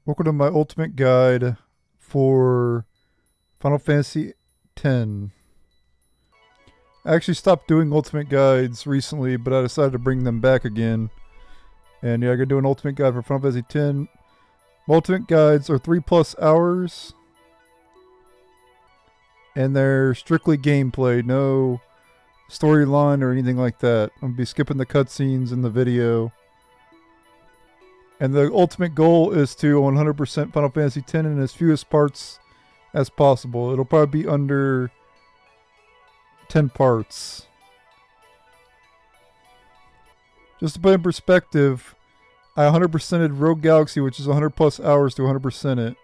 Welcome to my ultimate guide for Final Fantasy X. I actually stopped doing ultimate guides recently, but I decided to bring them back again. And yeah, I gotta do an ultimate guide for Final Fantasy X. My ultimate guides are 3+ hours. And they're strictly gameplay, no storyline or anything like that. I'm gonna be skipping the cutscenes in the video. And the ultimate goal is to 100% Final Fantasy X in as fewest parts as possible. It'll probably be under 10 parts. Just to put in perspective, I 100%ed Rogue Galaxy, which is 100+ hours to 100% it,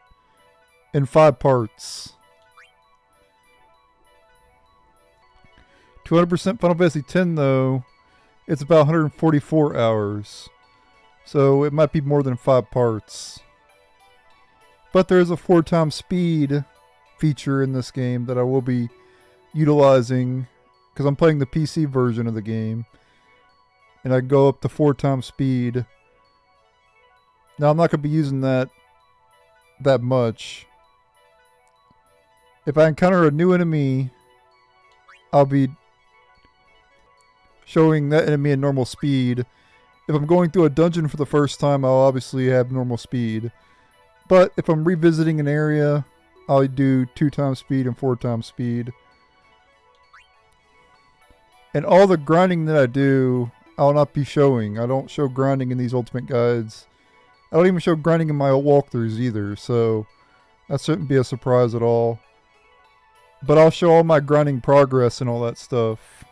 in 5 parts. 200% Final Fantasy X though, it's about 144 hours. So it might be more than 5 parts. But there is a 4x speed feature in this game that I will be utilizing because I'm playing the PC version of the game. And I go up to 4x speed. Now I'm not going to be using that much. If I encounter a new enemy, I'll be showing that enemy in normal speed. If I'm going through a dungeon for the first time, I'll obviously have normal speed. But if I'm revisiting an area, I'll do 2x speed and 4x speed. And all the grinding that I do, I'll not be showing. I don't show grinding in these ultimate guides. I don't even show grinding in my walkthroughs either, so that shouldn't be a surprise at all. But I'll show all my grinding progress and all that stuff.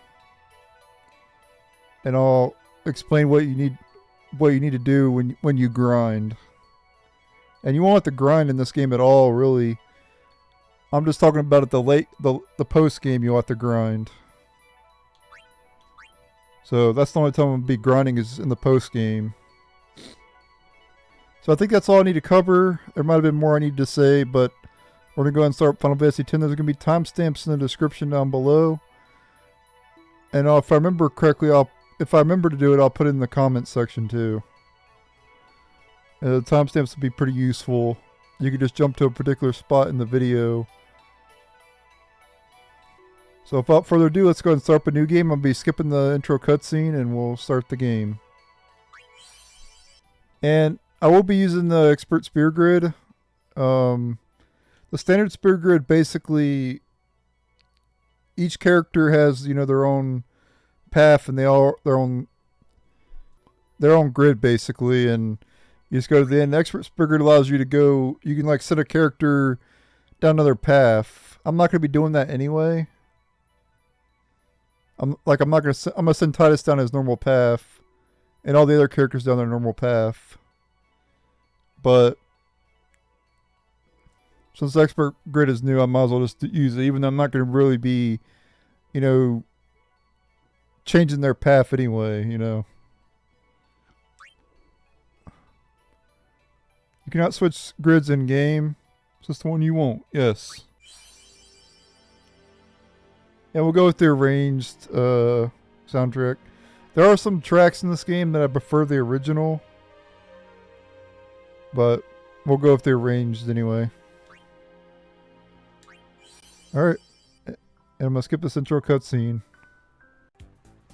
And I'll explain what you need to do when you grind. And you won't have to grind in this game at all, really. I'm just talking about at the post game you'll have to grind. So that's the only time I'm gonna be grinding is in the post game. So I think that's all I need to cover. There might have been more I need to say, but we're gonna go ahead and start Final Fantasy X. There's gonna be timestamps in the description down below. And if I remember correctly, if I remember to do it, I'll put it in the comments section too. The timestamps will be pretty useful. You can just jump to a particular spot in the video. So without further ado, let's go ahead and start up a new game. I'll be skipping the intro cutscene and we'll start the game. And I will be using the Expert Spear Grid. The standard Spear Grid, basically, each character has, their own path and they all their own grid basically, and you just go to the end. The Expert Spear Grid allows you to go, you can like set a character down another path. I'm not going to be doing that anyway. I'm going to send Titus down his normal path and all the other characters down their normal path. But since the Expert Grid is new, I might as well just use it, even though I'm not going to really be, changing their path anyway, You cannot switch grids in game. Is this the one you want? Yes. And we'll go with the arranged soundtrack. There are some tracks in this game that I prefer the original, but we'll go with the arranged anyway. Alright. And I'm going to skip this intro cutscene.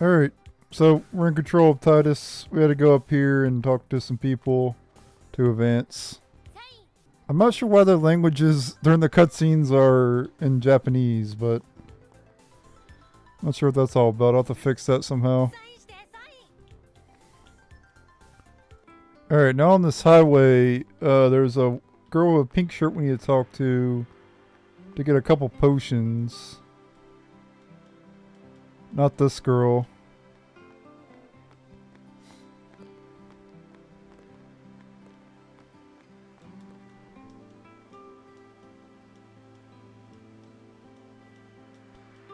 Alright, so we're in control of Titus. We had to go up here and talk to some people to advance. I'm not sure why the languages during the cutscenes are in Japanese, but I'm not sure what that's all about. I'll have to fix that somehow. Alright, now on this highway, there's a girl with a pink shirt we need to talk to get a couple potions. Not this girl.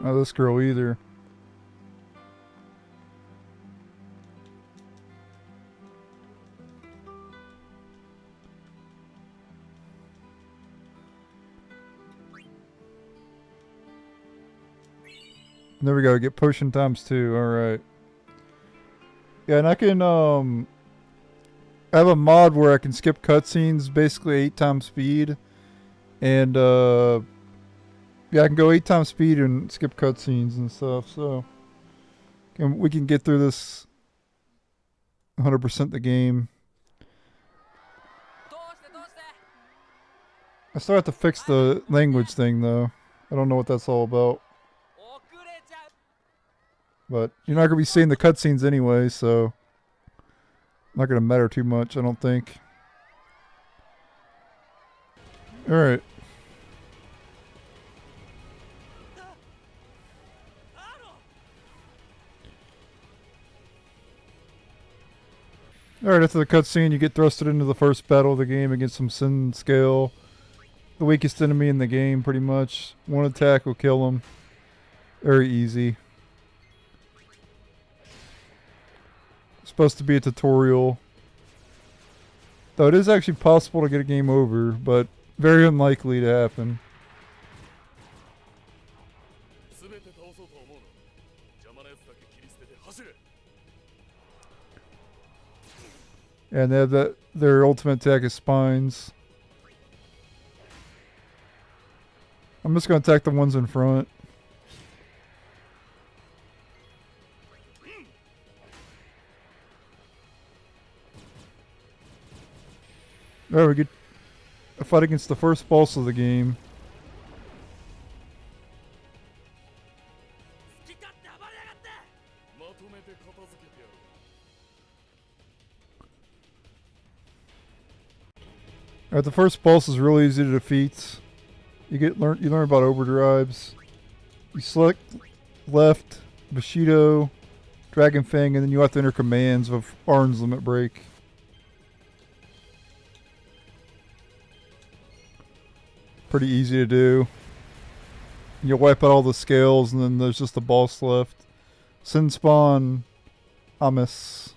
Not this girl either. There we go, get potion times 2, alright. Yeah, and I I have a mod where I can skip cutscenes, basically 8 times speed. And, yeah, I can go 8 times speed and skip cutscenes and stuff, so. We can get through this 100% the game. I still have to fix the language thing, though. I don't know what that's all about. But you're not going to be seeing the cutscenes anyway, so not going to matter too much, I don't think. Alright. Alright, after the cutscene, you get thrusted into the first battle of the game against some Sinscale. The weakest enemy in the game, pretty much. One attack will kill him. Very easy. Supposed to be a tutorial. Though it is actually possible to get a game over, but very unlikely to happen. And they have their ultimate attack is spines. I'm just going to attack the ones in front. Alright, we get a fight against the first boss of the game. Alright, the first boss is really easy to defeat. You learn about overdrives. You select left, Bushido, Dragon Fang, and then you have to enter commands of Arn's Limit Break. Pretty easy to do. You'll wipe out all the scales, and then there's just the boss left. Sinspawn Ammes.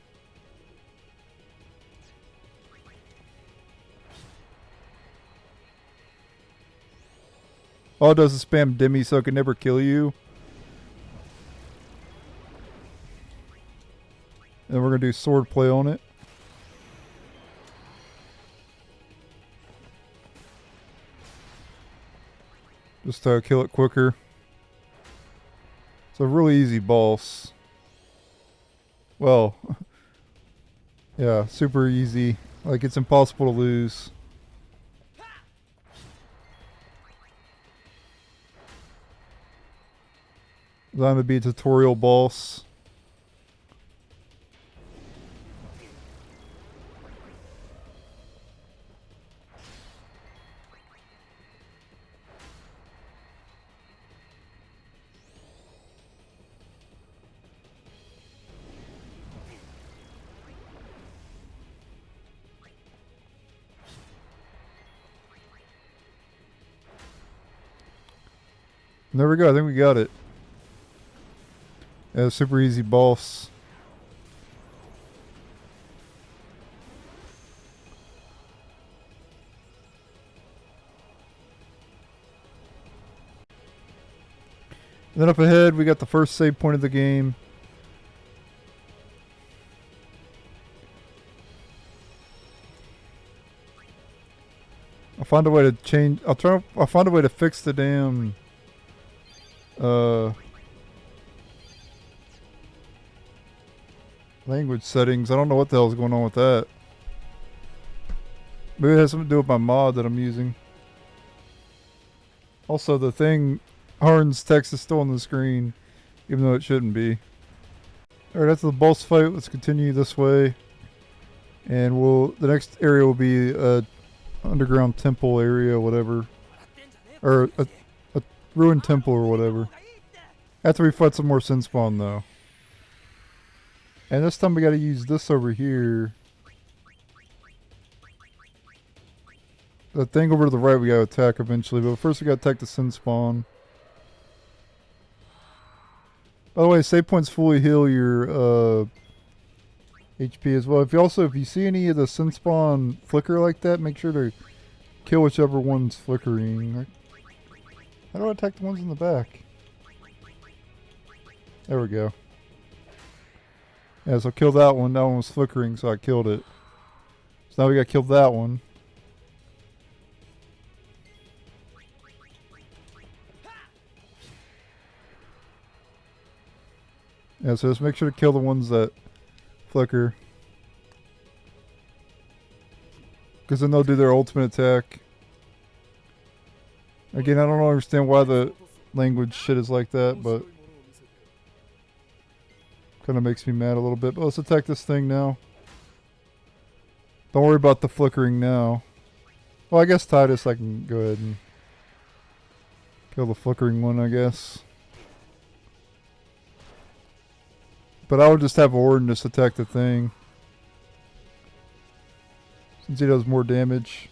All it does is spam Demi so it can never kill you. And we're going to do sword play on it. Just to kill it quicker. It's a really easy boss. Well, yeah, super easy. Like, it's impossible to lose. Designed to be a tutorial boss. There we go, I think we got it. Yeah, super easy boss. And then up ahead, we got the first save point of the game. I'll find a way to change. I'll find a way to fix the damn. Language settings. I don't know what the hell is going on with that. Maybe it has something to do with my mod that I'm using. Also, the thing, Harn's text is still on the screen, even though it shouldn't be. Alright, after the boss fight, let's continue this way. And the next area will be a underground temple area, whatever. Or a ruined temple or whatever. After we fight some more Sinspawn though. And this time we gotta use this over here. The thing over to the right we gotta attack eventually, but first we gotta attack the Sinspawn. By the way, save points fully heal your HP as well. If you see any of the Sinspawn flicker like that, make sure to kill whichever one's flickering. How do I attack the ones in the back? There we go. Yeah, so kill that one. That one was flickering, so I killed it. So now we gotta kill that one. Yeah, so just make sure to kill the ones that flicker. Because then they'll do their ultimate attack. Again, I don't understand why the language shit is like that, but kind of makes me mad a little bit. But let's attack this thing now. Don't worry about the flickering now. Well, I guess Titus, I can go ahead and kill the flickering one, I guess. But I would just have Orden just attack the thing, since he does more damage.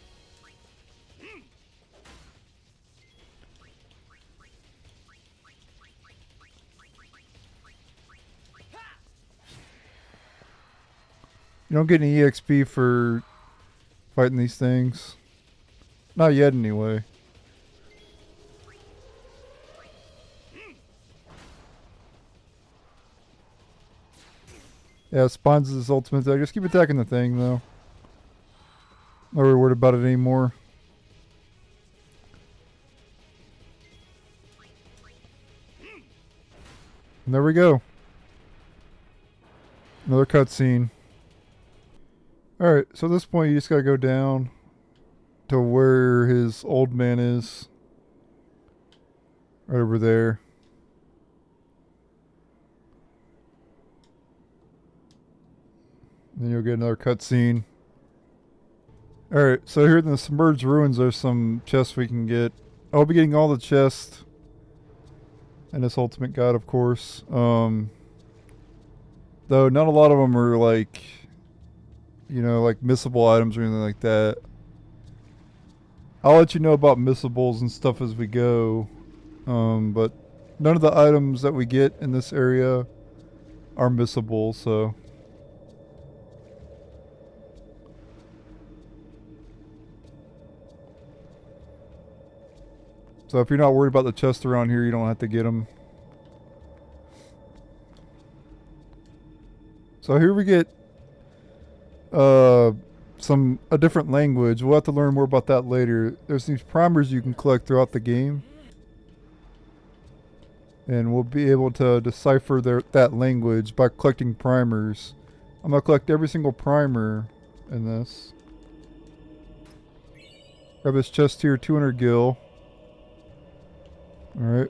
You don't get any EXP for fighting these things. Not yet, anyway. Yeah, spawns his ultimate attack. Just keep attacking the thing, though. Not really worried about it anymore. And there we go. Another cutscene. Alright, so at this point you just gotta go down to where his old man is. Right over there. Then you'll get another cutscene. Alright, so here in the submerged ruins there's some chests we can get. I'll be getting all the chests. And this ultimate god, of course. Though not a lot of them are like, you know, like missable items or anything like that. I'll let you know about missables and stuff as we go. But none of the items that we get in this area are missable, so. So if you're not worried about the chests around here, you don't have to get them. So here we get a different language. We'll have to learn more about that later. There's these primers you can collect throughout the game. And we'll be able to decipher that language by collecting primers. I'm going to collect every single primer in this. Grab this chest here, 200 gil. Alright.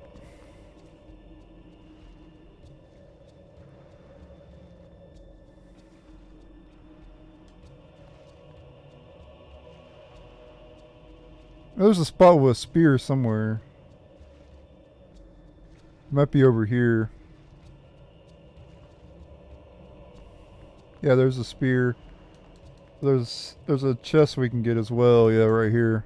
There's a spot with a spear somewhere. Might be over here. Yeah, there's a spear. There's a chest we can get as well. Yeah, right here.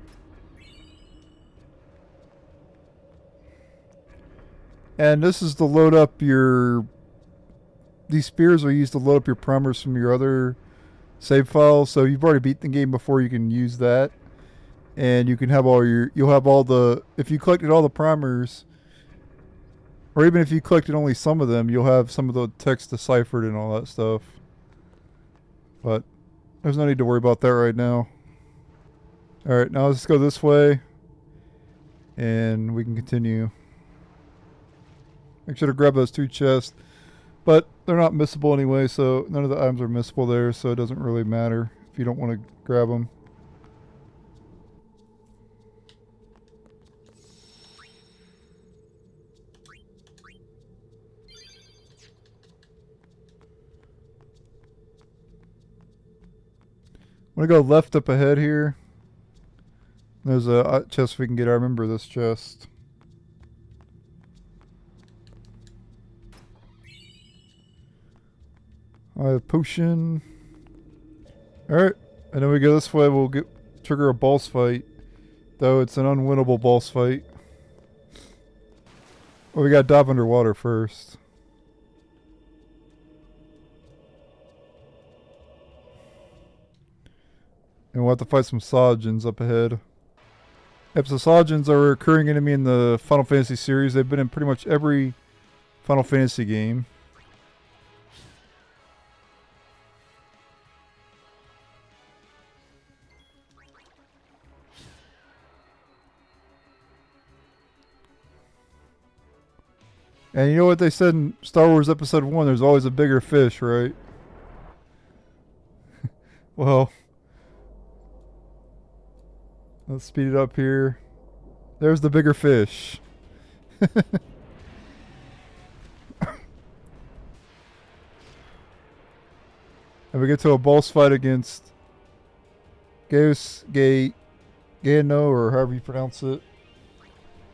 And this is to load up your... These spears are used to load up your primers from your other save files. So you've already beat the game before, you can use that. And you can have all your... You'll have all the... If you collected all the primers... Or even if you collected only some of them, you'll have some of the text deciphered and all that stuff. But there's no need to worry about that right now. Alright, now let's go this way. And we can continue. Make sure to grab those 2 chests. But they're not missable anyway, so none of the items are missable there, so it doesn't really matter if you don't want to grab them. I'm going to go left up ahead here. There's a chest we can get. I remember this chest. I have potion. Alright. And then we go this way. We'll trigger a boss fight. Though it's an unwinnable boss fight. Well, we got to dive underwater first. And we'll have to fight some Sahagins up ahead. Yep, so Sahagins are a recurring enemy in the Final Fantasy series. They've been in pretty much every Final Fantasy game. And you know what they said in Star Wars Episode 1? There's always a bigger fish, right? Well, let's speed it up here. There's the bigger fish. And we get to a boss fight against Geosgaeno, or however you pronounce it.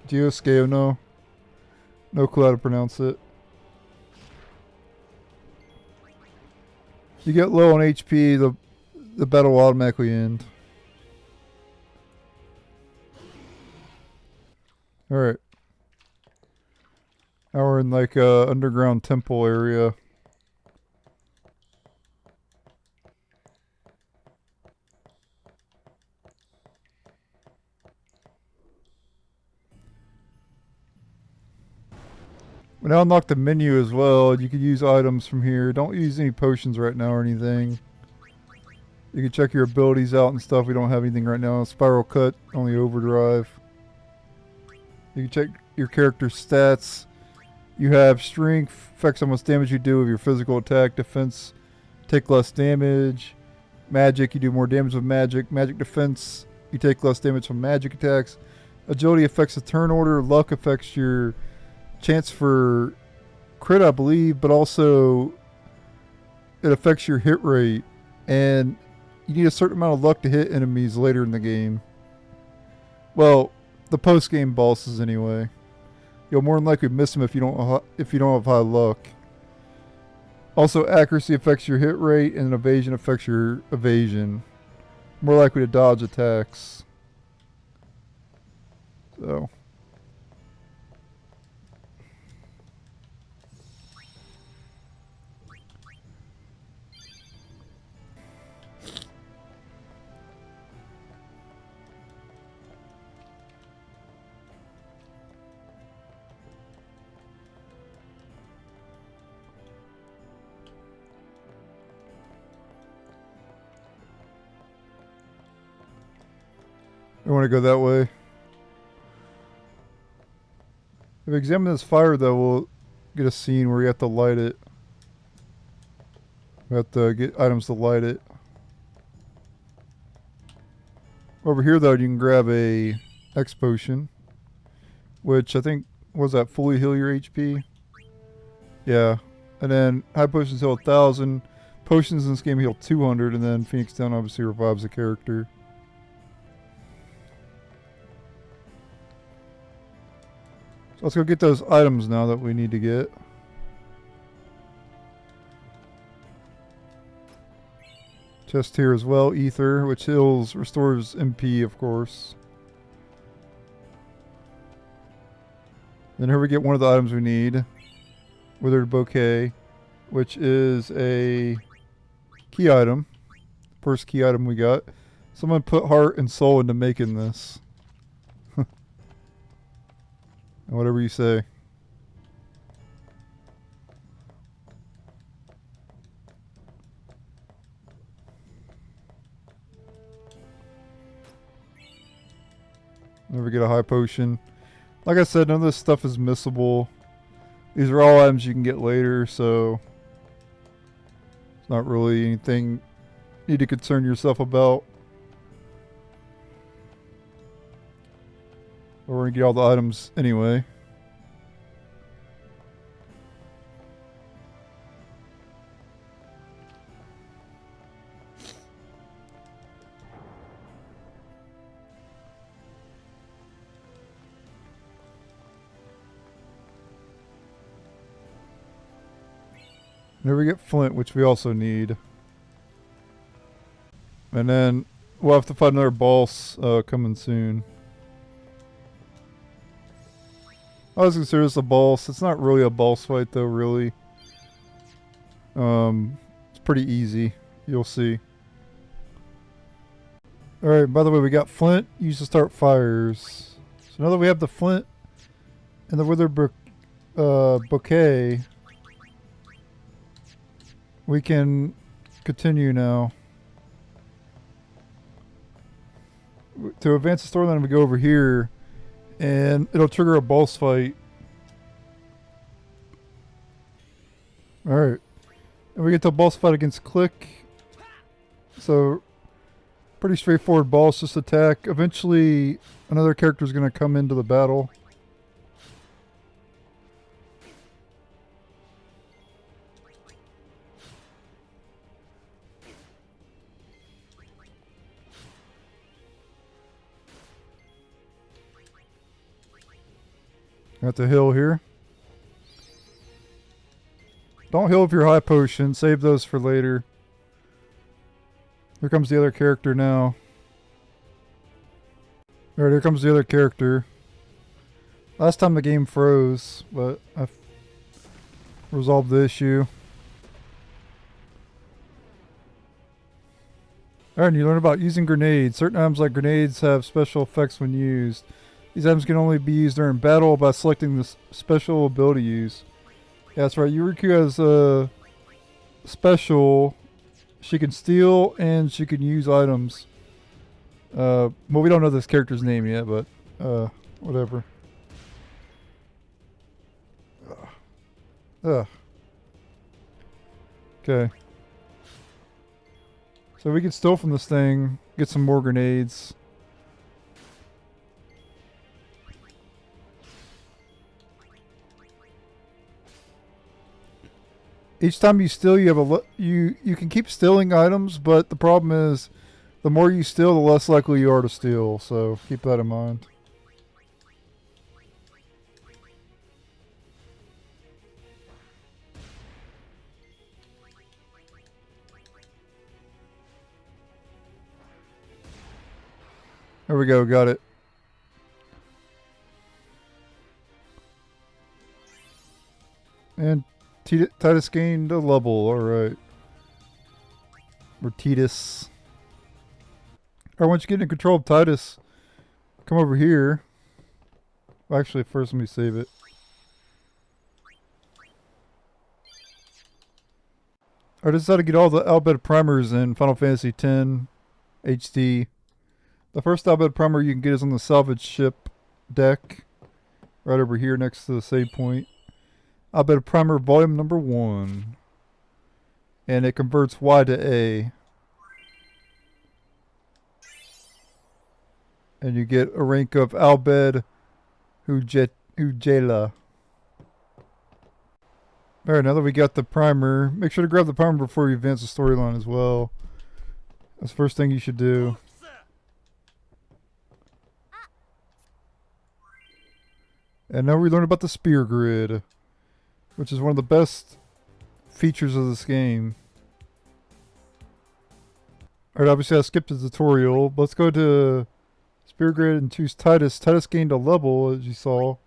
Geosgaeno. No clue how to pronounce it. You get low on HP, the battle will automatically end. Alright. Now we're in like a underground temple area. We now unlock the menu as well. You can use items from here. Don't use any potions right now or anything. You can check your abilities out and stuff. We don't have anything right now. Spiral cut, only overdrive. You can check your character's stats. You have strength, affects how much damage you do with your physical attack. Defense, take less damage. Magic, you do more damage with magic. Magic defense, you take less damage from magic attacks. Agility affects the turn order. Luck affects your chance for crit, I believe, but also it affects your hit rate. And you need a certain amount of luck to hit enemies later in the game. Well, the post-game bosses anyway. You'll more than likely miss them if you don't have high luck. Also, accuracy affects your hit rate, and evasion affects your evasion. More likely to dodge attacks. So. I want to go that way. If we examine this fire, though, we'll get a scene where you have to light it. We have to get items to light it. Over here, though, you can grab a X potion, which I think, was that fully heal your HP? Yeah. And then high potions heal 1,000. Potions in this game heal 200, and then Phoenix Down obviously revives the character. So let's go get those items now that we need to get. Chest here as well, Ether, which heals, restores MP, of course. Then here we get one of the items we need. Withered Bouquet, which is a key item. First key item we got. Someone put heart and soul into making this. Whatever you say. Never get a high potion. Like I said, none of this stuff is missable. These are all items you can get later, so it's not really anything you need to concern yourself about. We're going to get all the items anyway. There we get flint, which we also need. And then we'll have to find another boss coming soon. I was consider this a boss. It's not really a boss fight though, really. It's pretty easy. You'll see. Alright, by the way, we got flint used to start fires. So now that we have the flint and the withered bouquet, we can continue now. To advance the storyline, we go over here. And it'll trigger a boss fight. Alright. And we get to a boss fight against Klikk. So, pretty straightforward boss, just attack. Eventually, another character is going to come into the battle. Got the heal here. Don't heal if you're high potion. Save those for later. Here comes the other character now. Alright, here comes the other character. Last time the game froze, but I've resolved the issue. Alright, and you learn about using grenades. Certain items like grenades have special effects when used. These items can only be used during battle by selecting the special ability use. Yeah, that's right. Yuriku has a special. She can steal and she can use items. Well, we don't know this character's name yet, but whatever. Ugh. Okay. So we can steal from this thing, get some more grenades. Each time you steal, you have you can keep stealing items, but the problem is, the more you steal, the less likely you are to steal. So keep that in mind. There we go, got it. And Titus gained a level, alright. Or Titus. Alright, once you get in control of Titus, come over here. Well, actually, first let me save it. Alright, this is how to get all the Bhed Primers in Final Fantasy X HD. The first Bhed Primer you can get is on the Salvage ship deck. Right over here next to the save point. Bhed Primer volume number 1. And it converts Y to A. And you get a rank of Bhed Primer. Alright, now that we got the primer, make sure to grab the primer before you advance the storyline as well. That's the first thing you should do. And now we learn about the spear grid, which is one of the best features of this game. Alright, obviously I skipped the tutorial. Let's go to spear grid and choose Titus. Titus gained a level, as you saw.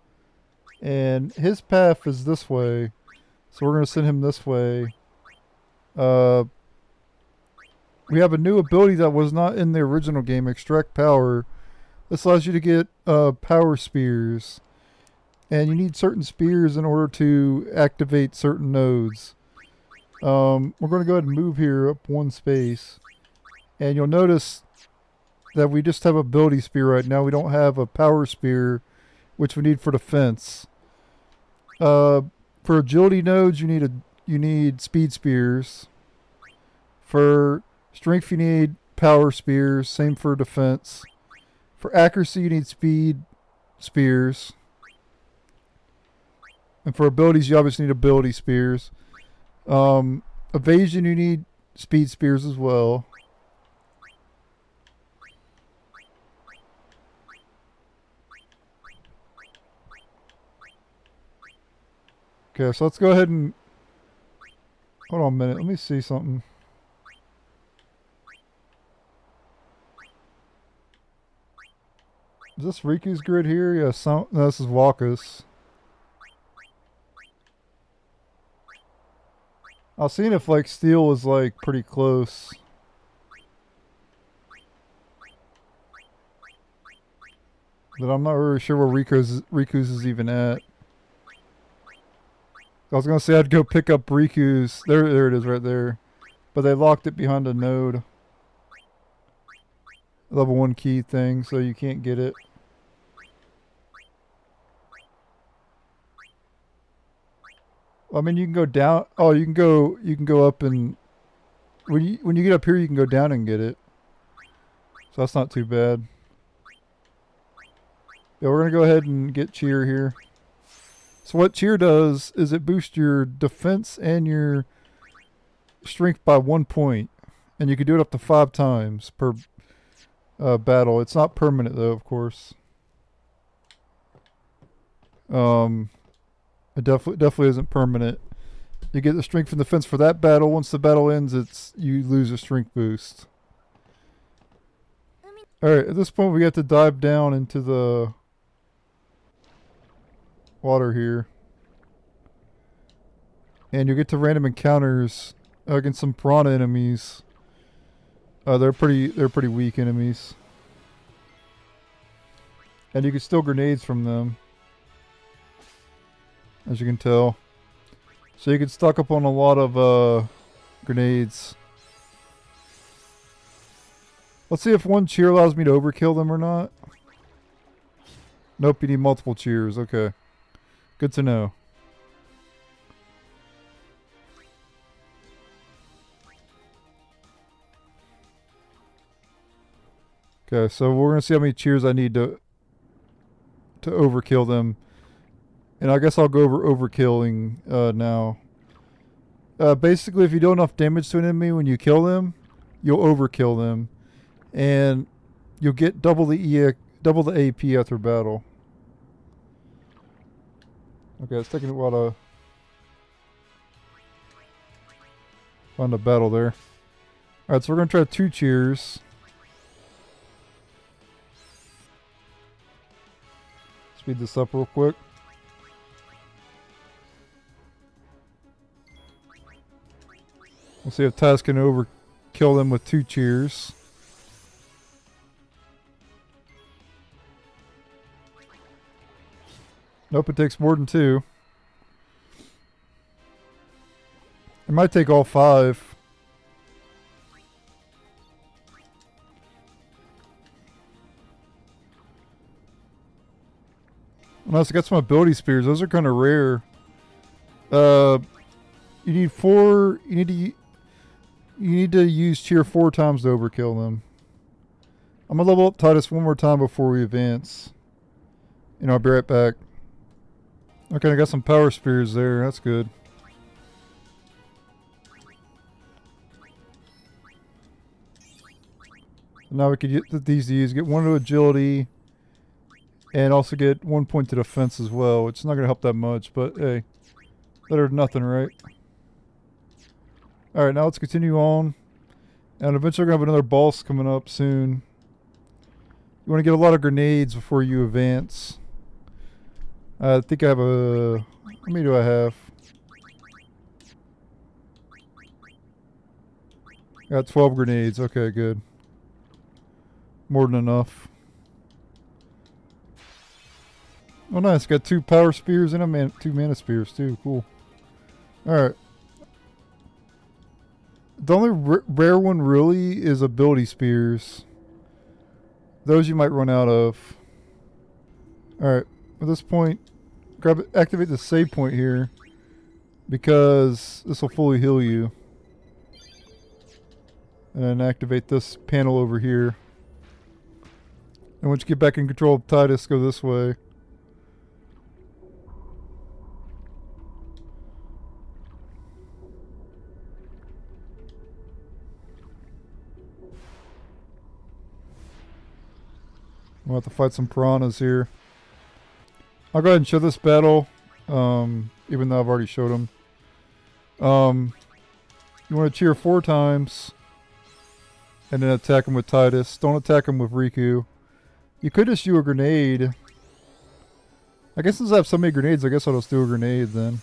And his path is this way. So we're going to send him this way. We have a new ability that was not in the original game, Extract Power. This allows you to get power spears. And you need certain spears in order to activate certain nodes. We're going to go ahead and move here up one space. And you'll notice that we just have ability spear right now. We don't have a power spear, which we need for defense. For agility nodes, you need speed spears. For strength, you need power spears. Same for defense. For accuracy, you need speed spears. And for abilities, you obviously need ability spears. Evasion, you need speed spears as well. Okay, so let's go ahead and... Hold on a minute, let me see something. Is this Riku's grid here? Yeah, no, this is Waka's. I was seeing if like steel is like pretty close. But I'm not really sure where Riku's is even at. I was gonna say I'd go pick up Riku's. There it is right there. But they locked it behind a node. Level 1 key thing, so you can't get it. I mean, you can go down. Oh, you can go. You can go up and when you get up here, you can go down and get it. So that's not too bad. Yeah, we're gonna go ahead and get cheer here. So what cheer does is it boosts your defense and your strength by 1 point, and you can do it up to 5 times per battle. It's not permanent though, of course. It definitely isn't permanent. You get the strength and defense for that battle. Once the battle ends, you lose a strength boost. Alright, at this point we have to dive down into the water here. And you get to random encounters against some piranha enemies. They're pretty weak enemies. And you can steal grenades from them, as you can tell. So you can stock up on a lot of grenades. Let's see if one cheer allows me to overkill them or not. Nope, you need multiple cheers. Okay. Good to know. Okay, so we're going to see how many cheers I need to overkill them. And I guess I'll go over overkilling now. Basically, if you do enough damage to an enemy when you kill them, you'll overkill them. And you'll get double the AP after battle. Okay, it's taking a while to find a battle there. Alright, so we're going to try 2 cheers. Speed this up real quick. We'll see if Taz can overkill them with 2 cheers. Nope, it takes more than 2. It might take all 5. Unless I got some ability spears. Those are kind of rare. You need 4. You need to use cheer 4 times to overkill them. I'm gonna level up Titus one more time before we advance. And I'll be right back. Okay, I got some power spears there. That's good. Now we could get these to use. Get 1 to agility. And also get 1 point to defense as well. It's not going to help that much, but hey. Better than nothing, right? Alright, now let's continue on. And eventually we're going to have another boss coming up soon. You want to get a lot of grenades before you advance. I think I have a... How many do I have? I got 12 grenades. Okay, good. More than enough. Oh nice, got 2 power spears and 2 mana spears too. Cool. Alright. The only rare one really is ability spears. Those you might run out of. Alright, at this point, activate the save point here. Because this will fully heal you. And then activate this panel over here. And once you get back in control of Titus, go this way. We'll have to fight some piranhas here. I'll go ahead and show this battle, even though I've already showed them. You want to cheer 4 times, and then attack him with Titus. Don't attack him with Riku. You could just do a grenade. I guess since I have so many grenades, I guess I'll just do a grenade then.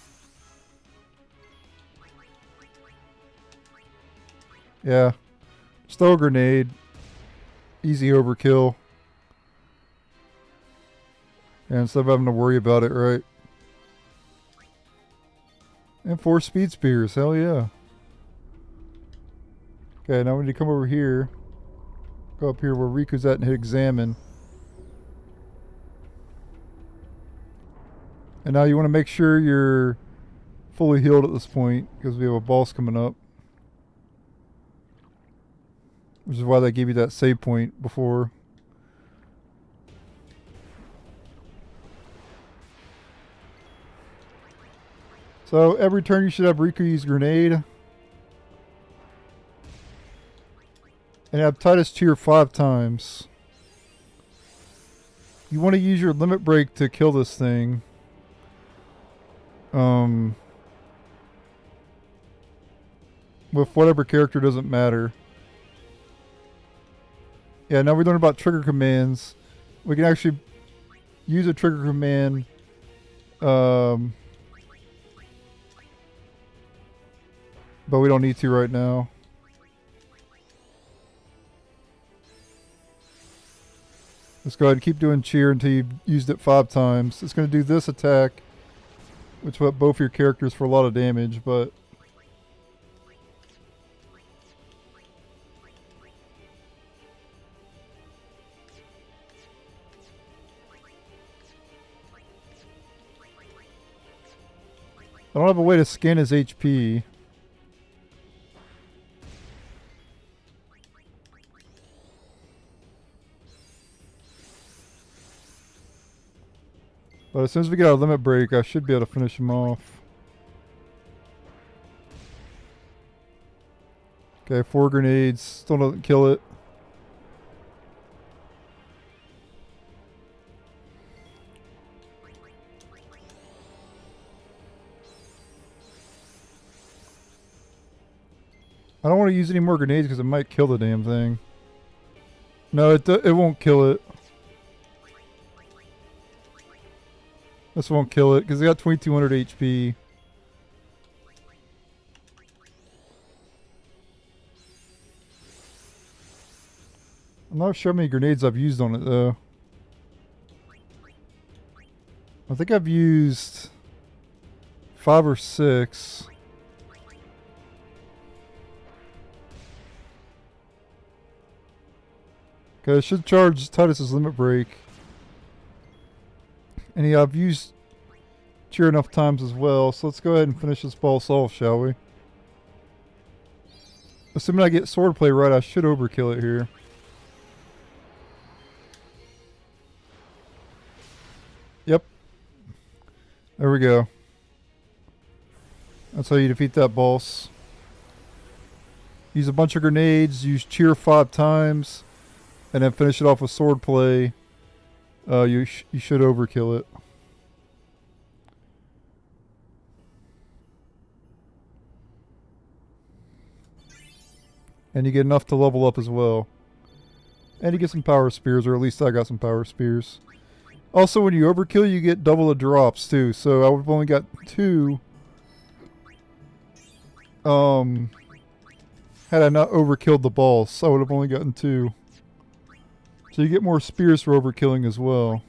Yeah. Just throw a grenade. Easy overkill. And instead of having to worry about it, right? And 4 speed spears, hell yeah. Okay, now we need to come over here. Go up here where Riku's at and hit examine. And now you want to make sure your fully healed at this point because we have a boss coming up. Which is why they gave you that save point before. So every turn you should have Riku use grenade. And have Titus cheer 5 times. You want to use your limit break to kill this thing. With whatever character doesn't matter. Yeah, now we learned about trigger commands. We can actually use a trigger command. But we don't need to right now. Let's go ahead and keep doing cheer until you've used it 5 times. It's going to do this attack, which will hit both your characters for a lot of damage, but... I don't have a way to scan his HP. But as soon as we get our limit break, I should be able to finish him off. Okay, 4 grenades. Still doesn't kill it. I don't want to use any more grenades because it might kill the damn thing. No, it won't kill it. This won't kill it because it got 2200 HP. I'm not sure how many grenades I've used on it though. I think I've used 5 or 6. Okay, it should charge Titus's limit break. And yeah, I've used cheer enough times as well, so let's go ahead and finish this boss off, shall we? Assuming I get swordplay right, I should overkill it here. Yep. There we go. That's how you defeat that boss. Use a bunch of grenades, use cheer 5 times, and then finish it off with swordplay. You should overkill it. And you get enough to level up as well. And you get some power spears, or at least I got some power spears. Also, when you overkill, you get double the drops too. So I would have only got 2. Had I not overkilled the boss, I would have only gotten 2. So you get more spears for overkilling as well.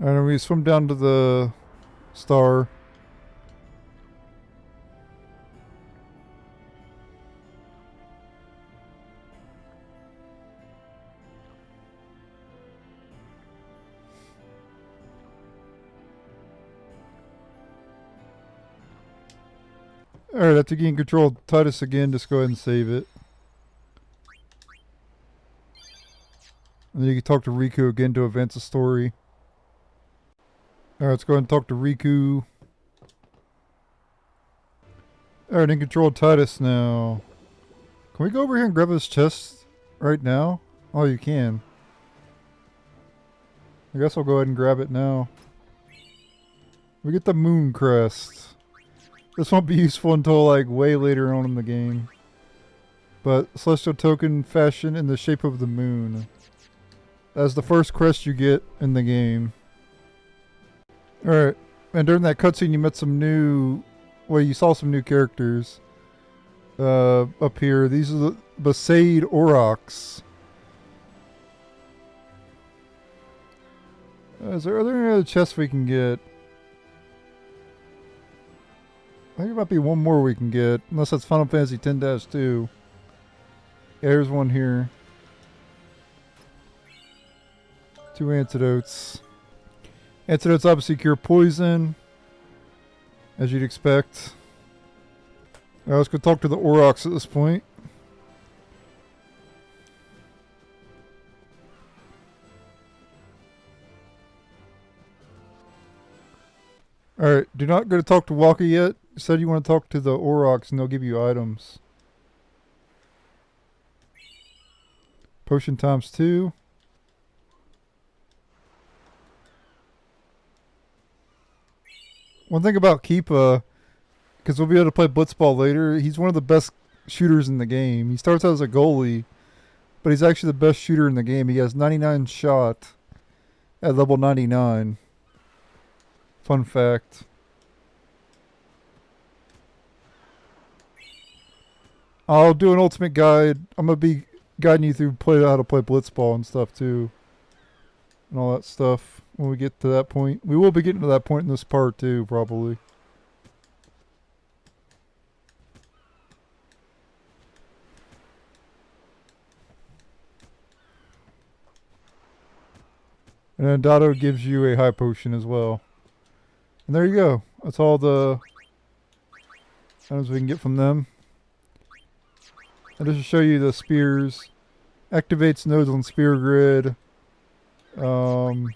Alright, we swim down to the star. Alright, after getting control of Titus again, just go ahead and save it. And then you can talk to Riku again to advance the story. Alright, let's go ahead and talk to Riku. Alright, in control of Titus now. Can we go over here and grab his chest right now? Oh, you can. I guess I'll go ahead and grab it now. We get the moon crest. This won't be useful until like way later on in the game. But celestial token fashioned in the shape of the moon. That's the first crest you get in the game. Alright, and during that cutscene you met some new... Well, you saw some new characters. Up here. These are the Besaid Aurochs. Are there any other chests we can get? think there might be one more we can get, unless that's Final Fantasy X-2. Yeah, here's one here. 2 antidotes. Antidotes obviously cure poison, as you'd expect. Alright, let's go talk to the Aurochs at this point. Alright, do not go to talk to Walker yet. You said you want to talk to the Aurochs and they'll give you items. Potion ×2. One thing about Keepa, because we'll be able to play Blitzball later, he's one of the best shooters in the game. He starts out as a goalie, but he's actually the best shooter in the game. He has 99 shot at level 99. Fun fact. I'll do an ultimate guide. I'm going to be guiding you through how to play Blitzball and stuff too. And all that stuff when we get to that point. We will be getting to that point in this part too, probably. And then Dotto gives you a high potion as well. And there you go. That's all the items we can get from them. And just to show you the spears. Activates nodes on spear grid. We also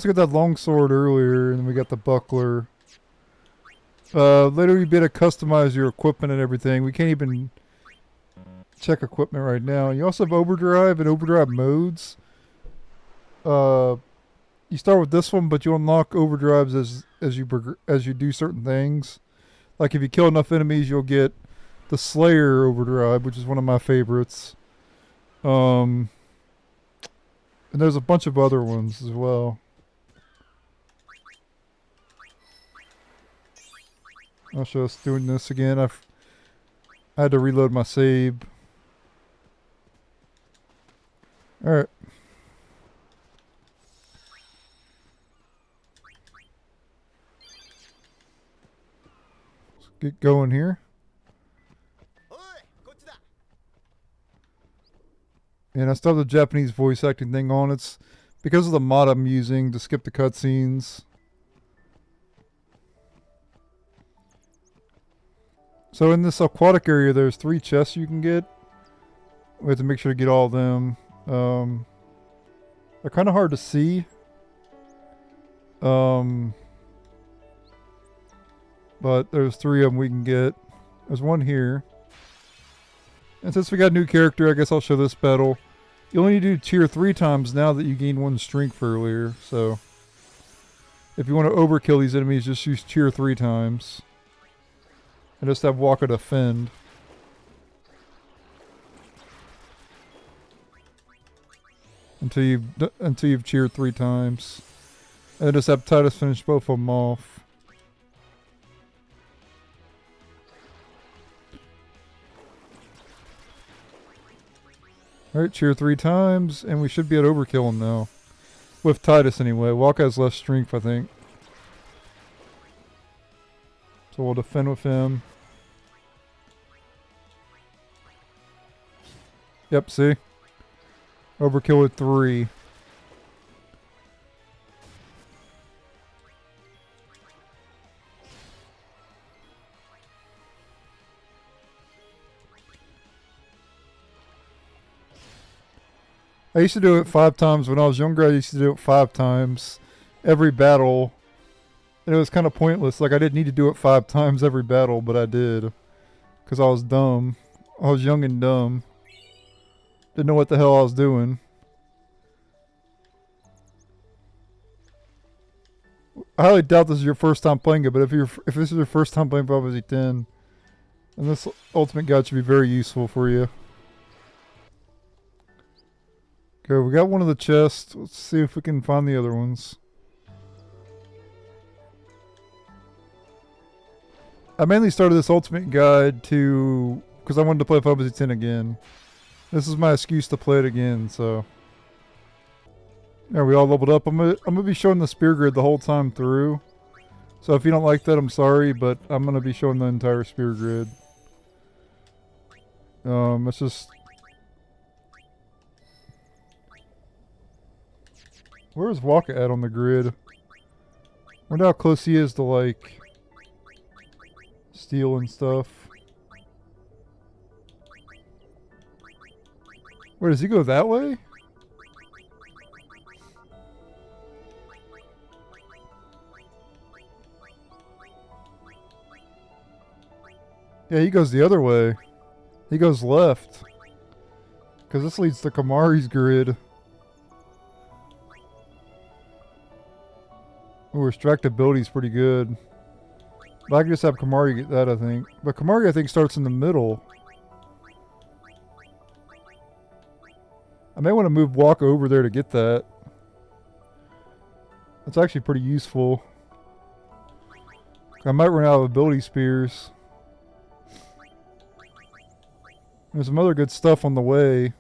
got that longsword earlier, and then we got the buckler. Later you'll be able to customize your equipment and everything. We can't even check equipment right now. You also have overdrive and overdrive modes. You start with this one, but you unlock overdrives as you do certain things. Like if you kill enough enemies, you'll get the Slayer overdrive, which is one of my favorites. And there's a bunch of other ones as well. I'll show us doing this again. I had to reload my save. Alright. Let's get going here. And I still have the Japanese voice acting thing on. It's because of the mod I'm using to skip the cutscenes. So in this aquatic area, there's 3 chests you can get. We have to make sure to get all of them. They're kind of hard to see. But there's 3 of them we can get. There's one here. And since we got a new character, I guess I'll show this battle. You only need to do tier 3 times now that you gained 1 strength earlier. So if you want to overkill these enemies, just use tier 3 times. And just have Walker defend. Until you've cheered 3 times. And then just have Titus finish both of them off. Alright, cheer 3 times, and we should be at overkill him now. With Titus anyway. Walker has less strength, I think. So we'll defend with him. Yep, see? Overkill with 3. I used to do it 5 times when I was younger. I used to do it 5 times every battle. And it was kind of pointless. Like, I didn't need to do it 5 times every battle, but I did. Because I was dumb. I was young and dumb. Didn't know what the hell I was doing. I highly doubt this is your first time playing it, but if this is your first time playing Final Fantasy X, then this ultimate guide should be very useful for you. Okay, we got one of the chests. Let's see if we can find the other ones. I mainly started this ultimate guide because I wanted to play Final Fantasy X again. This is my excuse to play it again, so. Are we all leveled up? I'm gonna be showing the spear grid the whole time through. So if you don't like that, I'm sorry, but I'm going to be showing the entire spear grid. Let's just... Where's Waka at on the grid? Wonder how close he is to, like, steel and stuff. Where does he go that way? Yeah, he goes the other way. He goes left. Because this leads to Kimahri's grid. Ooh, extractability is pretty good. But I can just have Kimahri get that, I think. But Kimahri, I think, starts in the middle. I may want to move Walk over there to get that. That's actually pretty useful. I might run out of ability spears. There's some other good stuff on the way.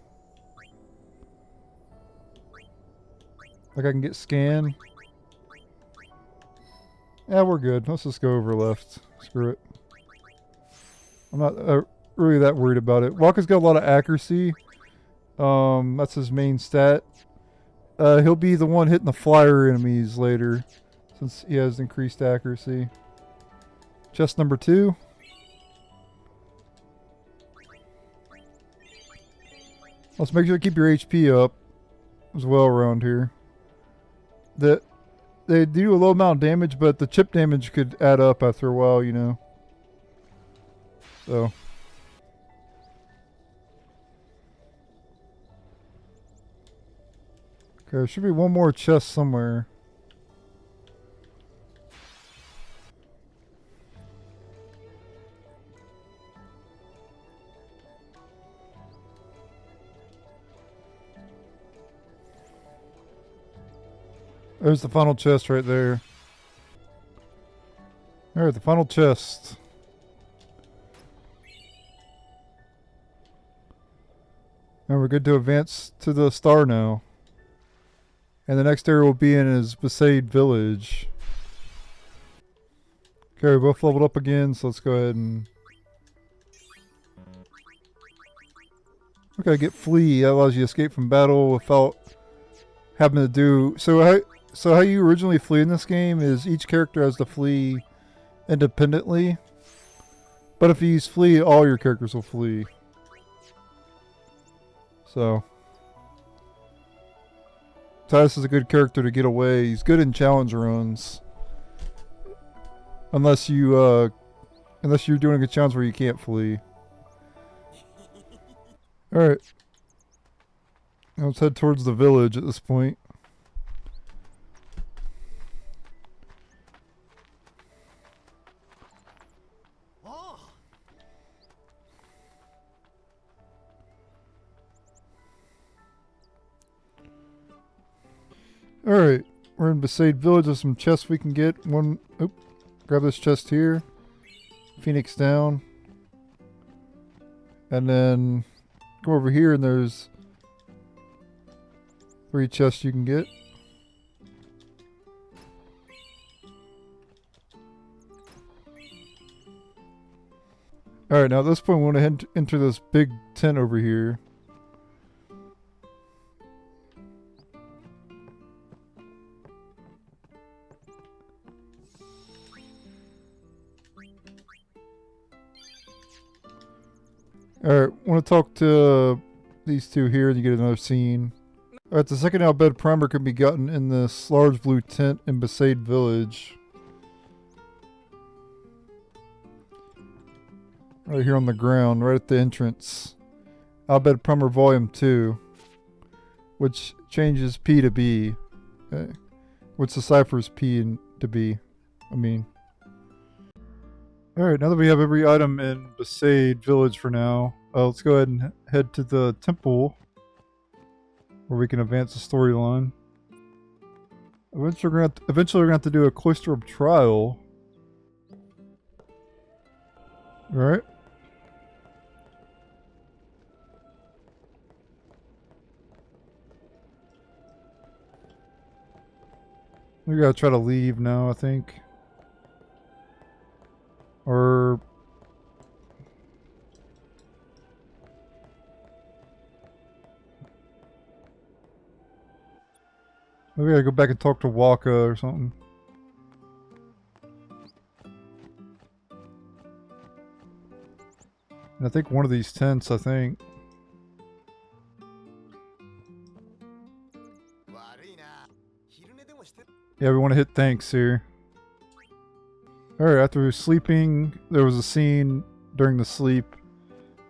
Like I can get scan. Yeah, we're good. Let's just go over left. Screw it. I'm not really that worried about it. Waka's got a lot of accuracy. That's his main stat. He'll be the one hitting the flyer enemies later, since he has increased accuracy. Chest number 2. Let's make sure to keep your HP up as well around here. They do a low amount of damage, but the chip damage could add up after a while, you know. So. Okay, there should be one more chest somewhere. There's the final chest right there. Alright, the final chest. And we're good to advance to the star now. And the next area we'll be in is Besaid village. Okay, we both leveled up again, so let's go ahead and... Okay, get flee. That allows you to escape from battle without having to do... So how you originally flee in this game is each character has to flee independently. But if you use flee, all your characters will flee. So Titus is a good character to get away. He's good in challenge runs. Unless you're doing a challenge where you can't flee. Alright. Now let's head towards the village at this point. Alright, we're in Besaid village. There's some chests we can get. Grab this chest here. Phoenix down. And then go over here and there's 3 chests you can get. Alright, now at this point we want to enter this big tent over here. Alright, want to talk to these two here and you get another scene. Alright, the second Bhed Primer can be gotten in this large blue tent in Besaid village. Right here on the ground, right at the entrance. Bhed Primer Volume 2. Which changes P to B. Which deciphers P to B. Alright, now that we have every item in Besaid village for now, let's go ahead and head to the temple where we can advance the storyline. Eventually we're going to have to do a Cloister of Trial. Alright. We gotta try to leave now, I think. Maybe I gotta go back and talk to Waka or something. And I think one of these tents, I think. Yeah, we want to hit thanks here. Alright, after sleeping, there was a scene during the sleep.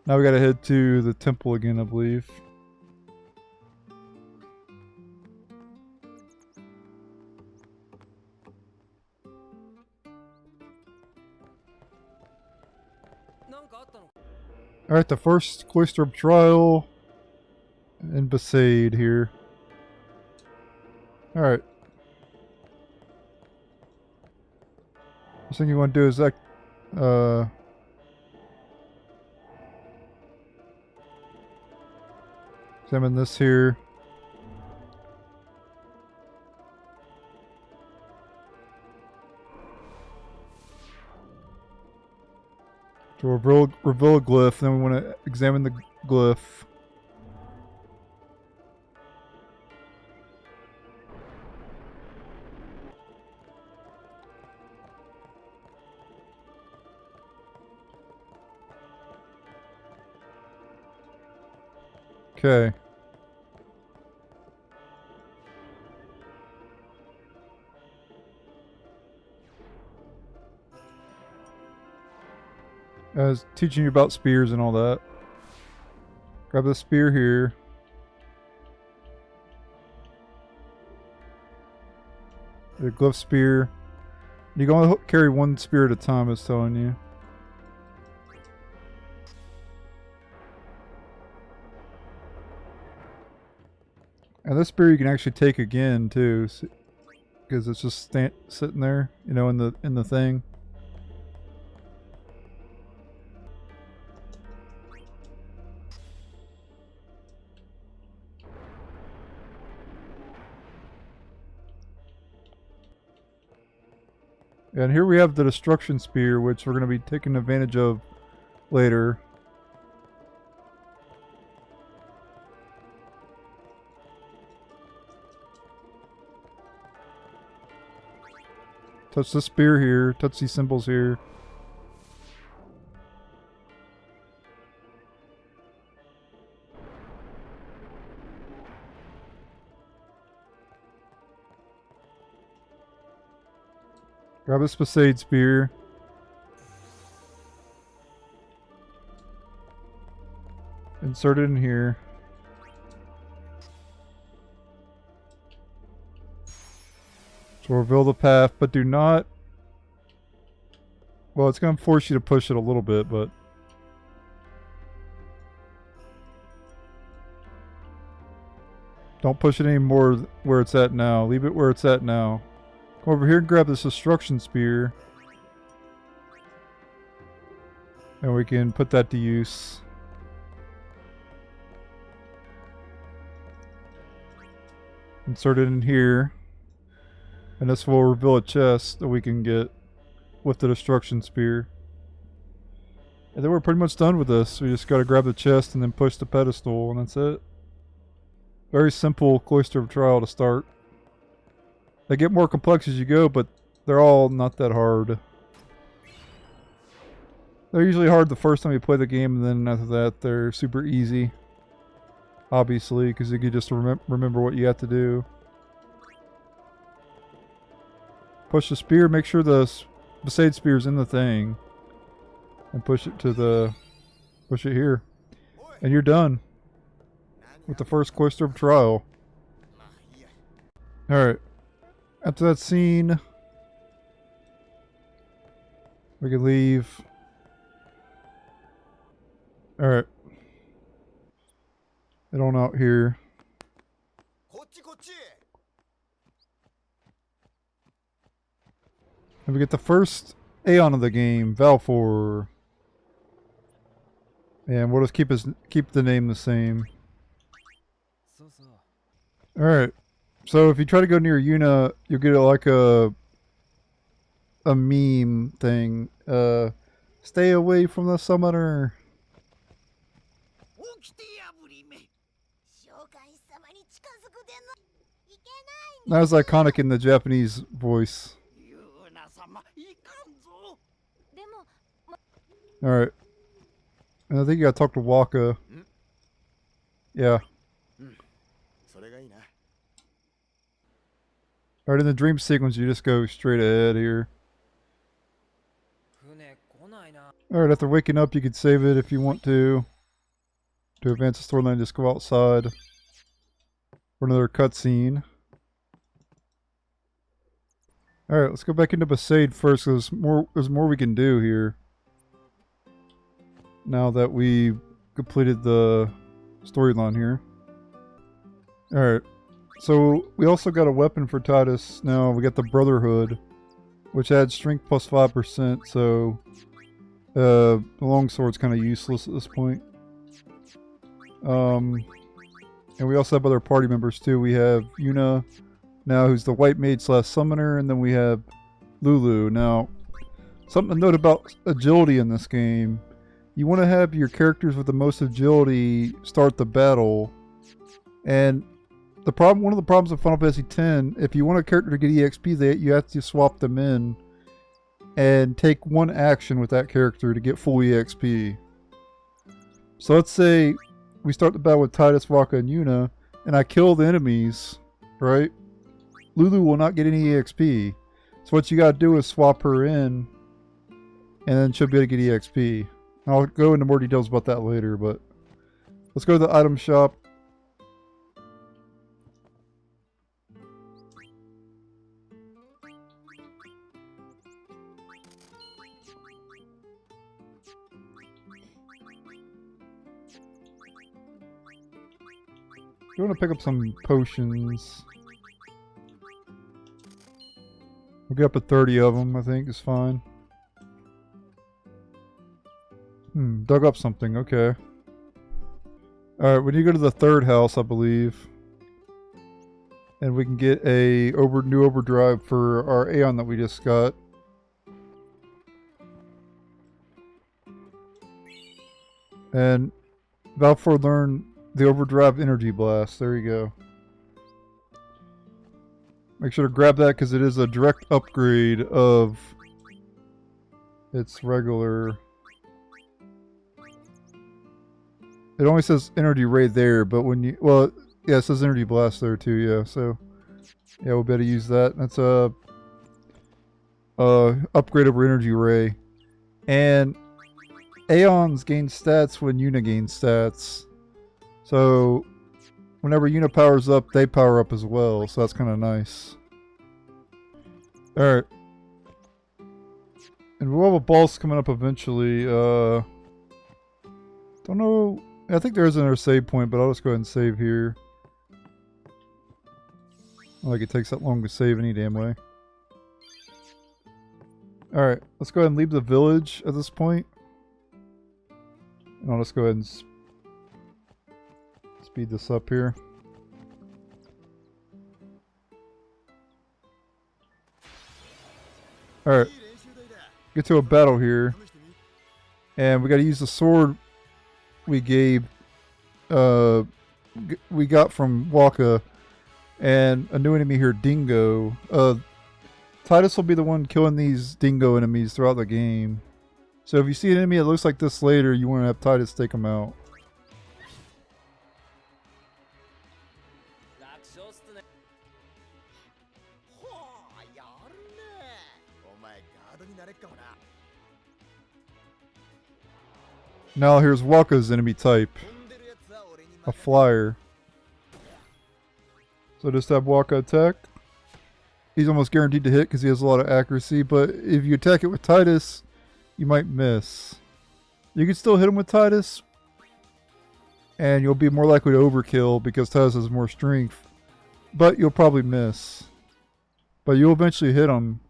Now we gotta head to the temple again, I believe. Alright, the first Cloister of Trial in Besaid here. Alright. First thing you want to do is that, examine this here. To reveal a glyph, then we want to examine the glyph. Okay. I was teaching you about spears and all that. Grab the spear here. The glyph spear. You can only carry one spear at a time, it's telling you. And this spear you can actually take again too, because it's just sitting there, you know, in the thing. And here we have the destruction spear, which we're going to be taking advantage of later. Touch the spear here, touch these symbols here. Grab this Besaid spear. Insert it in here. So reveal the path, but do not... Well, it's going to force you to push it a little bit, but... Don't push it any more where it's at now. Leave it where it's at now. Go over here and grab this destruction spear. And we can put that to use. Insert it in here. And this will reveal a chest that we can get with the destruction spear. And then we're pretty much done with this. We just gotta grab the chest and then push the pedestal, and that's it. Very simple Cloister of Trial to start. They get more complex as you go, but they're all not that hard. They're usually hard the first time you play the game, and then after that they're super easy. Obviously, because you can just remember what you have to do. Push the spear, make sure the Besaid spear is in the thing. And push it to the... push it here. And you're done. With the first Cloister of Trial. Alright. After that scene... we can leave. Alright. Head on out here. And we get the first Aeon of the game, Valefor. And we'll just keep the name the same. Alright. So if you try to go near Yuna, you'll get like a meme thing. Stay away from the summoner. Not as iconic in the Japanese voice. Alright. And I think you gotta talk to Waka. Yeah. Alright, in the dream sequence, you just go straight ahead here. Alright, after waking up, you can save it if you want to. To advance the storyline, just go outside. For another cutscene. Alright, let's go back into Besaid first, because there's more we can do here. Now that we completed the storyline here. Alright, so we also got a weapon for Titus now. We got the Brotherhood, which adds strength plus 5%, so the longsword's kind of useless at this point. And we also have other party members too. We have Yuna now, who's the white mage / summoner, and then we have Lulu. Now, something to note about agility in this game. You want to have your characters with the most agility start the battle. And one of the problems of Final Fantasy X, if you want a character to get EXP, you have to swap them in and take one action with that character to get full EXP. So let's say we start the battle with Titus, Waka, and Yuna, and I kill the enemies, right? Lulu will not get any EXP. So what you gotta do is swap her in, and then she'll be able to get EXP. I'll go into more details about that later, but let's go to the item shop. You want to pick up some potions. We'll get up to 30 of them, I think, is fine. Dug up something, okay. Alright, we need to go to the third house, I believe. And we can get a new overdrive for our Aeon that we just got. And Valefor learned the overdrive energy blast. There you go. Make sure to grab that because it is a direct upgrade of its regular. It only says energy right there, but when you, well, yeah, it says energy blast there too, yeah, so yeah, we'll be able to use that. That's a upgrade over energy ray. And Aeons gain stats when Yuna gains stats. So whenever Yuna powers up, they power up as well, so that's kind of nice. Alright. And we'll have a boss coming up eventually. Don't know. I think there is another save point, but I'll just go ahead and save here. Not like it takes that long to save any damn way. Alright, let's go ahead and leave the village at this point. And I'll just go ahead and speed this up here. Alright. Get to a battle here. And we gotta use the sword we got from Waka. And a new enemy here, Dingo. Titus will be the one killing these Dingo enemies throughout the game. So if you see an enemy that looks like this later, you want to have Titus take them out. Now here's Waka's enemy type. A flyer. So just have Waka attack. He's almost guaranteed to hit because he has a lot of accuracy, but if you attack it with Titus, you might miss. You can still hit him with Titus, and you'll be more likely to overkill because Titus has more strength, but you'll probably miss. But you'll eventually hit him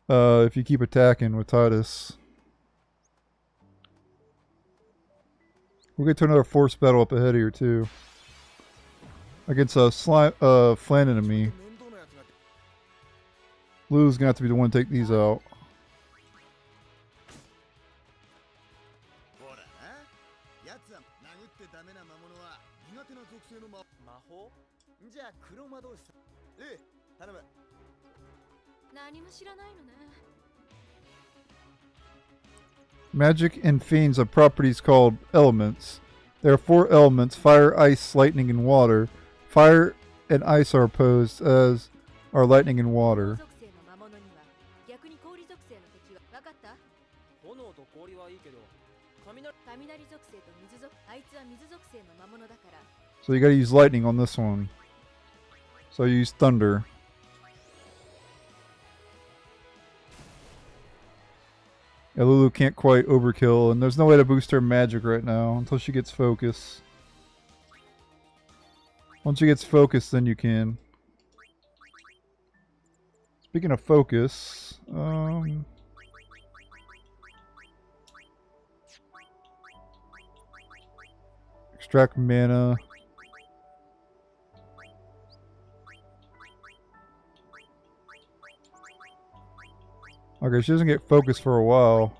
if you keep attacking with Titus. We'll get to another force battle up ahead here too. Against a Flan enemy. Blue's gonna have to be the one to take these out. Magic and fiends have properties called elements. There are 4 elements: fire, ice, lightning, and water. Fire and ice are opposed, as are lightning and water. So you gotta use lightning on this one. So you use thunder. Yeah, Lulu can't quite overkill, and there's no way to boost her magic right now until she gets focus. Once she gets focus, then you can. Speaking of focus, extract mana. Okay, she doesn't get focus for a while.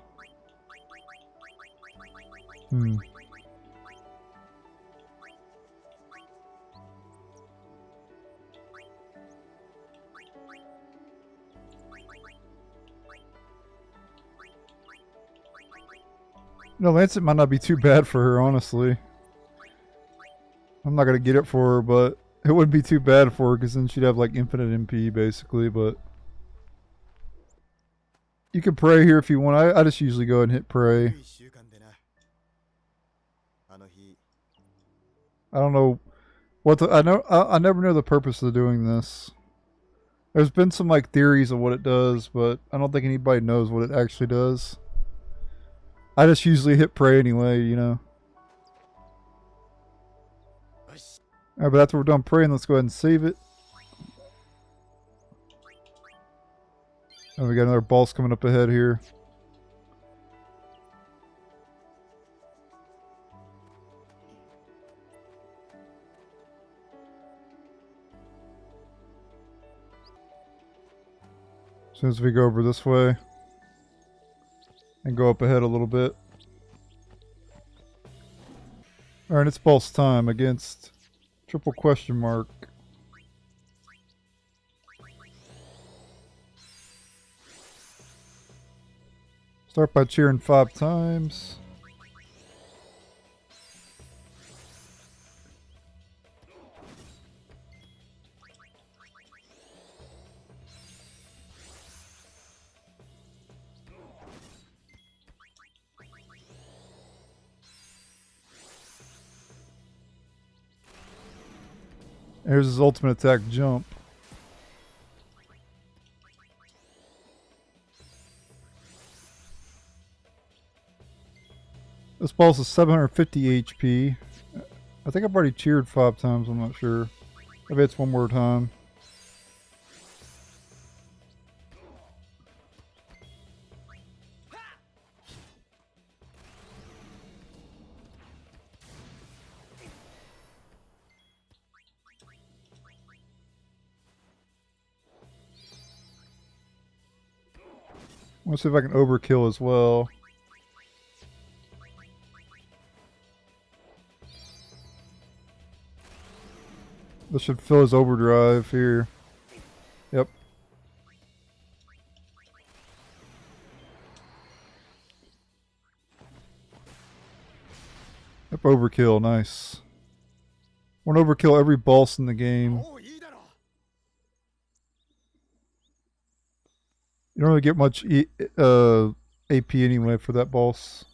No, Lancet might not be too bad for her, honestly. I'm not going to get it for her, but it wouldn't be too bad for her because then she'd have like infinite MP basically, but... You can pray here if you want. I just usually go and hit pray. I don't know what the... I never know the purpose of doing this. There's been some like theories of what it does, but I don't think anybody knows what it actually does. I just usually hit pray anyway, you know. Alright, but after we're done praying, let's go ahead and save it. And we got another boss coming up ahead here. As soon as we go over this way and go up ahead a little bit. Alright, it's boss time against triple question mark. Start by cheering 5 times. Here's his ultimate attack, jump. This boss is 750 HP. I think I've already cheered 5 times, I'm not sure. Maybe it's one more time. Let's see if I can overkill as well. This should fill his overdrive here. Yep. Yep, overkill, nice. Want to overkill every boss in the game. You don't really get much AP anyway for that boss.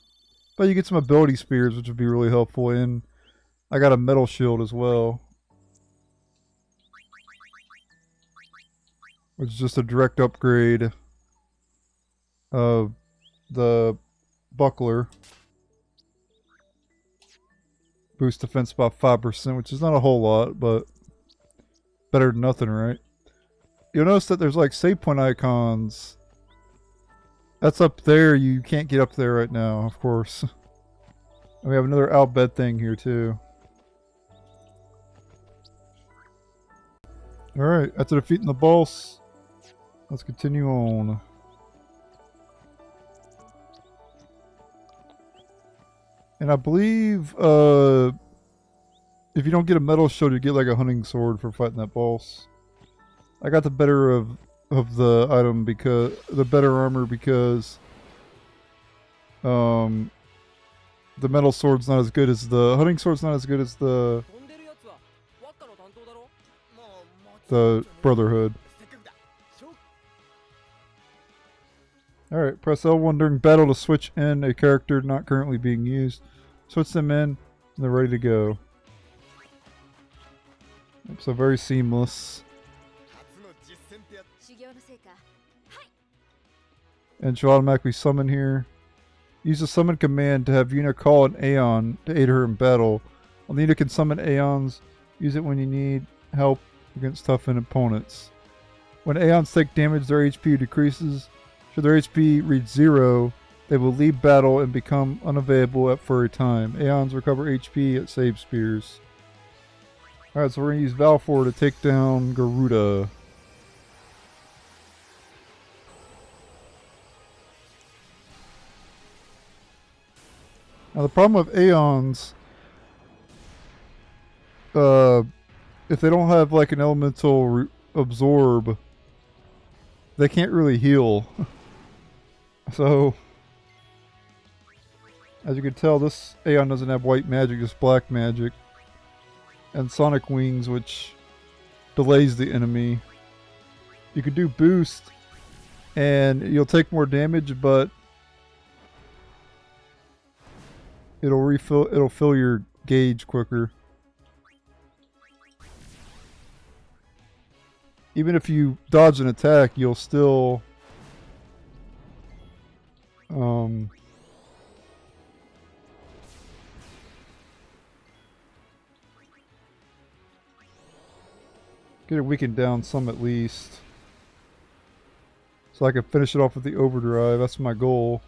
But you get some ability spears, which would be really helpful. And I got a metal shield as well. Which is just a direct upgrade of the buckler. Boost defense by 5%, which is not a whole lot, but better than nothing, right? You'll notice that there's like save point icons. That's up there. You can't get up there right now, of course. And we have another Al Bhed thing here too. Alright, after defeating the boss, let's continue on. And I believe If you don't get a metal shield, you get like a hunting sword for fighting that boss. I got the better of the item because the better armor because the metal sword's not as good as the hunting sword's not as good as the Brotherhood. Alright, press L1 during battle to switch in a character not currently being used. Switch them in, and they're ready to go. So very seamless. And she'll automatically summon here. Use the summon command to have Yuna call an Aeon to aid her in battle. While Yuna can summon Aeons, use it when you need help against toughened opponents. When Aeons take damage, their HP decreases. Should their HP reach 0, they will leave battle and become unavailable for a time. Aeons recover HP at save spears. Alright, so we're going to use Valefor to take down Garuda. Now the problem with Aeons, if they don't have like an elemental absorb, they can't really heal. So, as you can tell, this Aeon doesn't have white magic, just black magic. And Sonic Wings, which delays the enemy. You can do boost, and you'll take more damage, but it'll fill your gauge quicker. Even if you dodge an attack, you'll still get it weakened down some at least. So I can finish it off with the overdrive. That's my goal.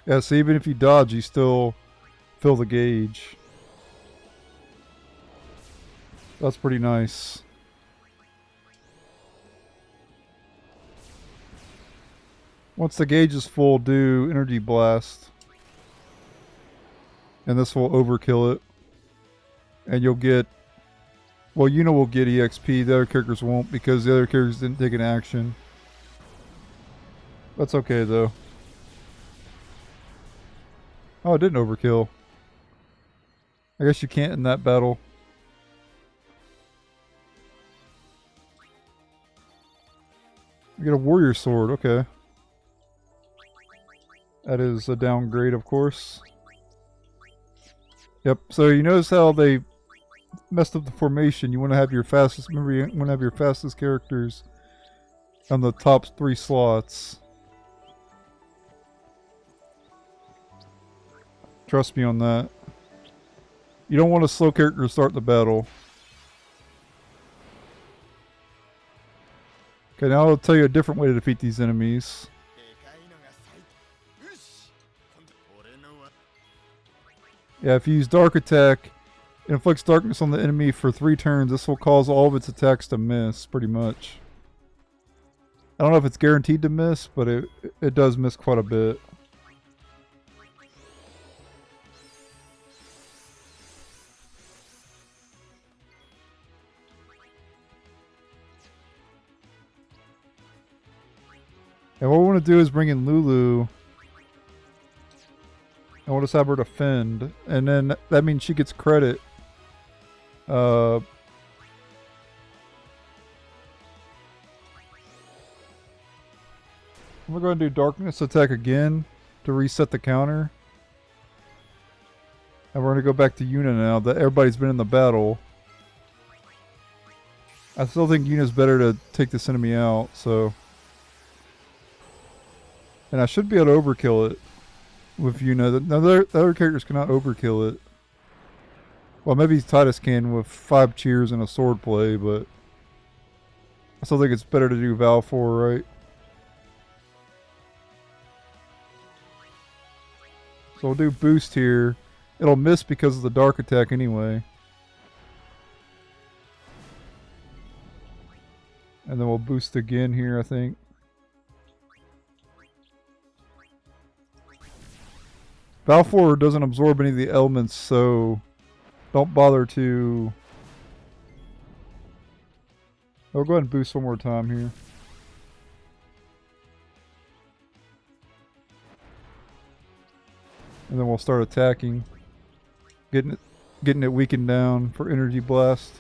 Yeah, so even if you dodge, you still fill the gauge. That's pretty nice. Once the gauge is full, do Energy Blast. And this will overkill it. And you'll get... Well, Yuna will get EXP, the other characters won't because the other characters didn't take an action. That's okay though. Oh, it didn't overkill. I guess you can't in that battle. You get a warrior sword, okay. That is a downgrade, of course. Yep, so you notice how they messed up the formation. You want to have your fastest, remember you want to have your fastest characters on the top 3 slots. Trust me on that. You don't want a slow character to start the battle. Okay, now I'll tell you a different way to defeat these enemies. Yeah, if you use Dark Attack, it inflicts darkness on the enemy for 3 turns. This will cause all of its attacks to miss, pretty much. I don't know if it's guaranteed to miss, but it does miss quite a bit. And what we want to do is bring in Lulu. And we'll just have her defend. And then that means she gets credit. We're going to do Darkness Attack again to reset the counter. And we're going to go back to Yuna now that everybody's been in the battle. I still think Yuna's better to take this enemy out, so... And I should be able to overkill it with Yuna. The other characters cannot overkill it. Well, maybe Titus can with 5 cheers and a sword play, but I still think it's better to do Valefor, right? So we'll do boost here. It'll miss because of the dark attack anyway. And then we'll boost again here, I think. Valefor doesn't absorb any of the elements, so don't bother to... I'll go ahead and boost one more time here. And then we'll start attacking. Getting it weakened down for energy blast.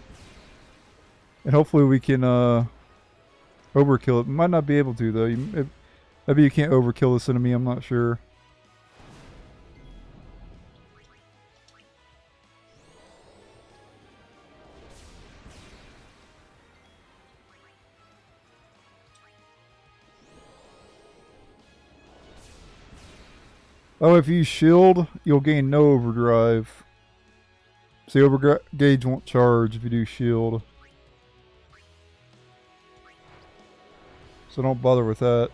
And hopefully we can overkill it. Might not be able to though. Maybe you can't overkill this enemy, I'm not sure. Oh, if you use shield, you'll gain no overdrive. So the overgauge won't charge if you do shield. So don't bother with that.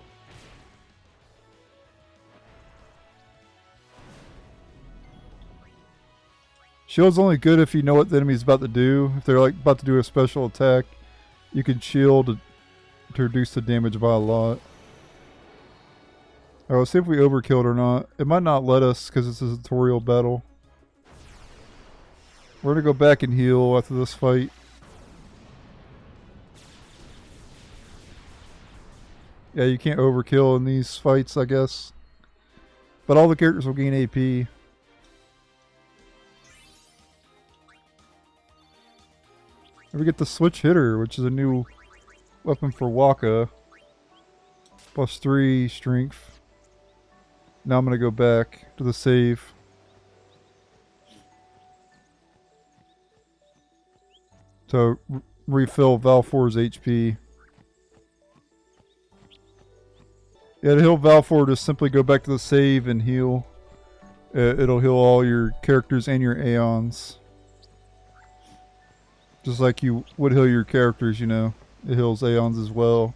Shield's only good if you know what the enemy's about to do. If they're like about to do a special attack, you can shield to reduce the damage by a lot. Alright, let's see if we overkilled or not. It might not let us because it's a tutorial battle. We're going to go back and heal after this fight. Yeah, you can't overkill in these fights, I guess. But all the characters will gain AP. And we get the Switch Hitter, which is a new weapon for Waka. +3 strength. Now I'm going to go back to the save. To refill Valefor's HP. Yeah, to heal Valefor, just simply go back to the save and heal. It'll heal all your characters and your Aeons. Just like you would heal your characters, you know. It heals Aeons as well.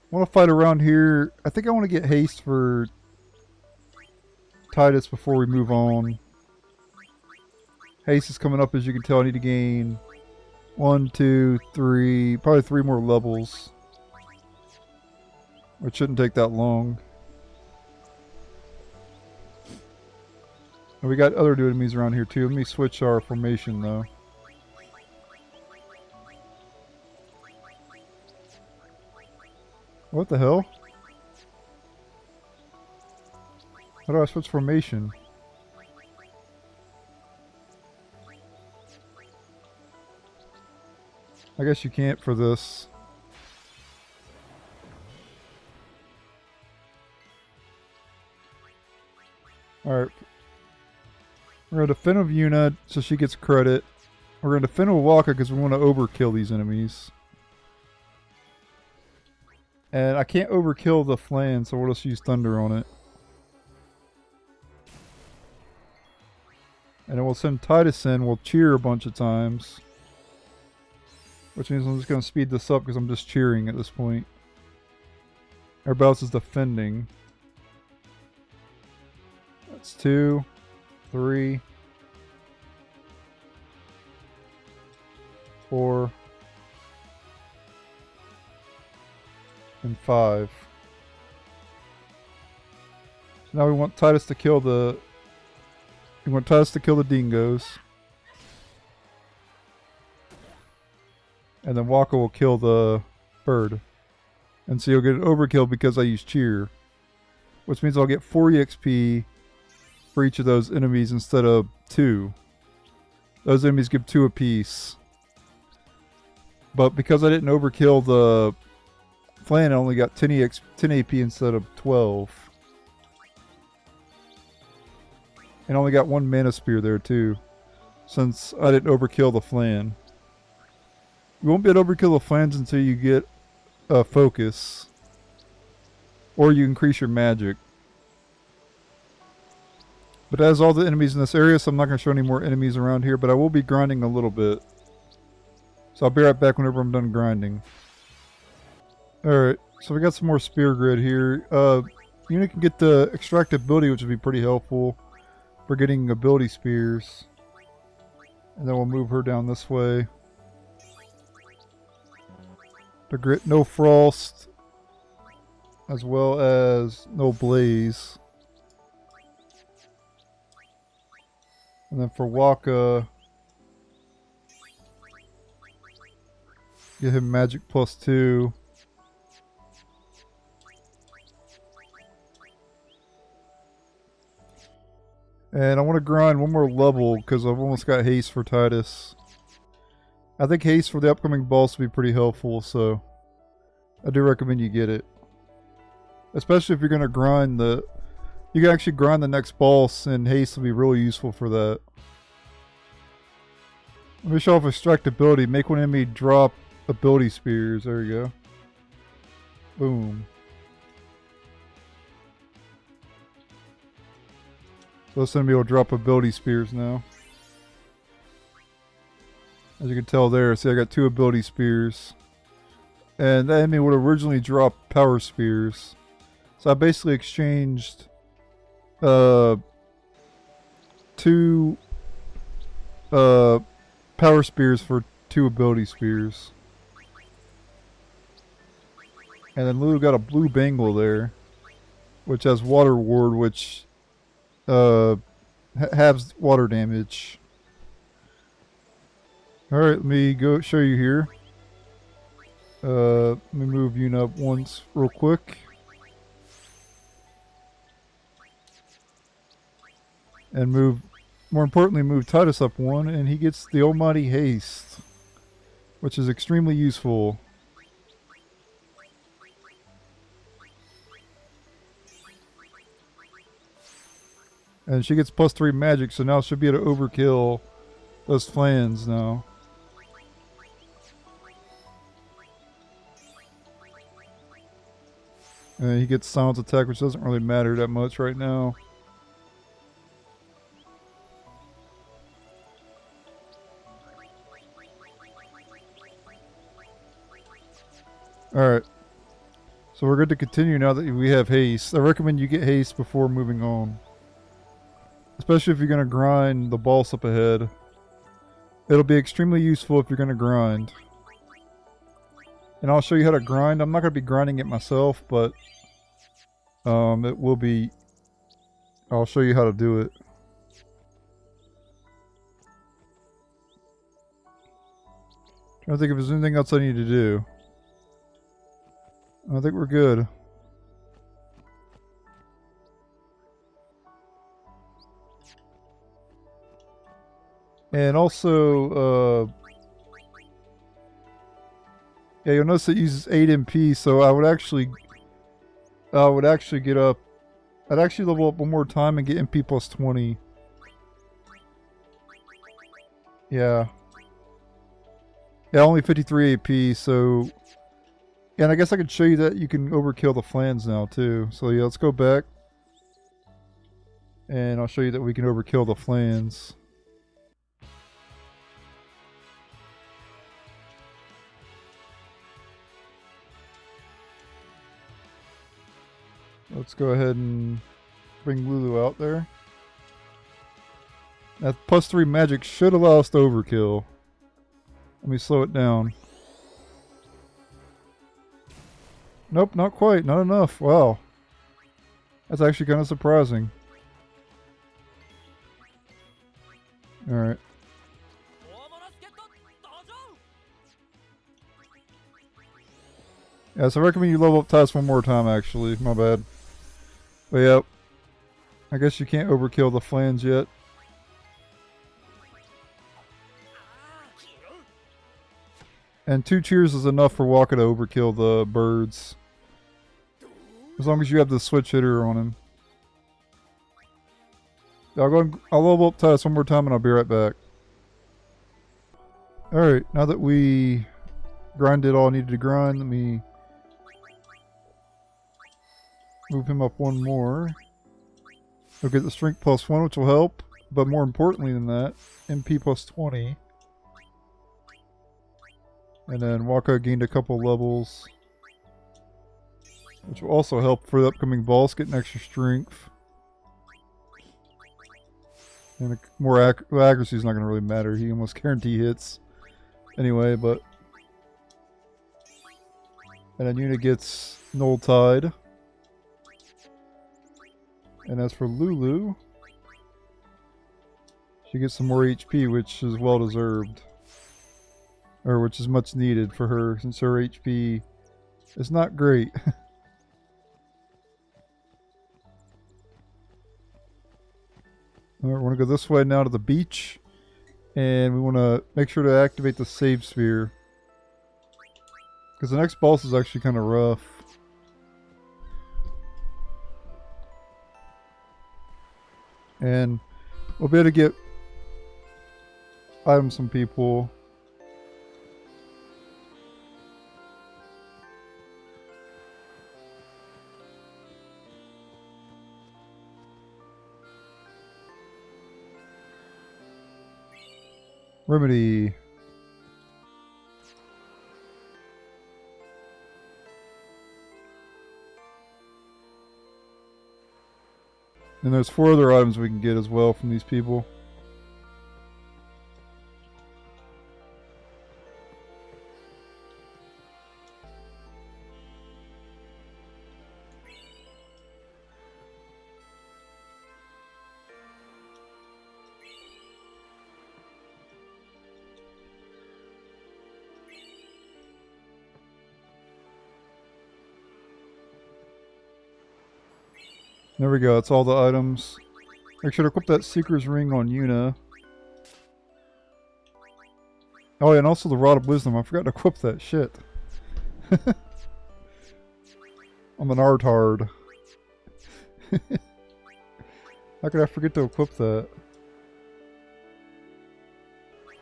I want to fight around here. I think I want to get haste for Titus before we move on. Haste is coming up, as you can tell. I need to gain 1, 2, 3, probably 3 more levels. Which shouldn't take that long. And we got other enemies around here too. Let me switch our formation though. What the hell? How do I switch formation? I guess you can't for this. Alright. We're going to defend with Yuna so she gets credit. We're going to defend with Waka because we want to overkill these enemies. And I can't overkill the Flan, so we'll just use Thunder on it. And then we'll send Titus in. We'll cheer a bunch of times. Which means I'm just going to speed this up because I'm just cheering at this point. Everybody else is defending. That's 2, 3, 4, and 5. So now we want Titus to kill the... We want Titus to kill the Dingos. And then Waka will kill the bird. And so you'll get an overkill because I use cheer. Which means I'll get 4 EXP for each of those enemies instead of 2. Those enemies give 2 apiece. But because I didn't overkill the Flan, I only got 10 AP instead of 12. And only got 1 mana spear there too. Since I didn't overkill the Flan. You won't be able to overkill the Flans until you get a focus. Or you increase your magic. But that is all the enemies in this area, so I'm not going to show any more enemies around here, but I will be grinding a little bit. So I'll be right back whenever I'm done grinding. Alright, so we got some more spear grid here. Yuna can get the extract ability, which would be pretty helpful for getting ability spears. And then we'll move her down this way. To grit no frost, as well as no blaze. And then for Waka, get him magic +2. And I want to grind one more level because I've almost got haste for Titus. I think haste for the upcoming boss will be pretty helpful, so I do recommend you get it. Especially if you're going to grind the... You can actually grind the next boss, and haste will be really useful for that. Let me show off extract ability. Make one enemy drop ability spears. There you go. Boom. So this enemy will drop ability spears now. As you can tell there, see I got 2 ability spears. And that enemy would originally drop power spears. So I basically exchanged 2 power spears for 2 ability spears. And then Lulu got a blue bangle there, which has water ward, which halves water damage. Alright, let me go show you here. Let me move Yuna up once real quick. And move, more importantly, move Titus up 1, and he gets the almighty haste, which is extremely useful. And she gets +3 magic, so now she'll be able to overkill those Flans now. And he gets silence attack, which doesn't really matter that much right now. Alright. So we're good to continue now that we have haste. I recommend you get haste before moving on. Especially if you're going to grind the boss up ahead. It'll be extremely useful if you're going to grind. And I'll show you how to grind. I'm not going to be grinding it myself, but it will be... I'll show you how to do it. Trying to think if there's anything else I need to do. I think we're good. And also, yeah, you'll notice it uses 8 MP, so I would actually get up. I'd actually level up one more time and get MP +20. Yeah. Yeah, only 53 AP, so... And I guess I could show you that you can overkill the Flans now, too. So yeah, let's go back. And I'll show you that we can overkill the Flans. Let's go ahead and bring Lulu out there. That +3 magic should allow us to overkill. Let me slow it down. Nope, not quite. Not enough. Wow. That's actually kind of surprising. Alright. Yeah, so I recommend you level up Titus one more time, actually. My bad. But yep. I guess you can't overkill the Flans yet. And 2 cheers is enough for Waka to overkill the birds. As long as you have the switch hitter on him. I'll level up Titus one more time and I'll be right back. Alright, now that we grinded all I needed to grind, let me move him up one more. He'll get the strength +1, which will help. But more importantly than that, MP +20. And then Waka gained a couple levels, which will also help for the upcoming boss, getting extra strength. And more accuracy is not going to really matter. He almost guarantee hits anyway, but... And then Yuna gets Null Tide. And as for Lulu, she gets some more HP, which is well deserved. Or which is much needed for her, since her HP is not great. Alright, we want to go this way now to the beach. And we want to make sure to activate the save sphere. Because the next boss is actually kind of rough. And we'll be able to get items from people. Remedy. And there's 4 other items we can get as well from these people. There we go, that's all the items. Make sure to equip that Seeker's Ring on Yuna. Oh yeah, and also the Rod of Wisdom. I forgot to equip that shit. I'm an artard. How could I forget to equip that?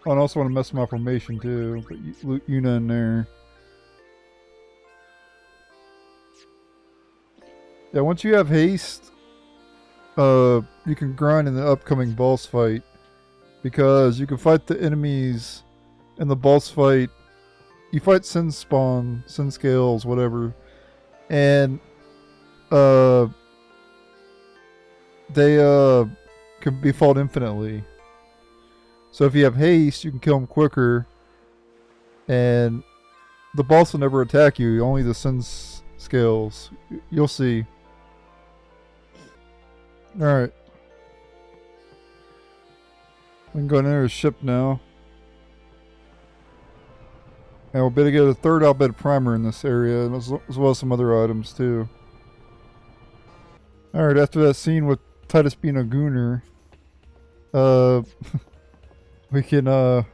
Oh, and I also want to mess my formation too. Put Yuna in there. Yeah, once you have haste, you can grind in the upcoming boss fight. Because you can fight the enemies in the boss fight. You fight Sinspawn, Sinscales, whatever. And, they, can be fought infinitely. So if you have haste, you can kill them quicker. And the boss will never attack you, only the Sinscales. You'll see. Alright. We can go near his ship now. And we'll be able to get a third Bhed Primer in this area, and as well as some other items too. Alright, after that scene with Titus being a gooner, we can enter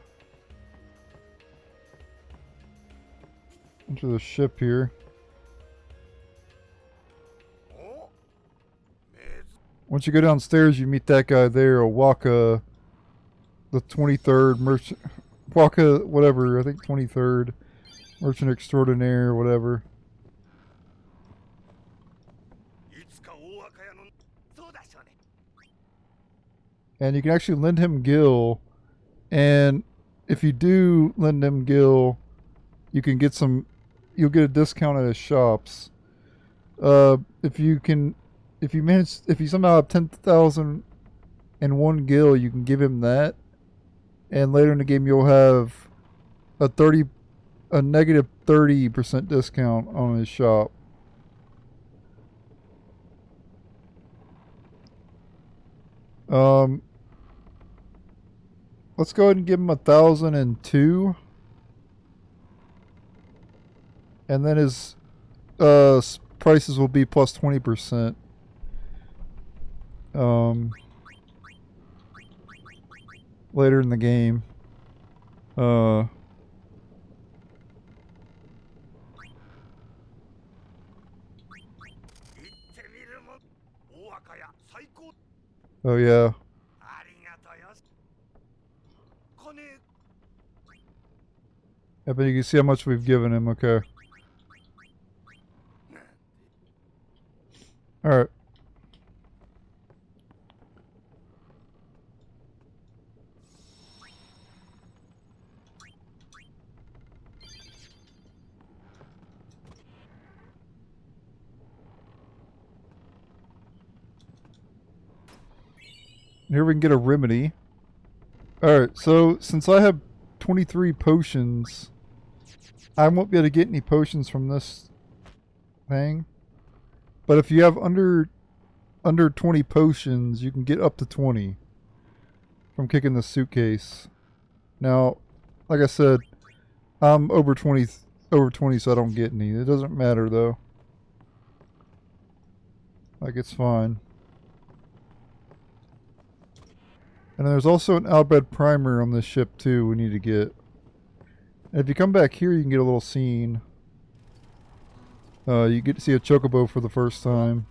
the ship here. Once you go downstairs, you meet that guy there, Waka, the 23rd merchant, Waka, whatever, I think 23rd merchant extraordinaire, whatever. And you can actually lend him Gil, and if you do lend him Gil, you can get some, you'll get a discount at his shops. If you somehow have 10,001 Gil, you can give him that. And later in the game, you'll have a negative 30% discount on his shop. Let's go ahead and give him 1,002. And then his prices will be plus 20%. Later in the game. Oh yeah. Yeah, but you can see how much we've given him, okay. Alright. Here we can get a remedy. Alright, so since I have 23 potions, I won't be able to get any potions from this thing. But if you have under 20 potions, you can get up to 20 from kicking the suitcase. Now, like I said, I'm over 20, so I don't get any. It doesn't matter though. Like, it's fine. And there's also an Bhed Primer on this ship too we need to get. And if you come back here, you can get a little scene. You get to see a chocobo for the first time.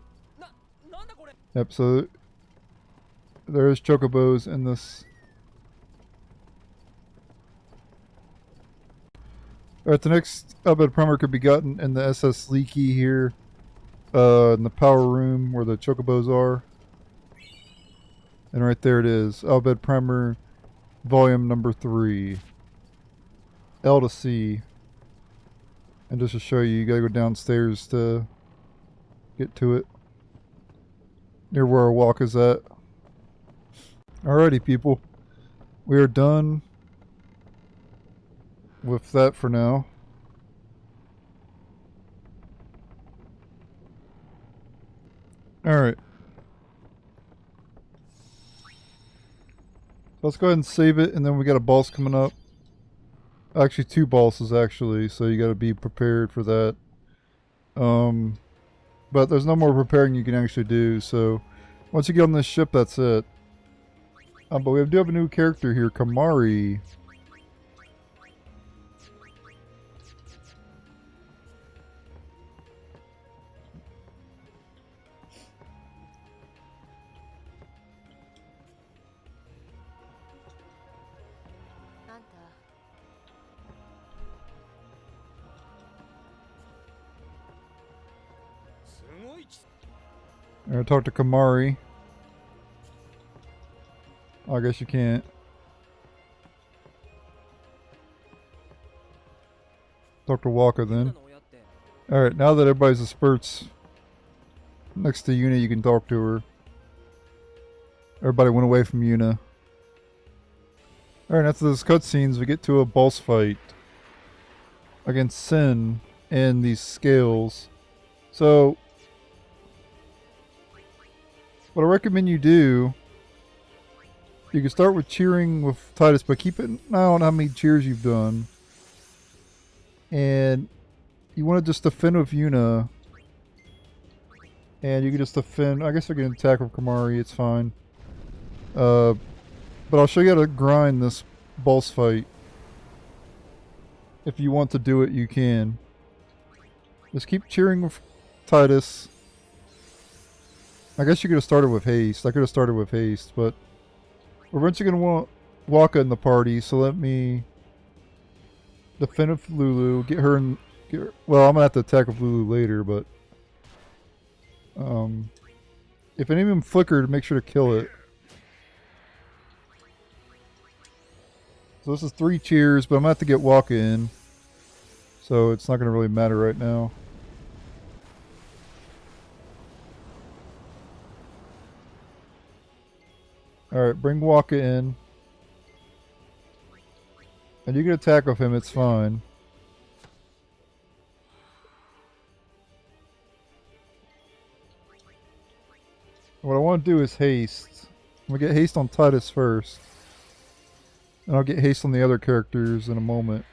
Yep, so there's chocobos in this. Alright, the next Bhed Primer could be gotten in the SS Liki here. In the power room where the chocobos are. And right there it is. Bhed Primer, volume number 3. L to C. And just to show you, you gotta go downstairs to get to it. Near where our walk is at. Alrighty, people. We are done with that for now. Alright. Let's go ahead and save it, and then we got a boss coming up. Actually, 2 bosses actually, so you got to be prepared for that. But there's no more preparing you can actually do, so once you get on this ship, that's it. But we do have a new character here, Kimahri. I'm gonna talk to Kimahri. I guess you can't. Talk to Walker then. Alright, now that everybody's dispersed next to Yuna, you can talk to her. Everybody went away from Yuna. Alright, after those cutscenes, we get to a boss fight against Sin and these scales. So, what I recommend you do, you can start with cheering with Titus, but keep an eye on how many cheers you've done. And you want to just defend with Yuna. And you can just defend. I guess I can attack with Kimahri, it's fine. But I'll show you how to grind this boss fight. If you want to do it, you can. Just keep cheering with Titus. I guess you could have started with haste. I could have started with haste, but we're eventually going to want Waka in the party, so let me defend with Lulu, get her in... well, I'm going to have to attack with Lulu later, but... if any of them flickered, make sure to kill it. So this is 3 cheers, but I'm going to have to get Waka in. So it's not going to really matter right now. Alright, bring Waka in. And you can attack with him, it's fine. What I want to do is haste. I'm going to get haste on Titus first. And I'll get haste on the other characters in a moment.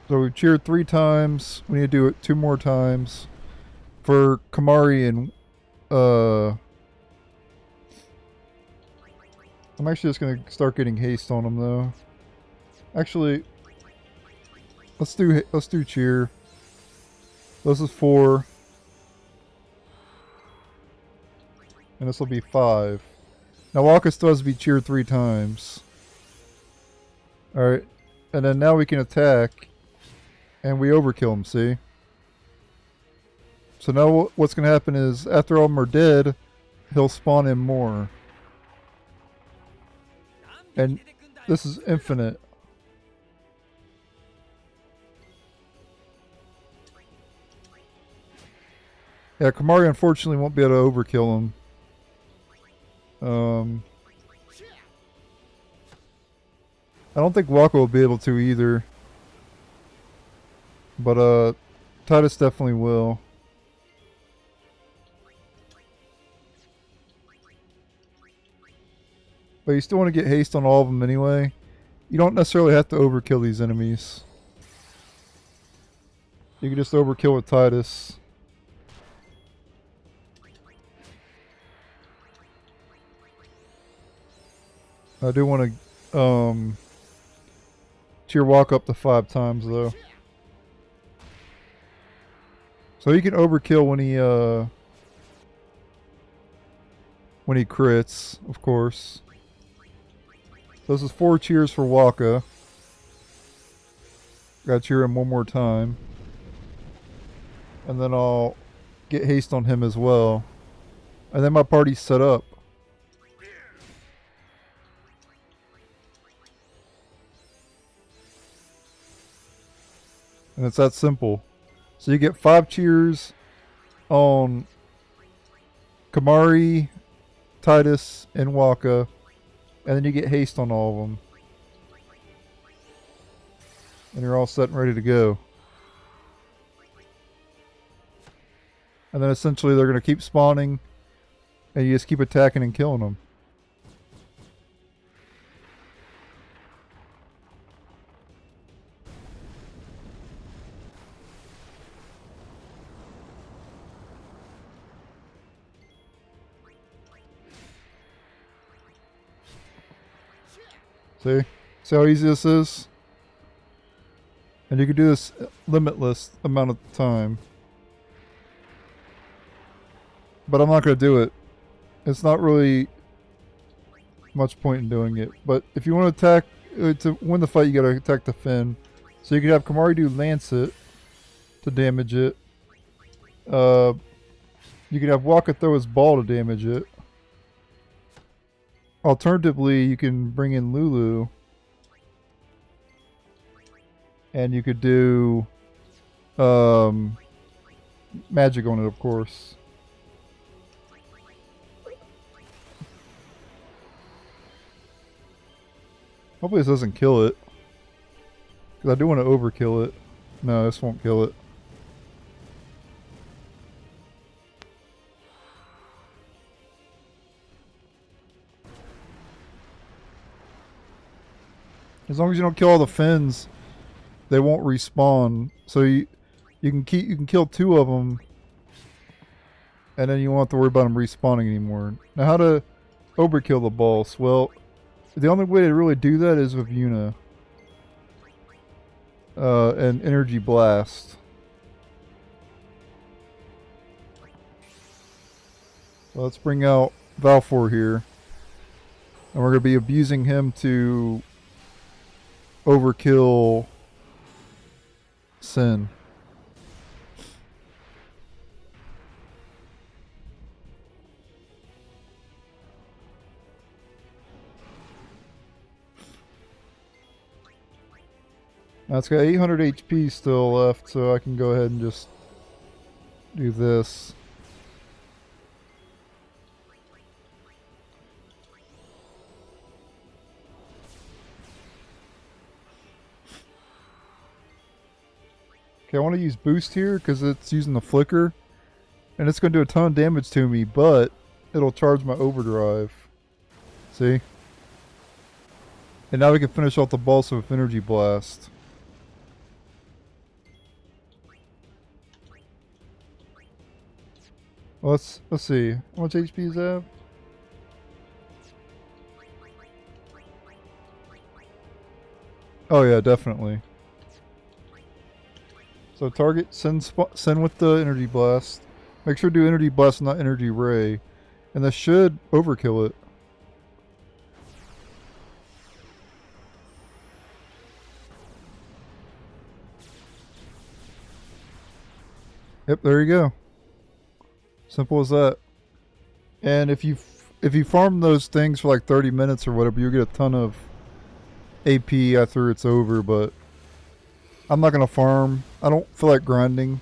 So we cheered 3 times. We need to do it 2 more times. For Kimahri and I'm actually just gonna start getting haste on them though. Actually, let's do cheer. This is 4, and this will be 5. Now Waka still has to be cheered 3 times. All right, and then now we can attack, and we overkill him. See. So now what's going to happen is, after all of them are dead, he'll spawn in more. And this is infinite. Yeah, Kimahri unfortunately won't be able to overkill him. I don't think Waka will be able to either. But Titus definitely will. But you still want to get haste on all of them anyway. You don't necessarily have to overkill these enemies. You can just overkill with Titus. I do want to cheer walk up to 5 times though. So you can overkill when he crits, of course. So this is 4 cheers for Waka. Gotta cheer him one more time. And then I'll get haste on him as well. And then my party's set up. And it's that simple. So you get 5 cheers on Kimahri, Titus, and Waka. And then you get haste on all of them. And you're all set and ready to go. And then essentially they're going to keep spawning. And you just keep attacking and killing them. See? See how easy this is? And you can do this limitless amount of time. But I'm not going to do it. It's not really much point in doing it. But if you want to attack, to win the fight, you got to attack the fin. So you can have Kimahri do Lancet to damage it. You can have Waka throw his ball to damage it. Alternatively, you can bring in Lulu. And you could do magic on it, of course. Hopefully this doesn't kill it. Because I do want to overkill it. No, this won't kill it. As long as you don't kill all the fins, they won't respawn. So you can kill 2 of them, and then you won't have to worry about them respawning anymore. Now, how to overkill the boss? Well, the only way to really do that is with Winno and Energy Blast. So let's bring out Valefor here, and we're going to be abusing him to overkill Sin. Now it's got 800 HP still left, so I can go ahead and just do this. Okay, I want to use boost here because it's using the flicker. And it's going to do a ton of damage to me, but it'll charge my overdrive. See? And now we can finish off the boss with Energy Blast. Well, let's see. How much HP does that have? Oh yeah, definitely. So target send with the Energy Blast. Make sure to do Energy Blast, not Energy Ray. And this should overkill it. Yep, there you go. Simple as that. And if you farm those things for like 30 minutes or whatever, you'll get a ton of AP after it's over, but I'm not going to farm. I don't feel like grinding.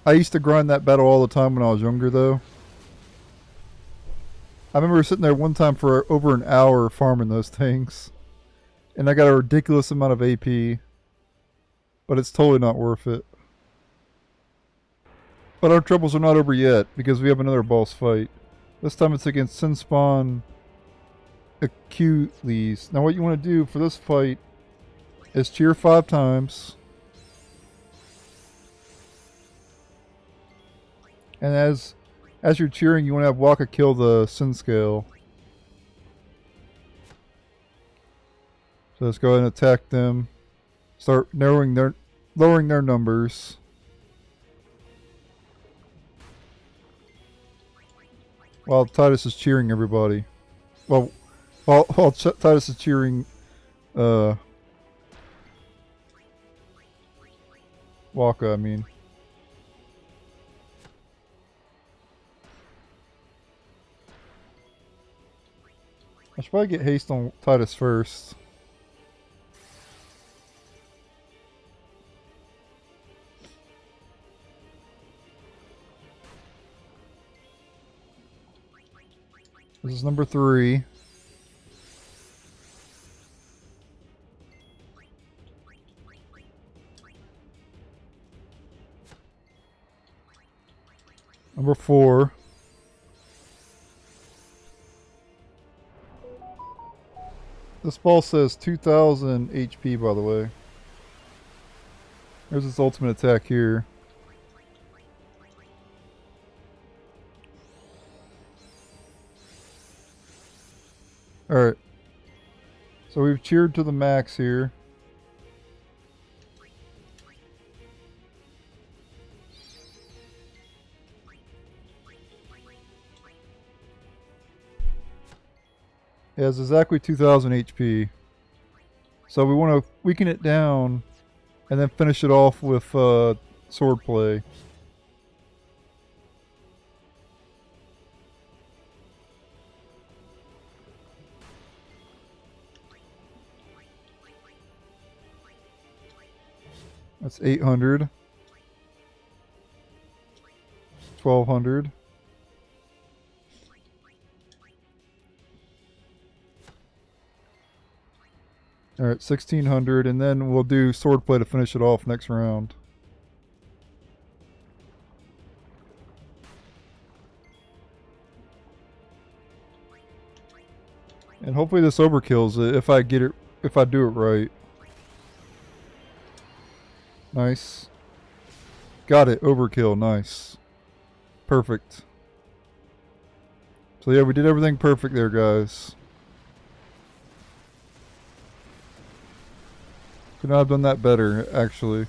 I used to grind that battle all the time when I was younger, though. I remember sitting there one time for over an hour farming those things. And I got a ridiculous amount of AP. But it's totally not worth it. But our troubles are not over yet, because we have another boss fight. This time it's against Sinspawn Echuilles. Now what you want to do for this fight is cheer 5 times. And as you're cheering, you want to have Waka kill the Sinscale. So let's go ahead and attack them. Start lowering their numbers. While Titus is cheering everybody. Well, while Titus is cheering Waka, I mean. I should probably get haste on Titus first. This is number 3. Number 4. This ball says 2000 HP, by the way. There's its ultimate attack here. Alright. So we've cheered to the max here. It has exactly 2000 HP. So we want to weaken it down and then finish it off with swordplay. That's 800. 1200. Alright, 1600, and then we'll do swordplay to finish it off next round. And hopefully this overkills it if I do it right. Nice. Got it, overkill, nice. Perfect. So yeah, we did everything perfect there, guys. Could not have done that better, actually.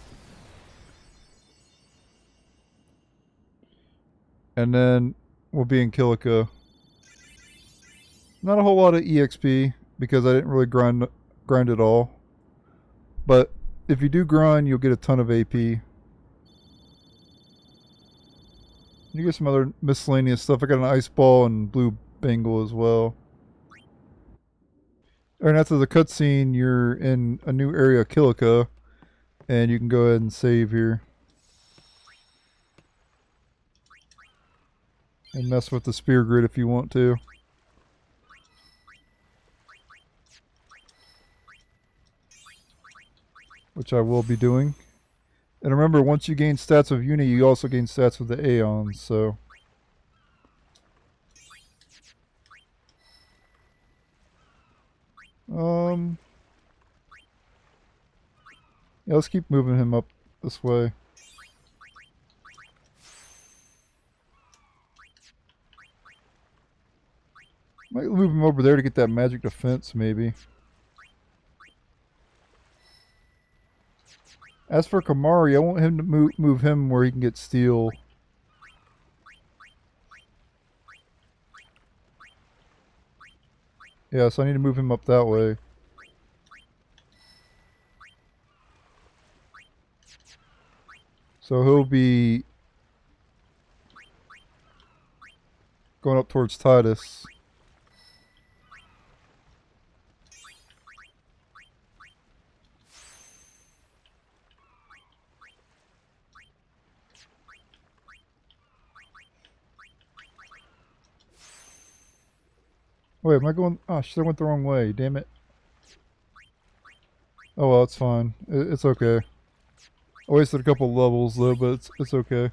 And then we'll be in Kilika. Not a whole lot of EXP because I didn't really grind it all. But if you do grind, you'll get a ton of AP. You get some other miscellaneous stuff. I got an ice ball and blue bangle as well. And after the cutscene, you're in a new area, Kilika, and you can go ahead and save here. And mess with the spear grid if you want to. Which I will be doing. And remember, once you gain stats of Uni, you also gain stats with the Aeons, so... Yeah, let's keep moving him up this way. Might move him over there to get that magic defense, maybe. As for Kimahri, I want him to move him where he can get steel. Yeah, so I need to move him up that way. So he'll be going up towards Titus. Wait, am I going? Oh shit, I went the wrong way. Damn it. Oh well, it's fine. It's okay. I wasted a couple levels though, but it's okay.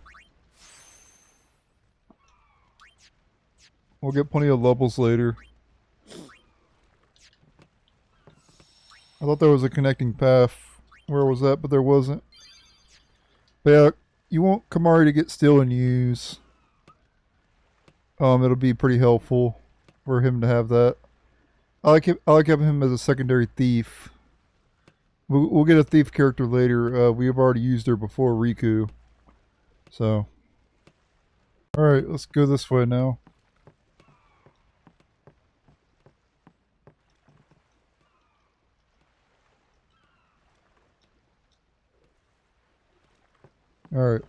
We'll get plenty of levels later. I thought there was a connecting path. Where was that? But there wasn't. But yeah, you want Kimahri to get steal and use. It'll be pretty helpful for him to have that. I like having him as a secondary thief. We'll get a thief character later. We have already used her before, Riku. So. Alright, let's go this way now. Alright.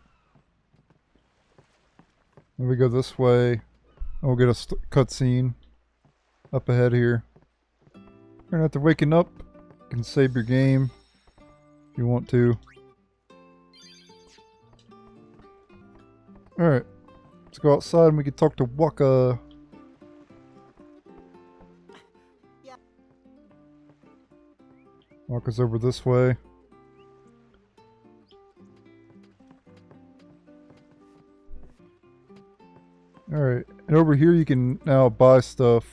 Then we go this way. And we'll get a cutscene up ahead here. Right after waking up, you can save your game if you want to. Alright. Let's go outside and we can talk to Waka. Waka's over this way. Alright, and over here you can now buy stuff.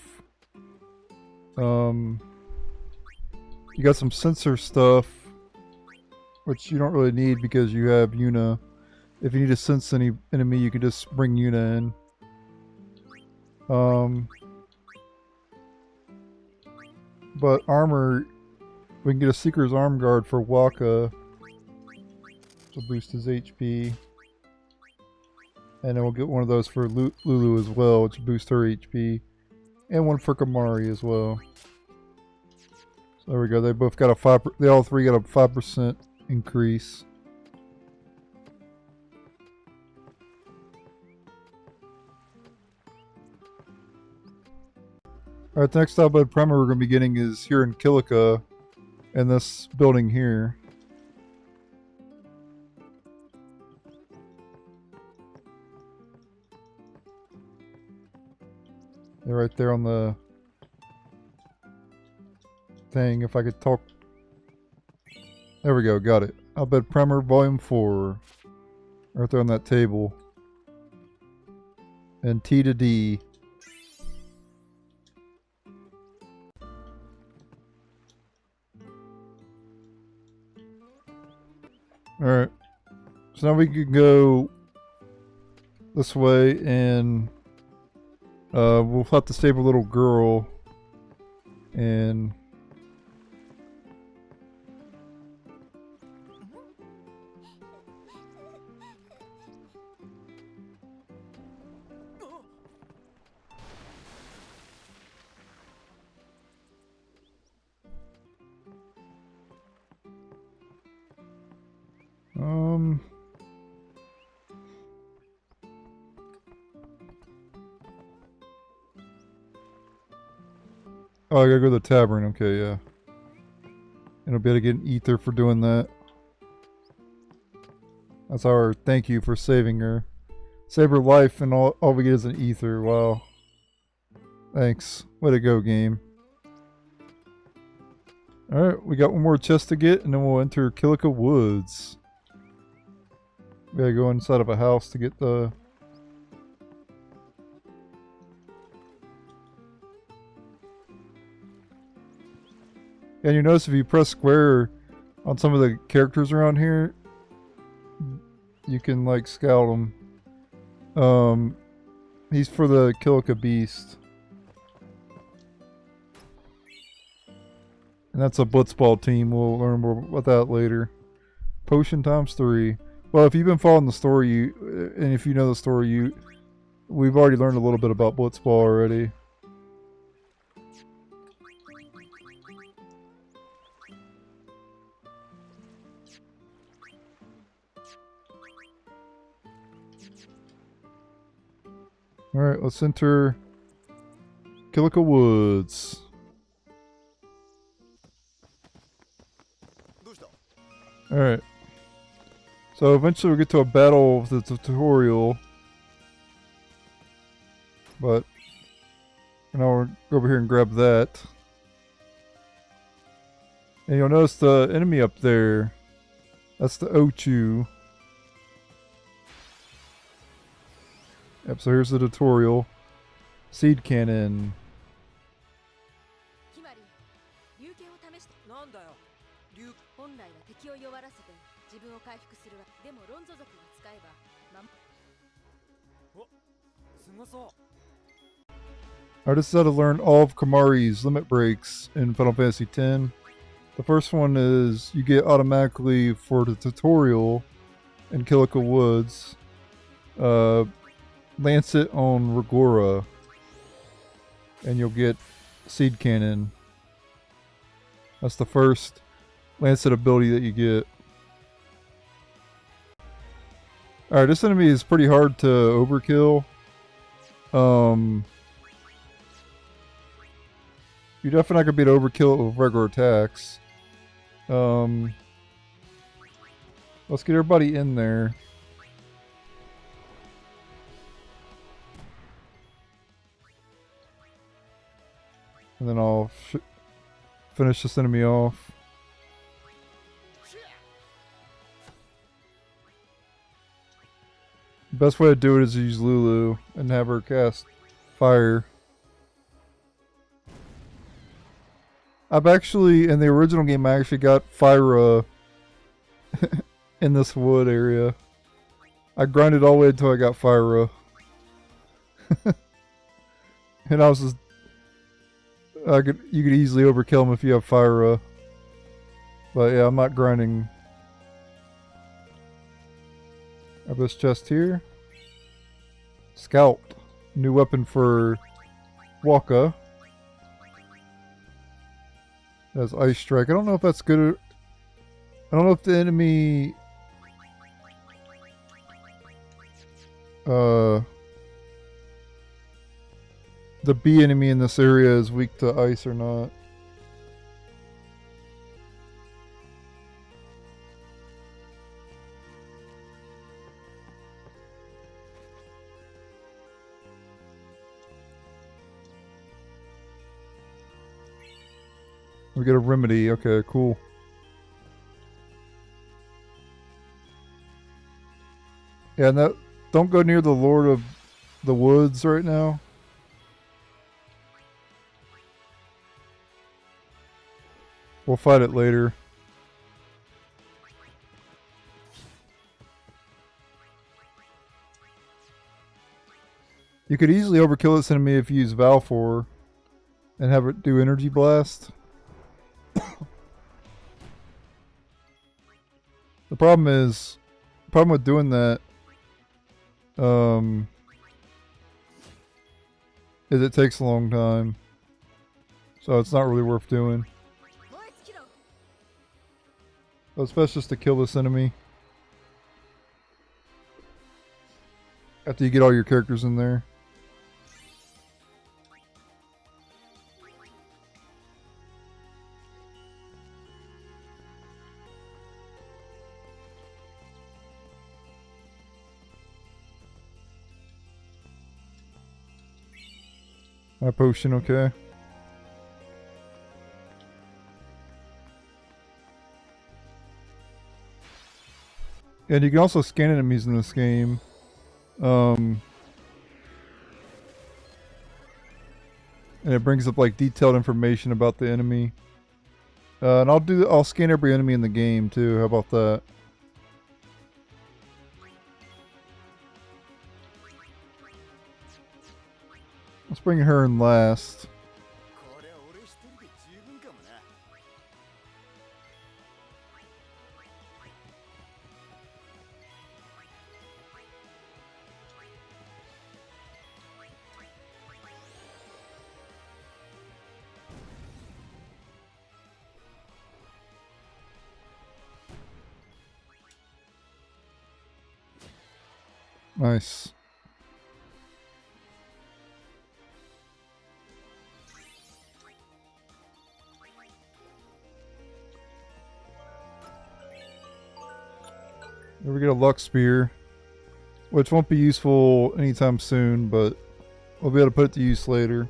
You got some sensor stuff, which you don't really need because you have Yuna. If you need to sense any enemy, you can just bring Yuna in. But armor, we can get a Seeker's Arm Guard for Waka to boost his HP. And then we'll get one of those for Lulu as well, which boosts her HP. And one for Kimahri as well. So there we go. They both got a 5%. They all three got a 5% increase. Alright, the next stop Bhed Primer we're going to be getting is here in Kilika. In this building here. They're right there on the thing. If I could talk. There we go, got it. Bhed Primer Volume 4. Right there on that table. And T to D. Alright. So now we can go this way and we'll have to save a little girl and oh, I gotta go to the tavern. Okay, yeah. And I'll be able to get an ether for doing that. That's our thank you for saving her. Save her life and all we get is an ether. Wow. Thanks. Way to go, game. Alright, we got one more chest to get and then we'll enter Kilika Woods. We gotta go inside of a house to get the... And you notice if you press square on some of the characters around here, you can like scout them. He's for the Kilika Beast. And that's a Blitzball team. We'll learn more about that later. Potion times 3. Well, if you've been following the story, and if you know the story, we've already learned a little bit about Blitzball already. Alright, let's enter Kilika Woods. Alright. So eventually we'll get to a battle with the tutorial. But And I'll go over here and grab that. And you'll notice the enemy up there. That's the Ochu. Yep, so here's the tutorial. Seed cannon. Alright, this is how to learn all of Kimahri's limit breaks in Final Fantasy X. The first one is you get automatically for the tutorial in Kilika Woods. Lance it on Ragora. And you'll get Seed Cannon. That's the first Lancet ability that you get. Alright, this enemy is pretty hard to overkill. You're definitely not going to be able to overkill it with regular attacks. Let's get everybody in there. And then I'll finish this enemy off. The best way to do it is to use Lulu and have her cast fire. I've actually, in the original game, I actually got Fyra in this wood area. I grinded all the way until I got Fyra. And I was just... you could easily overkill him if you have Fyra. But yeah, I'm not grinding. I have this chest here. Scalp. New weapon for Waka. That's Ice Strike. I don't know if that's good. I don't know if the enemy... the bee enemy in this area is weak to ice or not. We get a remedy. Okay, cool. Yeah, and that, don't go near the Lord of the Woods right now. We'll fight it later. You could easily overkill this enemy if you use Valefor and have it do Energy Blast. The problem with doing that is it takes a long time. So it's not really worth doing. So it's best just to kill this enemy after you get all your characters in there. My potion, okay. And you can also scan enemies in this game. And it brings up like detailed information about the enemy. And I'll scan every enemy in the game too. How about that? Let's bring her in last. Nice. Here we get a Luck Spear, which won't be useful anytime soon, but we'll be able to put it to use later.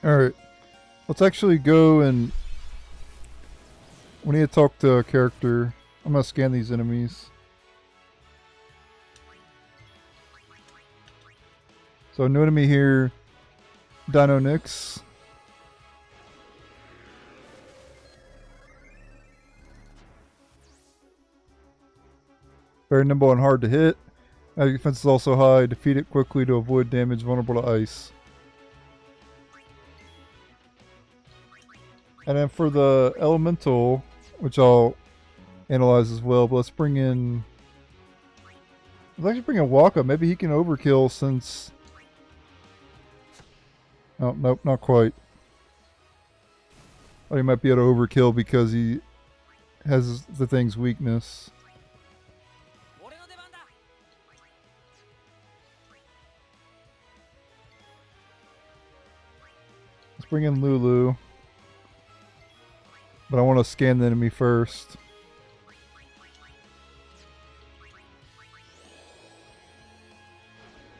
Alright. Let's actually go and... We need to talk to a character. I'm gonna scan these enemies. So new enemy here, Dinonix. Very nimble and hard to hit. Defense is also high. Defeat it quickly to avoid damage vulnerable to ice. And then for the elemental, which I'll analyze as well, but let's bring in... Let's actually bring in Waka. Maybe he can overkill since... Oh, nope, not quite. Oh, he might be able to overkill because he has the thing's weakness. Let's bring in Lulu. But I want to scan the enemy first.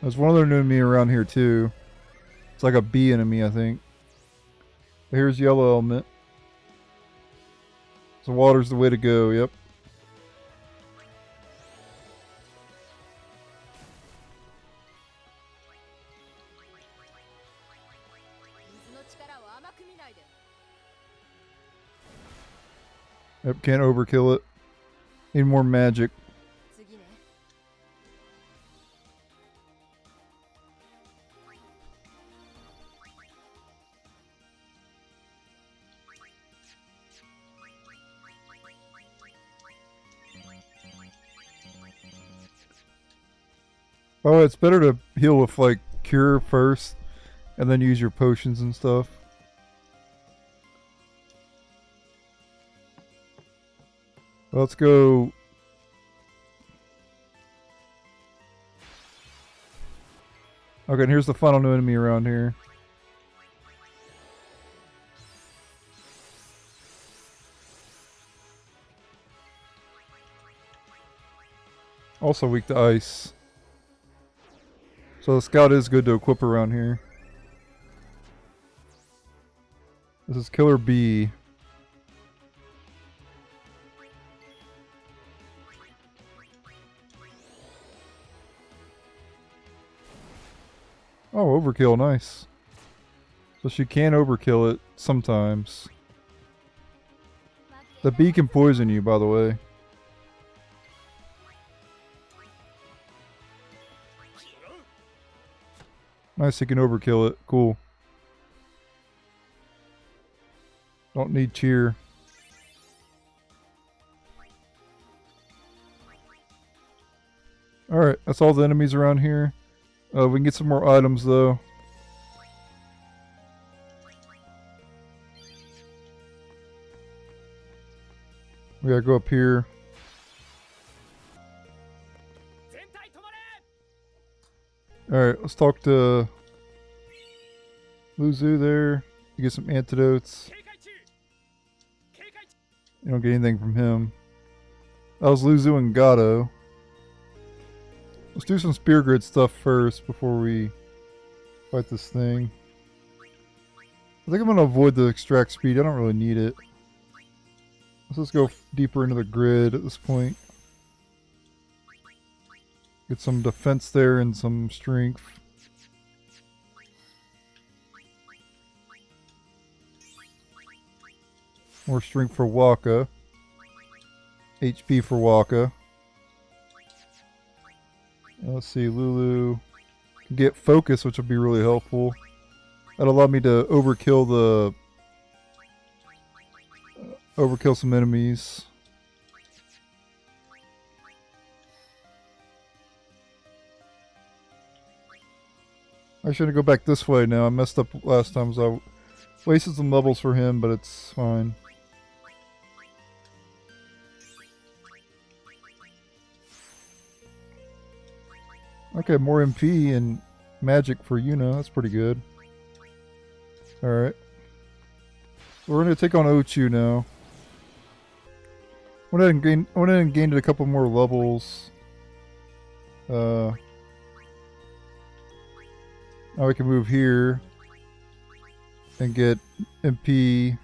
There's one other enemy around here too. It's like a bee enemy, I think. Here's yellow element. So water's the way to go, yep. Yep, can't overkill it. Need more magic. Oh, it's better to heal with like cure first and then use your potions and stuff. Let's go. Okay, and here's the final new enemy around here. Also weak to ice. So the scout is good to equip around here. This is Killer Bee. Oh, overkill, nice. So she can overkill it sometimes. The bee can poison you, by the way. Nice, he can overkill it. Cool. Don't need cheer. Alright, that's all the enemies around here. We can get some more items though. We gotta go up here. Alright, let's talk to Luzu there. You get some antidotes. You don't get anything from him. That was Luzu and Gato. Let's do some spear grid stuff first before we fight this thing. I think I'm going to avoid the extract speed. I don't really need it. Let's just go deeper into the grid at this point. Get some defense there and some strength. More strength for Waka. HP for Waka. Let's see, Lulu can get focus, which will be really helpful. That'll allow me to overkill some enemies. I shouldn't go back this way now. I messed up last time, so I wasted some levels for him, but it's fine. Okay, more MP and magic for Winno. That's pretty good. Alright. So we're going to take on Ochu now. Went ahead and gained a couple more levels. Now we can move here. and get MP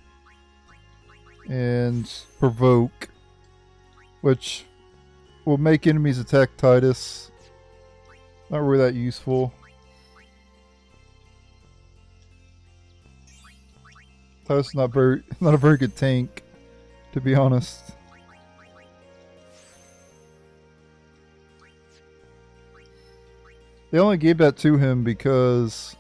and Provoke, which will make enemies attack Titus. Not really that useful. Titus is not a very good tank, to be honest. They only gave that to him because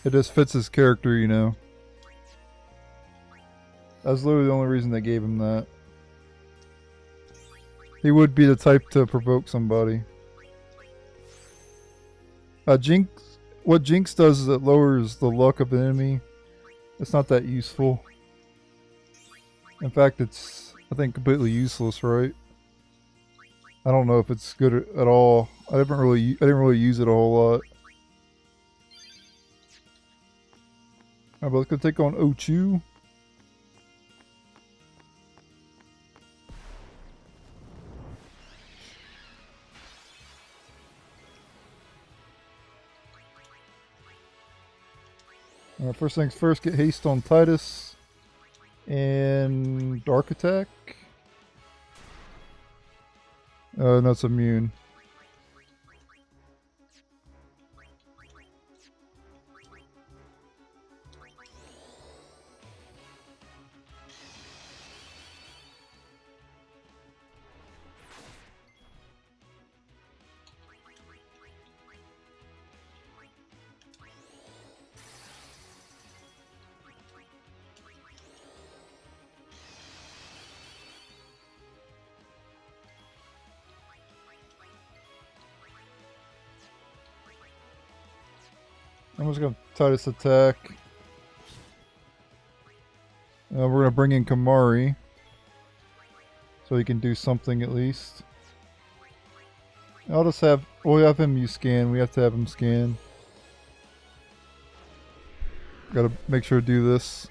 it just fits his character, you know. That's literally the only reason they gave him that. He would be the type to provoke somebody. What Jinx does is it lowers the luck of an enemy. It's not that useful. In fact, it's, I think, completely useless, right? I don't know if it's good at all. I didn't really use it a whole lot. Alright, but let's go take on Ochu. Alright, first things first, get haste on Titus. And Dark Attack. No, it's immune. I'm just going to Titus attack. We're going to bring in Kimahri. So he can do something at least. I'll just have... We'll have him use scan. We have to have him scan. Gotta make sure to do this.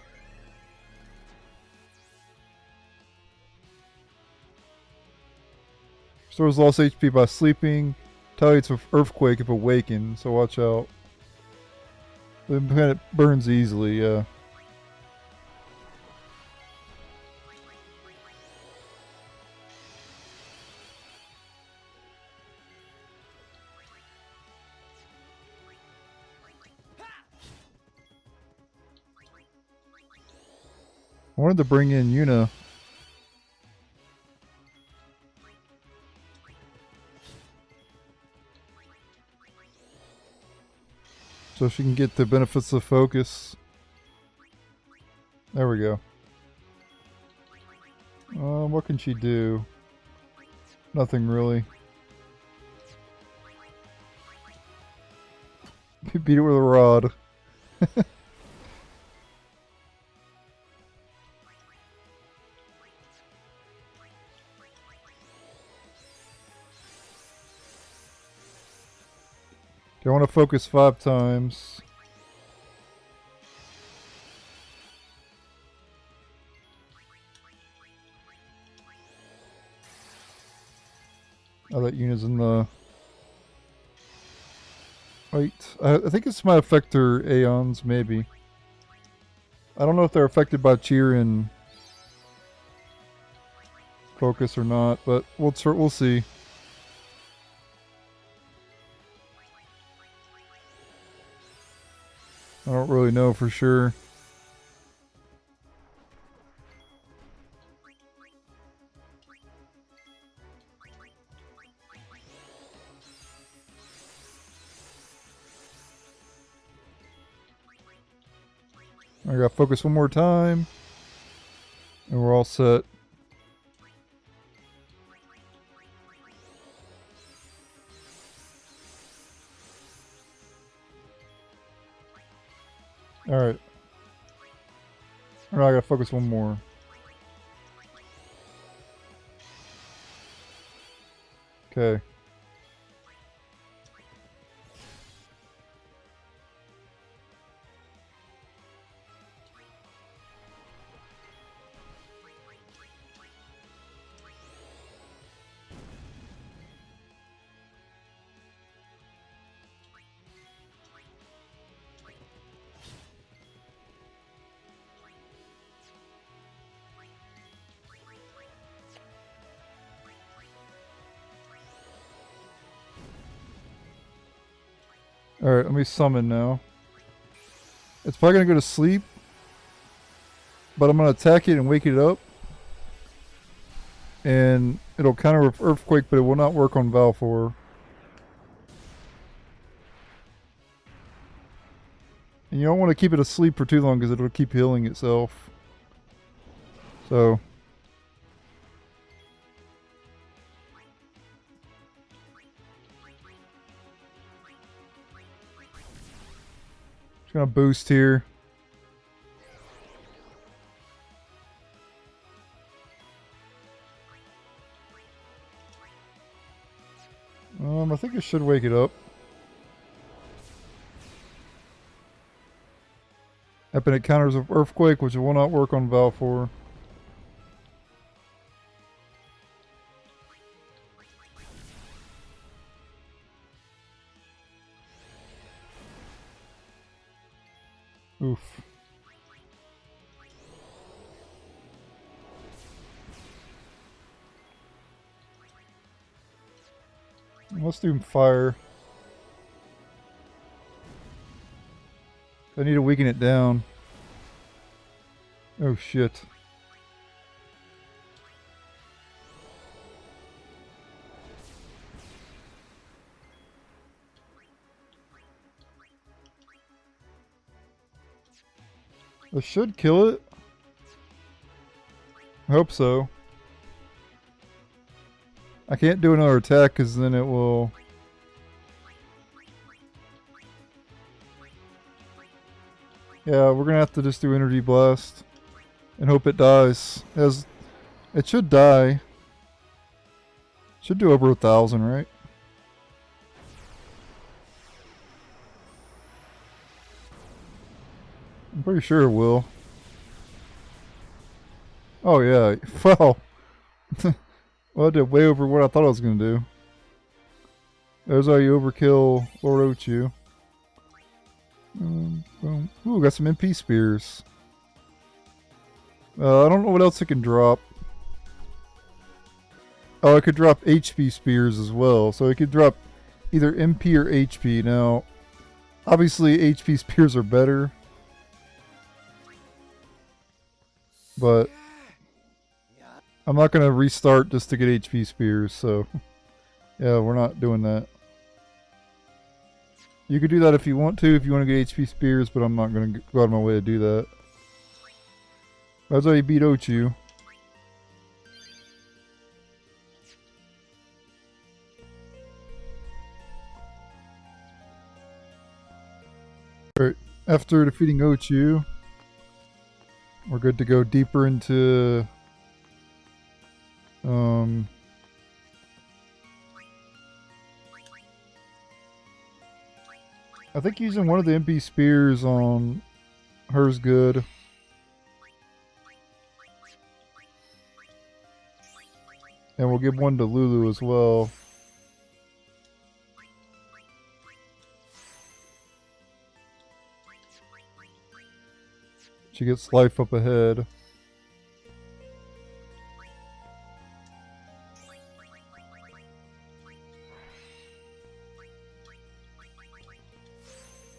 Restores lost HP by sleeping. Retaliates with Earthquake if awakened, so watch out. It burns easily, yeah. I wanted to bring in Yuna. So she can get the benefits of focus. There we go. What can she do? Nothing really. Beat it with a rod. I want to focus 5 times. Oh, that unit's in the... Wait, I think this might affect their Aeons, maybe. I don't know if they're affected by cheer and focus or not, but we'll see. I don't really know for sure. I gotta focus one more time. And we're all set. Alright. Alright, I gotta focus one more. Okay. Alright, let me summon now. It's probably gonna go to sleep, but I'm gonna attack it and wake it up. And it'll counter with Earthquake, but it will not work on Valefor. And you don't want to keep it asleep for too long because it'll keep healing itself. So. Just gonna boost here. I think it should wake it up. Epic counters of Earthquake, which will not work on Valefor. Oof. Let's do fire. I need to weaken it down. Oh shit. This should kill it. I hope so. I can't do another attack because then it will... Yeah, we're gonna have to just do Energy Blast and hope it dies. It should die. Should do over 1,000, right? I'm pretty sure it will. Oh yeah, well, well, I did way over what I thought I was gonna do. There's how you overkill Lord Ochu. Boom. Ooh, got some MP spears. I don't know what else it can drop. Oh, it could drop HP spears as well. So it could drop either MP or HP. Now, obviously HP spears are better. But I'm not going to restart just to get HP spears. So, yeah, we're not doing that. You could do that if you want to get HP spears, but I'm not going to go out of my way to do that. That's how you beat Ochu. Alright, after defeating Ochu, we're good to go deeper into... I think using one of the MP spears on her is good. And we'll give one to Lulu as well. She gets life up ahead.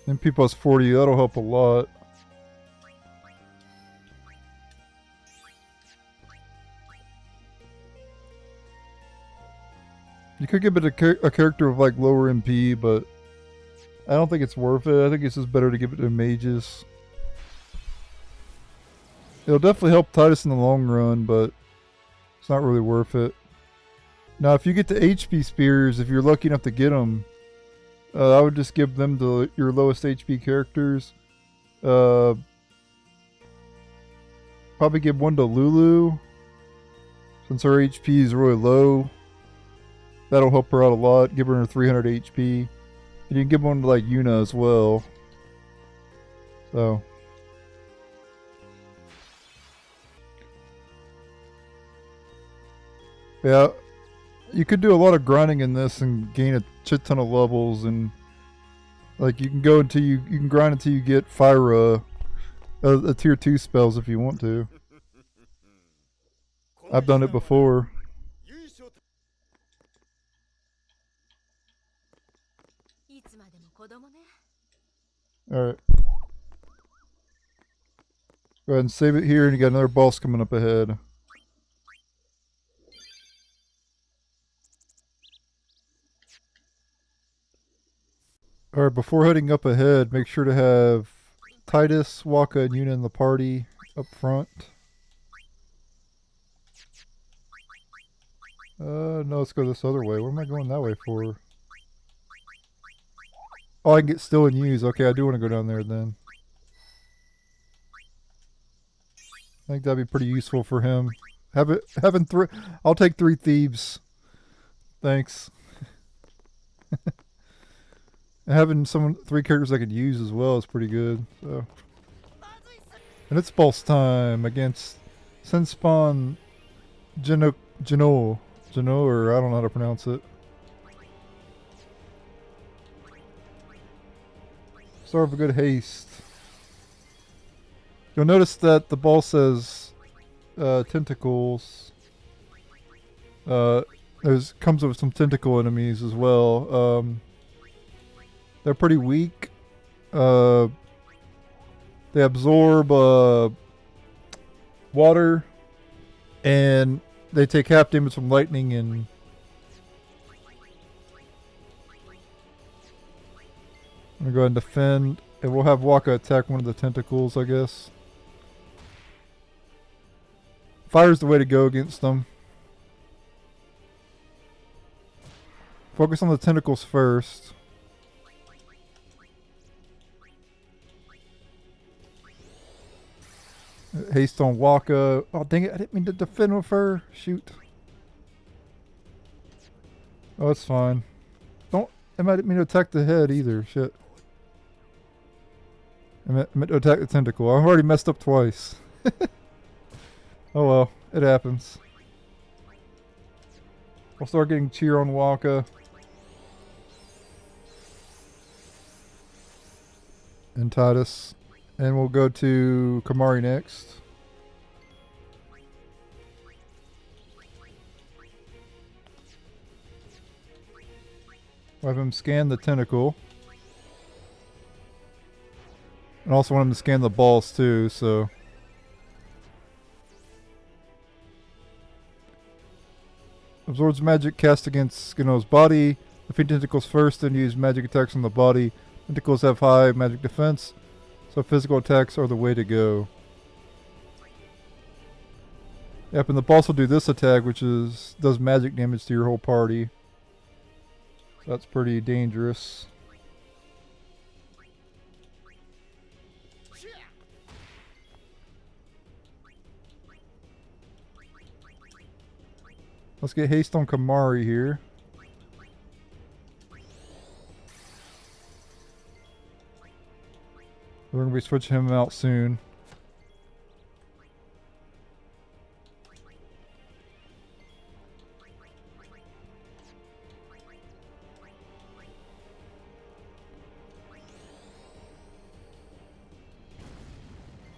MP plus 40, that'll help a lot. You could give it a character with like lower MP, but I don't think it's worth it. I think it's just better to give it to mages. It'll definitely help Titus in the long run, but it's not really worth it. Now, if you get the HP spears, if you're lucky enough to get them, I would just give them to your lowest HP characters. Probably give one to Lulu, since her HP is really low. That'll help her out a lot. Give her 300 HP. And you can give one to like Yuna as well. So. Yeah. You could do a lot of grinding in this and gain a shit ton of levels, and like you can go until you can grind until you get fire a tier 2 spells if you want to. I've done it before. Alright. Go ahead and save it here, and you got another boss coming up ahead. Alright, before heading up ahead, make sure to have Titus, Waka, and Yuna in the party up front. No, let's go this other way. What am I going that way for? Oh, I can get still and use. Okay, I do want to go down there then. I think that'd be pretty useful for him. Having three. I'll take 3 thieves. Thanks. Having 3 characters I could use as well is pretty good. So, and it's boss time against Sinspawn Geneaux, or I don't know how to pronounce it. Start with a good haste. You'll notice that the ball says tentacles. Comes with some tentacle enemies as well. They're pretty weak. They absorb water, and they take half damage from lightning. And I'm gonna go ahead and defend, and we'll have Waka attack one of the tentacles, I guess. Fire's the way to go against them. Focus on the tentacles first. Haste on Waka. Oh, dang it. I didn't mean to defend with her. Shoot. Oh, it's fine. I didn't mean to attack the head either. Shit. I meant to attack the tentacle. I've already messed up twice. Oh well. It happens. We'll start getting cheer on Waka. And Titus. And we'll go to Kimahri next. We'll have him scan the tentacle. And also want him to scan the balls too, so. Absorbs magic cast against Geneaux's body. Defeat tentacles first, then use magic attacks on the body. Tentacles have high magic defense, so physical attacks are the way to go. Yep, and the boss will do this attack, which does magic damage to your whole party. So that's pretty dangerous. Let's get haste on Kimahri here. We're going to be switching him out soon.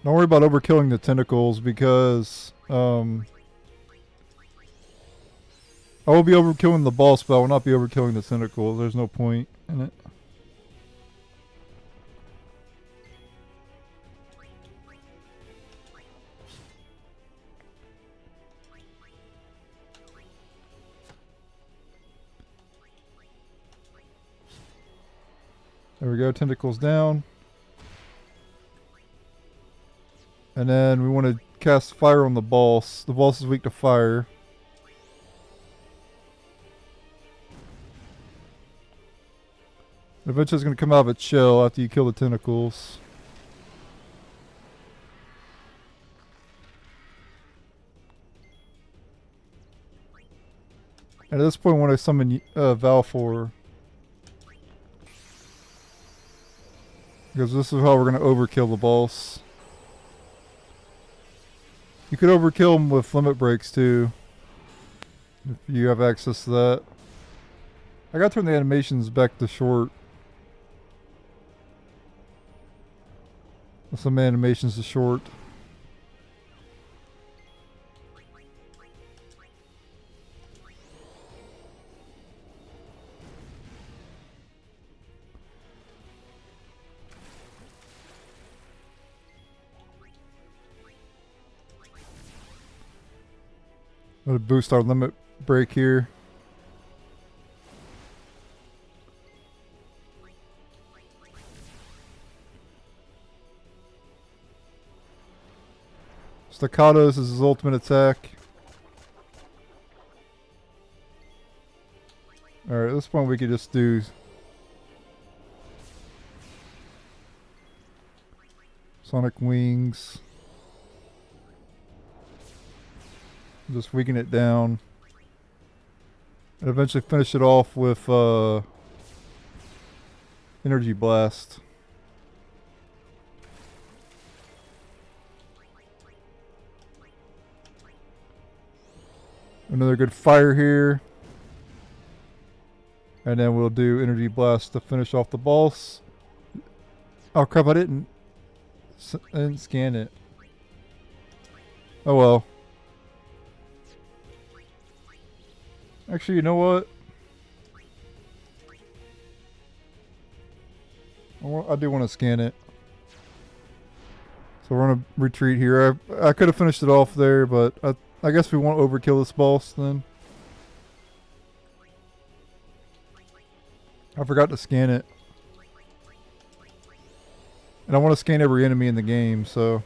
Don't worry about overkilling the tentacles because I will be overkilling the boss, but I will not be overkilling the tentacles. There's no point in it. There we go, tentacles down. And then we want to cast fire on the boss. The boss is weak to fire. Eventually it's going to come out of its shell after you kill the tentacles. And at this point I want to summon Valefor. Because this is how we're going to overkill the boss. You could overkill him with limit breaks too. If you have access to that. I gotta turn the animations back to short. Some animations to short. I'm going to boost our limit break here. Staccatos is his ultimate attack. Alright, at this point we could just do Sonic Wings. Just weaken it down. And eventually finish it off with Energy Blast. Another good fire here. And then we'll do Energy Blast to finish off the boss. Oh crap, I didn't scan it. Oh well. Actually, you know what? I do want to scan it. So we're going to retreat here. I could have finished it off there, but I guess we won't overkill this boss then. I forgot to scan it. And I want to scan every enemy in the game, so...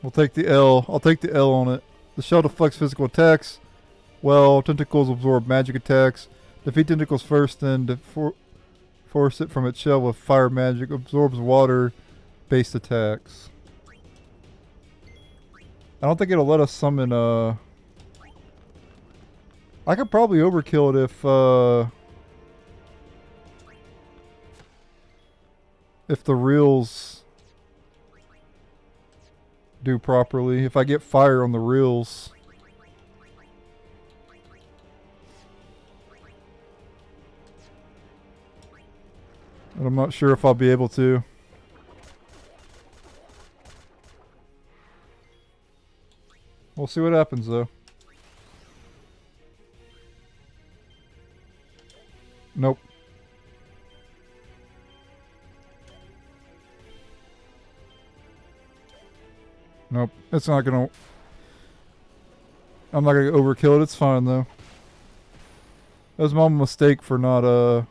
We'll take the L. I'll take the L on it. The shell deflects physical attacks. Well, tentacles absorb magic attacks. Defeat tentacles first, then force it from its shell with fire magic. Absorbs water-based attacks. I don't think it'll let us summon, I could probably overkill it if the reels do properly. If I get fire on the reels. But I'm not sure if I'll be able to. We'll see what happens though. Nope. Nope. It's not gonna... I'm not gonna overkill it. It's fine though. That was my mistake for not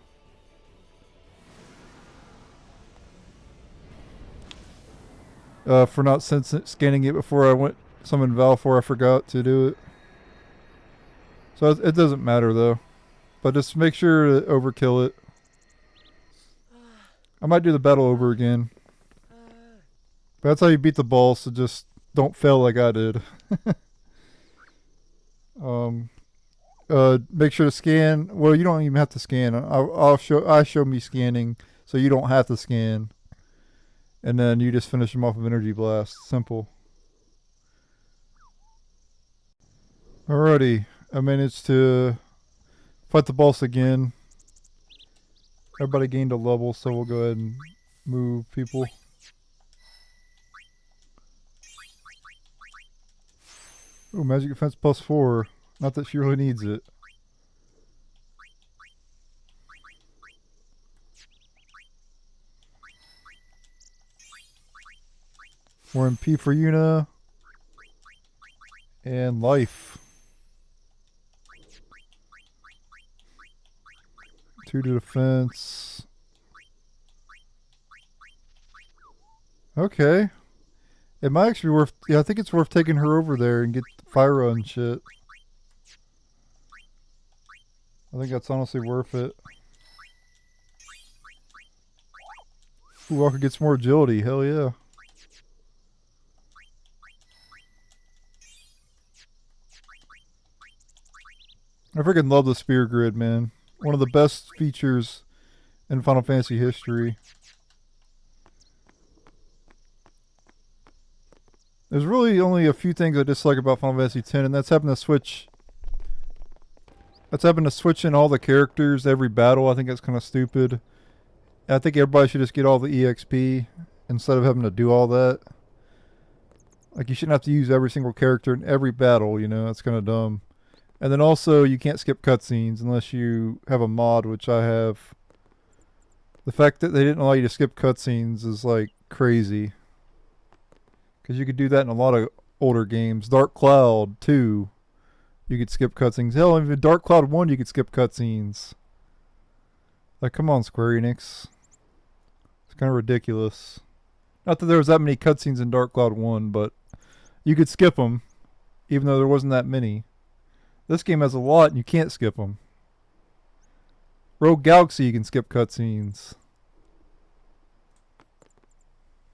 scanning it before I went summon Valefor. I forgot to do it. So it doesn't matter though. But just make sure to overkill it. I might do the battle over again. But that's how you beat the boss, so just don't fail like I did. Make sure to scan. Well, you don't even have to scan. I show me scanning, so you don't have to scan. And then you just finish them off with Energy Blast. Simple. Alrighty. I managed to fight the boss again. Everybody gained a level, so we'll go ahead and move people. Oh, magic defense +4. Not that she really needs it. We're in P for Una. And life. 2 to defense. Okay. It might actually be worth... Yeah, I think it's worth taking her over there and get fire run shit. I think that's honestly worth it. Ooh, I could get some more agility. Hell yeah. I freaking love the spear grid, man. One of the best features in Final Fantasy history. There's really only a few things I dislike about Final Fantasy X, and that's having to switch. That's having to switch in all the characters every battle. I think that's kind of stupid. I think everybody should just get all the EXP instead of having to do all that. Like, you shouldn't have to use every single character in every battle, you know? That's kind of dumb. And then also, you can't skip cutscenes unless you have a mod, which I have. The fact that they didn't allow you to skip cutscenes is, like, crazy. Because you could do that in a lot of older games. Dark Cloud 2, you could skip cutscenes. Hell, even Dark Cloud 1, you could skip cutscenes. Like, come on, Square Enix. It's kind of ridiculous. Not that there was that many cutscenes in Dark Cloud 1, but you could skip them, even though there wasn't that many. This game has a lot, and you can't skip them. Rogue Galaxy, you can skip cutscenes.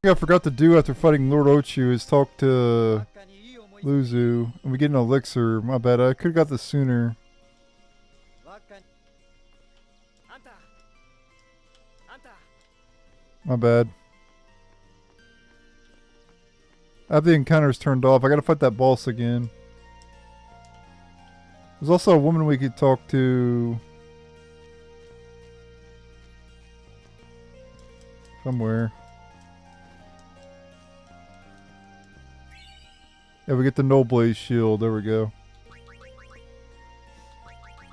What I forgot to do after fighting Lord Ochu is talk to Luzu, and we get an elixir. My bad, I could have got this sooner. My bad. I have the encounters turned off. I gotta fight that boss again. There's also a woman we could talk to somewhere. Yeah, we get the Null Blaze shield. There we go.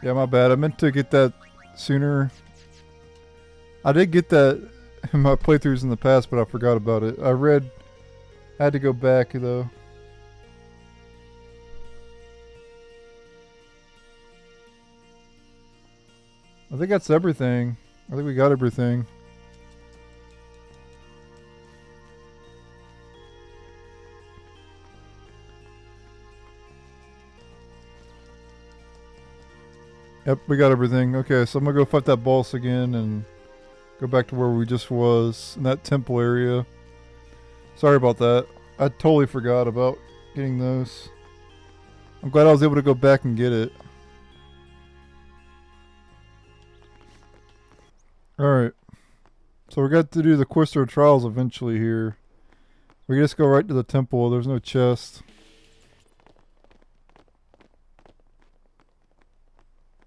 Yeah, my bad. I meant to get that sooner. I did get that in my playthroughs in the past, but I forgot about it. I had to go back though. I think that's everything. I think we got everything. Yep, we got everything. Okay, so I'm gonna go fight that boss again and go back to where we just was, in that temple area. Sorry about that. I totally forgot about getting those. I'm glad I was able to go back and get it. Alright. So we got to do the Cloister trials eventually here. We can just go right to the temple. There's no chest.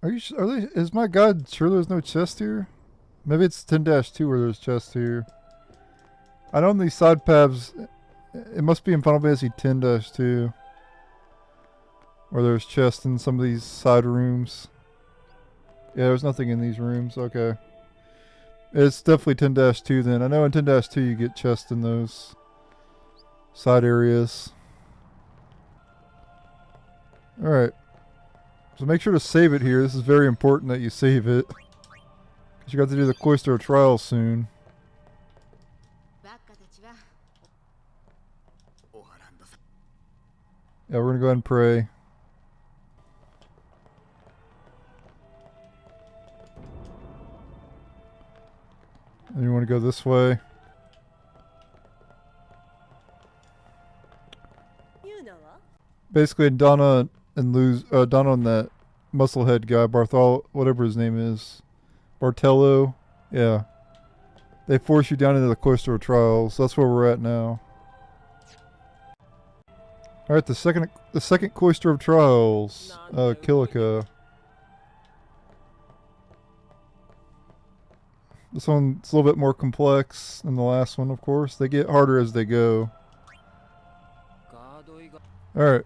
Is my god sure there's no chest here? Maybe it's 10-2 where there's chests here. I know in these side paths, it must be in Final Fantasy 10-2. Where there's chests in some of these side rooms. Yeah, there's nothing in these rooms. Okay. It's definitely 10-2 then. I know in 10-2 you get chests in those side areas. Alright. So make sure to save it here. This is very important that you save it. Because you got to do the Cloister trial soon. Yeah, we're going to go ahead and pray. And you want to go this way? Basically, Donna and Donna and that musclehead guy, whatever his name is, Bartello, yeah. They force you down into the Cloister trials. That's where we're at now. All right, the second Cloister of Trials, Kilika. This one's a little bit more complex than the last one, of course. They get harder as they go. All right.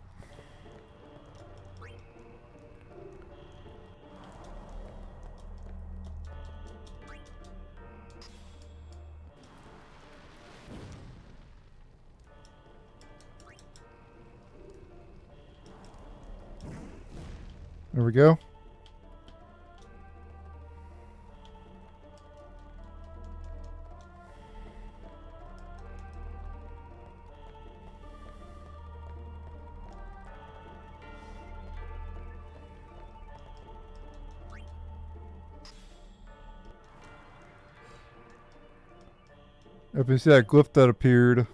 There we go. If you see that glyph that appeared.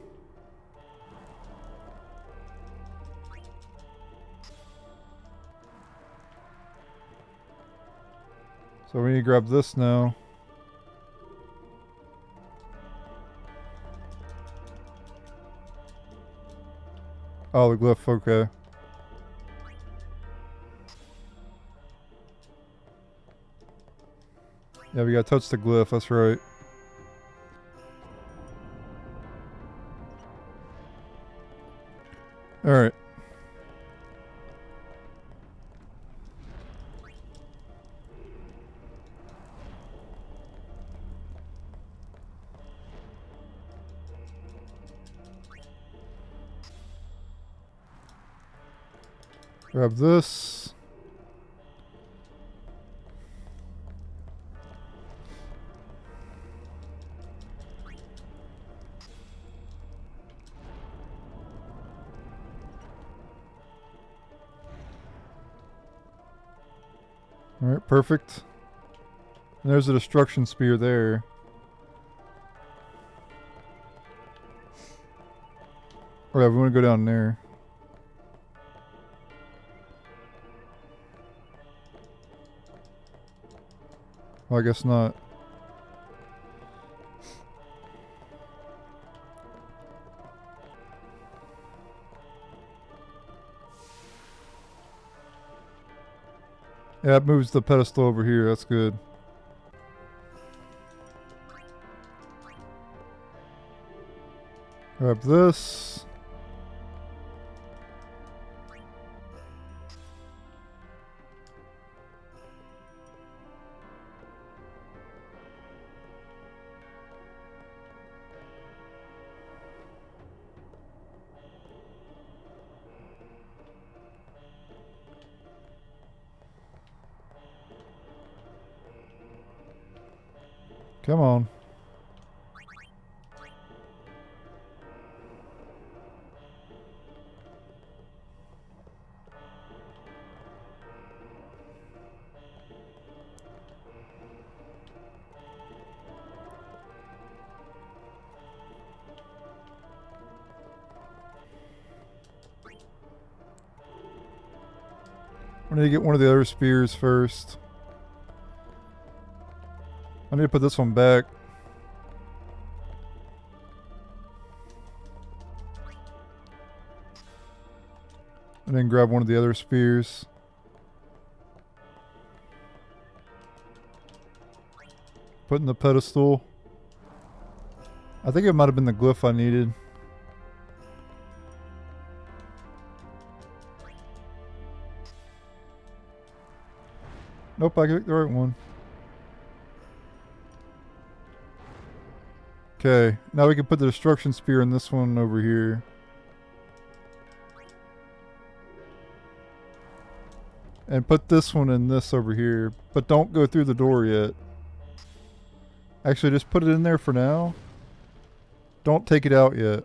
So we need to grab this now. Oh, the glyph, okay. Yeah, we gotta touch the glyph, that's right. Alright. Grab this. Alright, perfect. And there's a destruction spear there. Alright, we want to go down there. Well, I guess not. Yeah, it moves the pedestal over here. That's good. Grab this. Come on. I need to get one of the other spears first. I need to put this one back. And then grab one of the other spears. Put in the pedestal. I think it might have been the glyph I needed. Nope, I got the right one. Okay, now we can put the destruction spear in this one over here. And put this one in this over here. But don't go through the door yet. Actually, just put it in there for now. Don't take it out yet.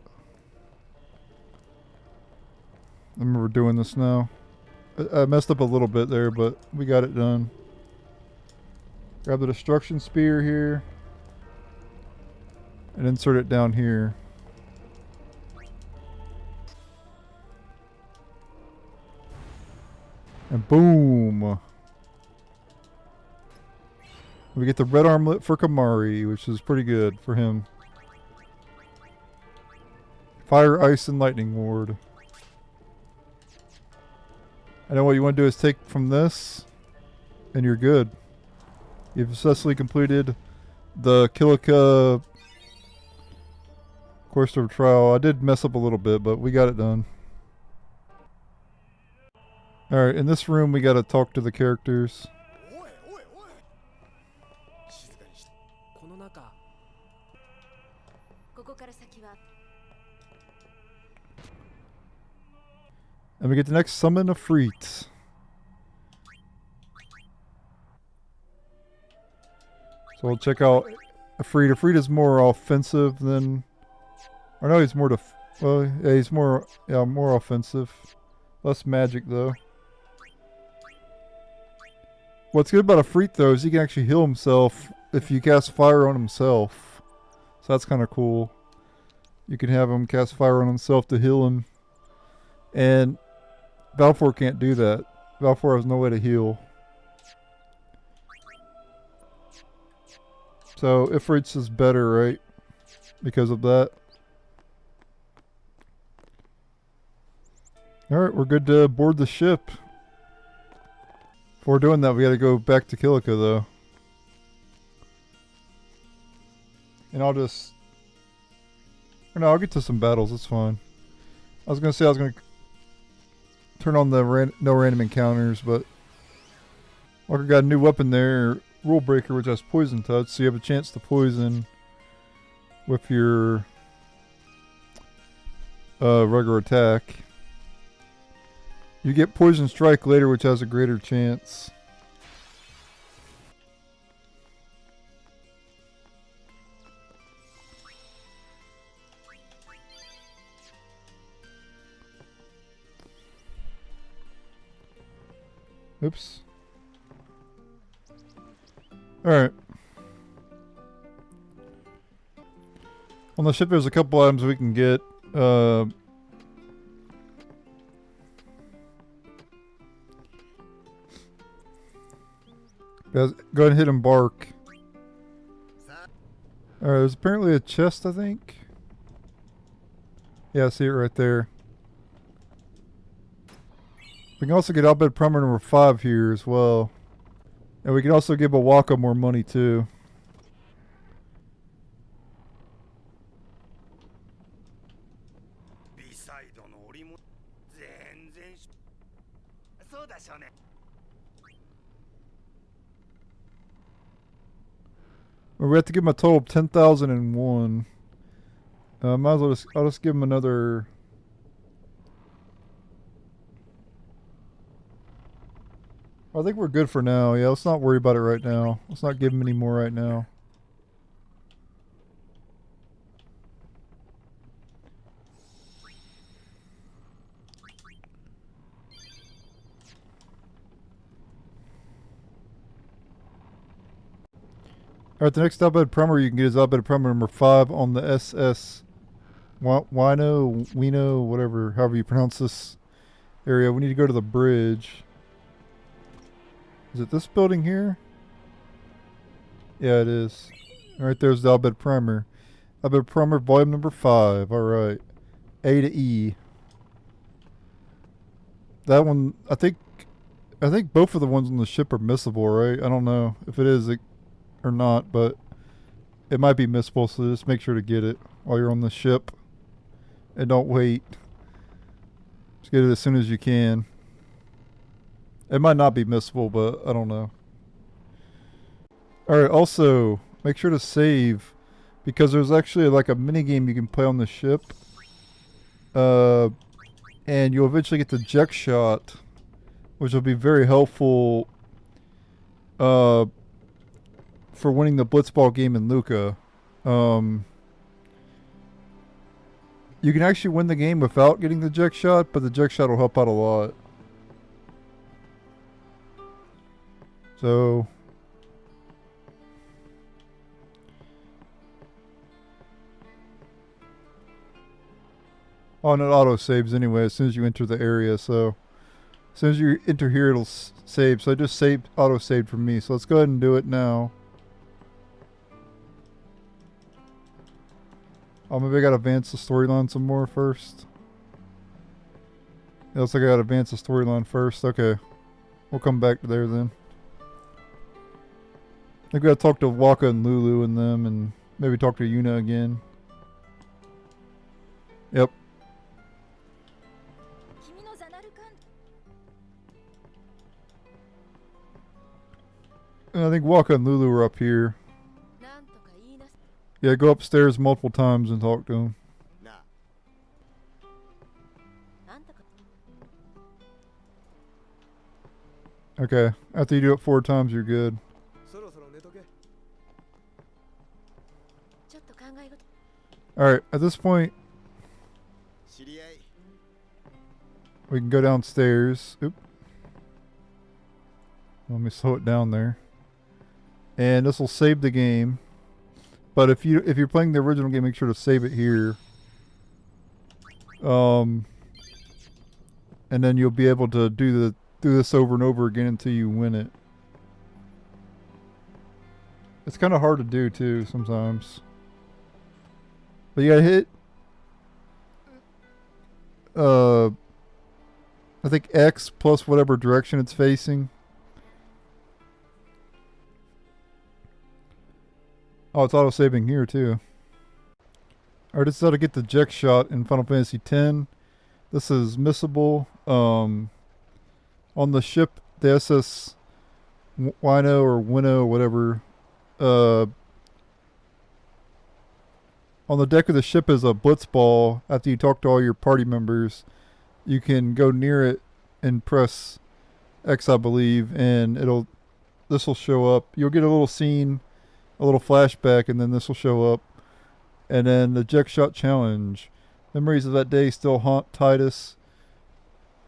I remember doing this now. I messed up a little bit there, but we got it done. Grab the destruction spear here. And insert it down here. And boom! We get the red armlet for Kimahri, which is pretty good for him. Fire, ice, and lightning ward. I know what you want to do is take from this, and you're good. You've successfully completed the Kilika Cloister of Trial. I did mess up a little bit, but we got it done. Alright, in this room we gotta talk to the characters. And we get the next summon of Freet. So we'll check out Freet. Freet is more offensive than... Or no, he's more well, yeah, he's more offensive. Less magic though. What's good about a Freet though is he can actually heal himself if you cast fire on himself. So that's kind of cool. You can have him cast fire on himself to heal him. And Valefor can't do that. Valefor has no way to heal. So Ifrit's is better, right? Because of that. Alright, we're good to board the ship. Before doing that, we gotta go back to Kilika though. And I'll just... Or no, I'll get to some battles, it's fine. I was gonna say I was gonna turn on the no random encounters, but... Walker got a new weapon there, Rule Breaker, which has Poison Touch, so you have a chance to poison with your regular attack. You get Poison Strike later, which has a greater chance. Oops. Alright. On the ship there's a couple items we can get. Guys, go ahead and hit embark. Alright, there's apparently a chest, I think. Yeah, I see it right there. We can also get Bhed Primer number 5 here as well. And we can also give Awaka more money too. We have to give him a total of 10,001. Might as well I'll just give him another. I think we're good for now. Yeah, let's not worry about it right now. Let's not give him any more right now. Alright, the next Bhed Primer you can get is Bhed Primer number 5 on the SS Winno, whatever, however you pronounce this area. We need to go to the bridge. Is it this building here? Yeah, it is. Alright, there's the Bhed Primer. Bhed Primer volume number 5. Alright. A to E. That one, I think both of the ones on the ship are missable, right? I don't know if it is or not, but it might be missable, so just make sure to get it while you're on the ship. And don't wait. Just get it as soon as you can. It might not be missable, but I don't know. Alright, also, make sure to save, because there's actually like a mini game you can play on the ship. And you'll eventually get the Jecht shot, which will be very helpful for winning the Blitzball game in Luca. You can actually win the game without getting the Jecht shot, but the Jecht shot will help out a lot. So it auto saves anyway as soon as you enter the area, so as soon as you enter here it'll save. So I just auto saved for me, so let's go ahead and do it now. Oh, maybe I gotta advance the storyline some more first. It looks like I gotta advance the storyline first. Okay. We'll come back to there then. I think we gotta talk to Waka and Lulu and them, and maybe talk to Yuna again. Yep. And I think Waka and Lulu are up here. Yeah, go upstairs multiple times and talk to him. Okay, after you do it 4 times, you're good. Alright, at this point, we can go downstairs. Oop. Let me slow it down there. And this will save the game. But if you're playing the original game, make sure to save it here. And then you'll be able to do this over and over again until you win it. It's kind of hard to do too sometimes. But you gotta hit I think X plus whatever direction it's facing. Oh, it's auto-saving here too. Alright, this is how to get the Jecht shot in Final Fantasy X. This is missable. On the ship, the SS Winno or Winno, whatever. On the deck of the ship is a blitzball. After you talk to all your party members, you can go near it and press X, I believe, and this will show up. You'll get a little scene, a little flashback, and then this will show up. And then the Jecht shot challenge. Memories of that day still haunt Titus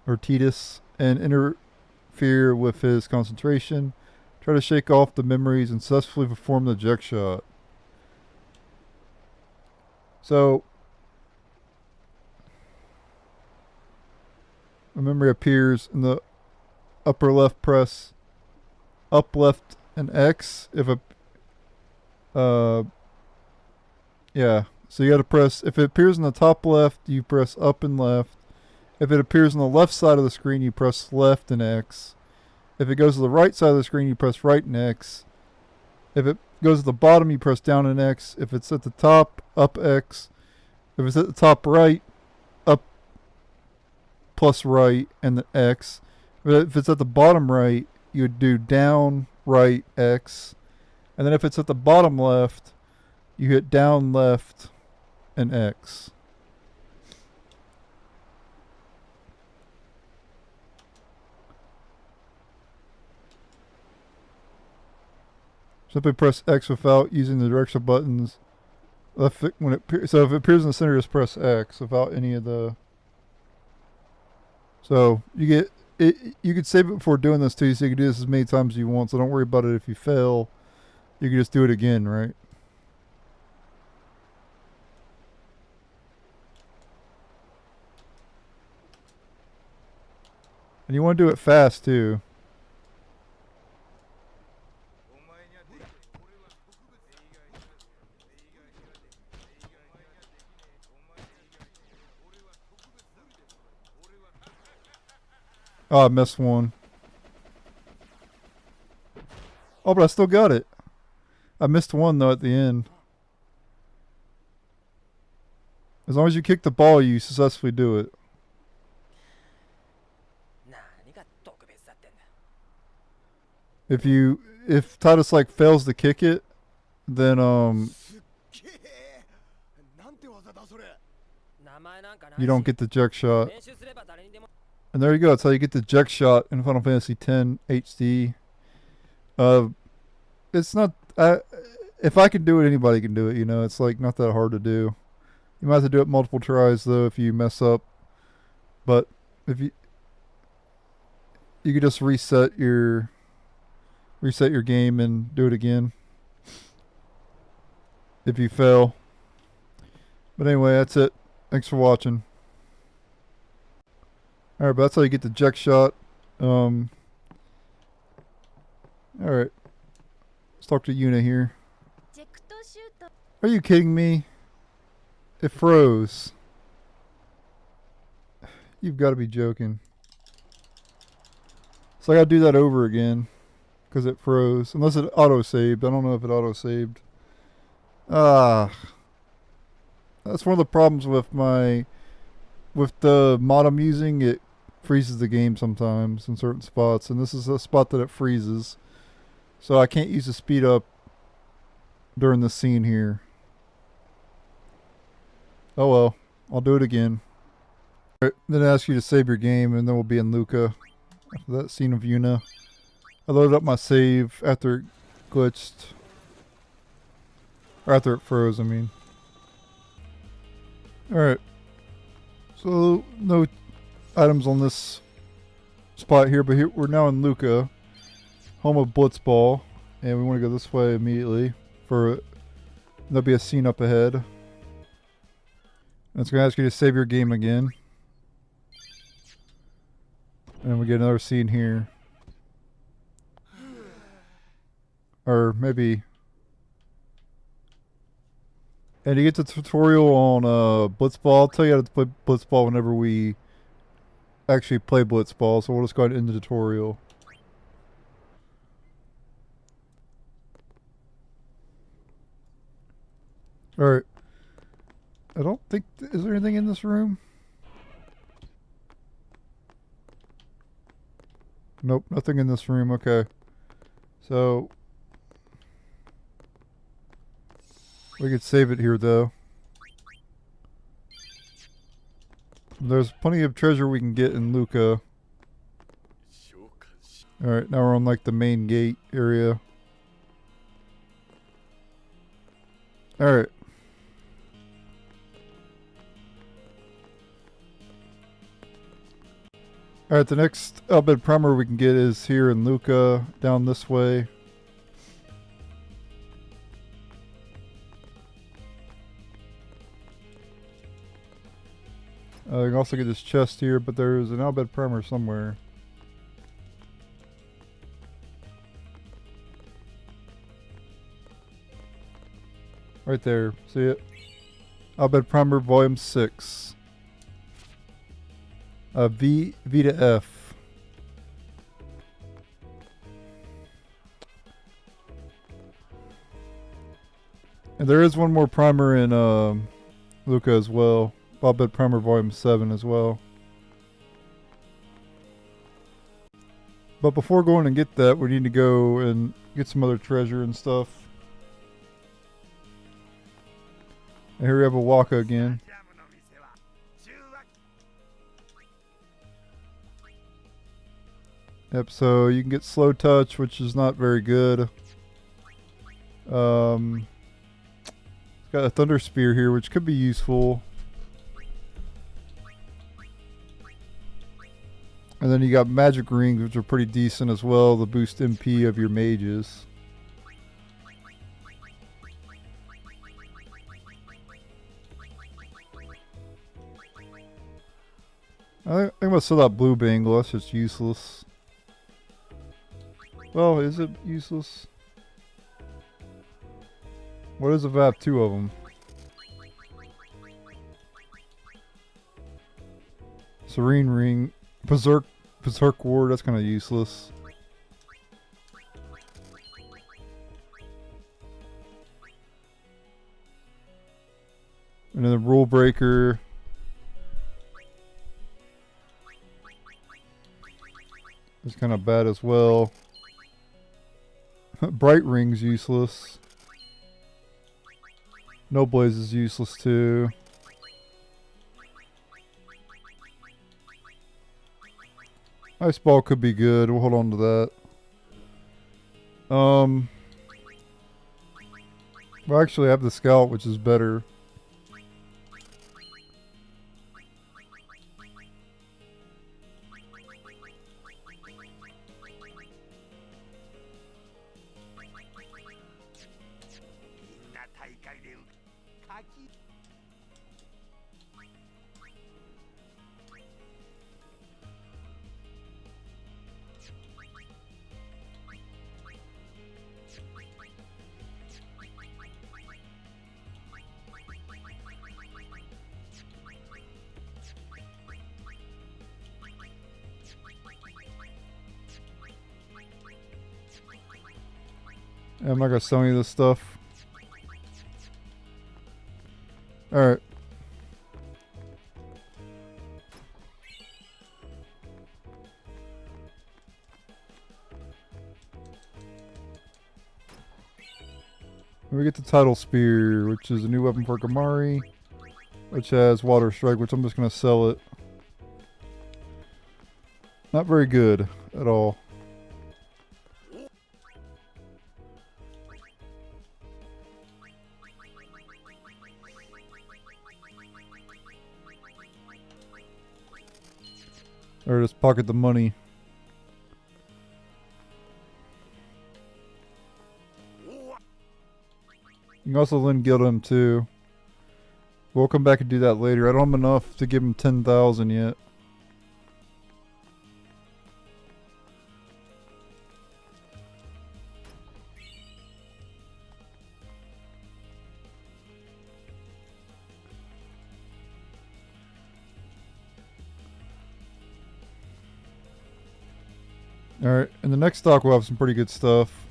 and interfere with his concentration. Try to shake off the memories and successfully perform the Jecht shot. So, a memory appears in the upper left, press up, left, and X. Yeah. So you got to press, if it appears in the top left, you press up and left. If it appears on the left side of the screen, you press left and X. If it goes to the right side of the screen, you press right and X. If it goes to the bottom, you press down and X. If it's at the top, up X. If it's at the top right, up plus right and the X. If it's at the bottom right, you would do down, right, X. And then if it's at the bottom left, you hit down, left, and X. Simply press X without using the directional buttons. So if it appears in the center, just press X without any of the. So you get it. You could save it before doing this too, so you can do this as many times as you want. So don't worry about it if you fail. You can just do it again, right? And you want to do it fast too. Oh, I missed one. Oh, but I still got it. I missed one though at the end. As long as you kick the ball, you successfully do it. If Titus like fails to kick it, then you don't get the Jecht shot. And there you go. That's how you get the Jecht shot in Final Fantasy X HD. It's not. If I can do it, anybody can do it. You know, it's like not that hard to do. You might have to do it multiple tries though if you mess up. But if you could just reset your game and do it again if you fail. But anyway, that's it. Thanks for watching. Alright, but that's how you get the Jecht shot. Alright. Let's talk to Yuna here. Are you kidding me? It froze. You've got to be joking. So I got to do that over again. Because it froze. Unless it auto-saved. I don't know if it auto-saved. That's one of the problems with the mod I'm using. It freezes the game sometimes in certain spots. And this is a spot that it freezes. So I can't use the speed up during the scene here. Oh well. I'll do it again. Alright, then I ask you to save your game and then we'll be in Luca. After that scene of Yuna. I loaded up my save after it glitched. Or after it froze, I mean. Alright. So, no items on this spot here, but here we're now in Luca. Home of Blitzball. And we want to go this way immediately. There'll be a scene up ahead. And it's going to ask you to save your game again. And we get another scene here. Or maybe... And you get the tutorial on Blitzball. I'll tell you how to play Blitzball whenever we actually play Blitzball. So we'll just go ahead and end the tutorial. Alright. I don't think... Is there anything in this room? Nope, nothing in this room. Okay. So... We could save it here, though. There's plenty of treasure we can get in Luca. Alright, now we're on like the main gate area. Alright. Alright, the next Bhed Primer we can get is here in Luca, down this way. You can also get this chest here, but there's an Bhed Primer somewhere. Right there, see it? Bhed Primer Volume 6. V to F. And there is one more primer in Luca as well. Bhed Primer Volume 7 as well. But before going and get that, we need to go and get some other treasure and stuff. And here we have a Waka again. Yep, so you can get slow touch, which is not very good. It's got a thunder spear here, which could be useful. And then you got magic rings, which are pretty decent as well, to boost MP of your mages. I think I'm gonna sell that blue bangle, that's just useless. Well, is it useless? What is if I have two of them? Serene Ring. Berserk Ward, that's kind of useless. And then the Rule Breaker. It's kind of bad as well. Bright Ring's useless. No Blaze is useless too. Ice Ball could be good. We'll hold on to that. Well, actually, I have the Scout, which is better. I'm not gonna sell any of this stuff. Alright. We get the Tidal Spear, which is a new weapon for Kimahri, which has Water Strike, which I'm just gonna sell it. Not very good at all. Or just pocket the money. You can also lend guild him too. We'll come back and do that later. I don't have enough to give him 10,000 yet. Alright, in the next stock we'll have some pretty good stuff.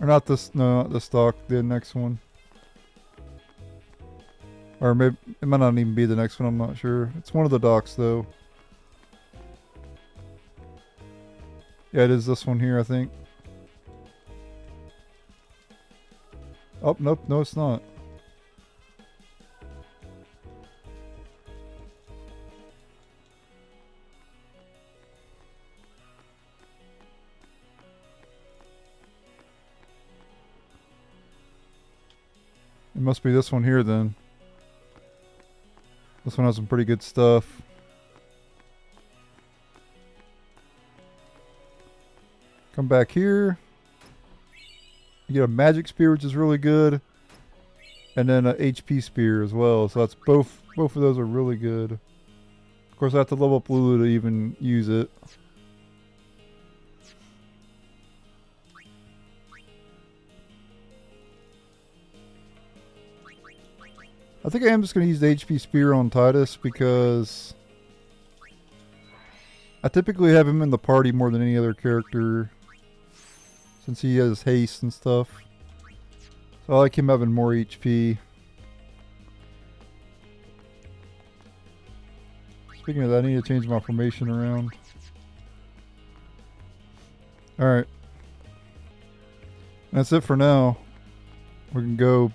Or not this, no, not this stock, the next one. Or maybe, it might not even be the next one, I'm not sure. It's one of the docks though. Yeah, it is this one here, I think. Oh, nope, no it's not. must be this one here then. This one has some pretty good stuff. Come back here. You get a magic spear, which is really good. And then a HP spear as well. So that's both of those are really good. Of course I have to level up Lulu to even use it. I think I am just going to use the HP spear on Titus because I typically have him in the party more than any other character since he has haste and stuff. So I like him having more HP. Speaking of that, I need to change my formation around. Alright. That's it for now. We can go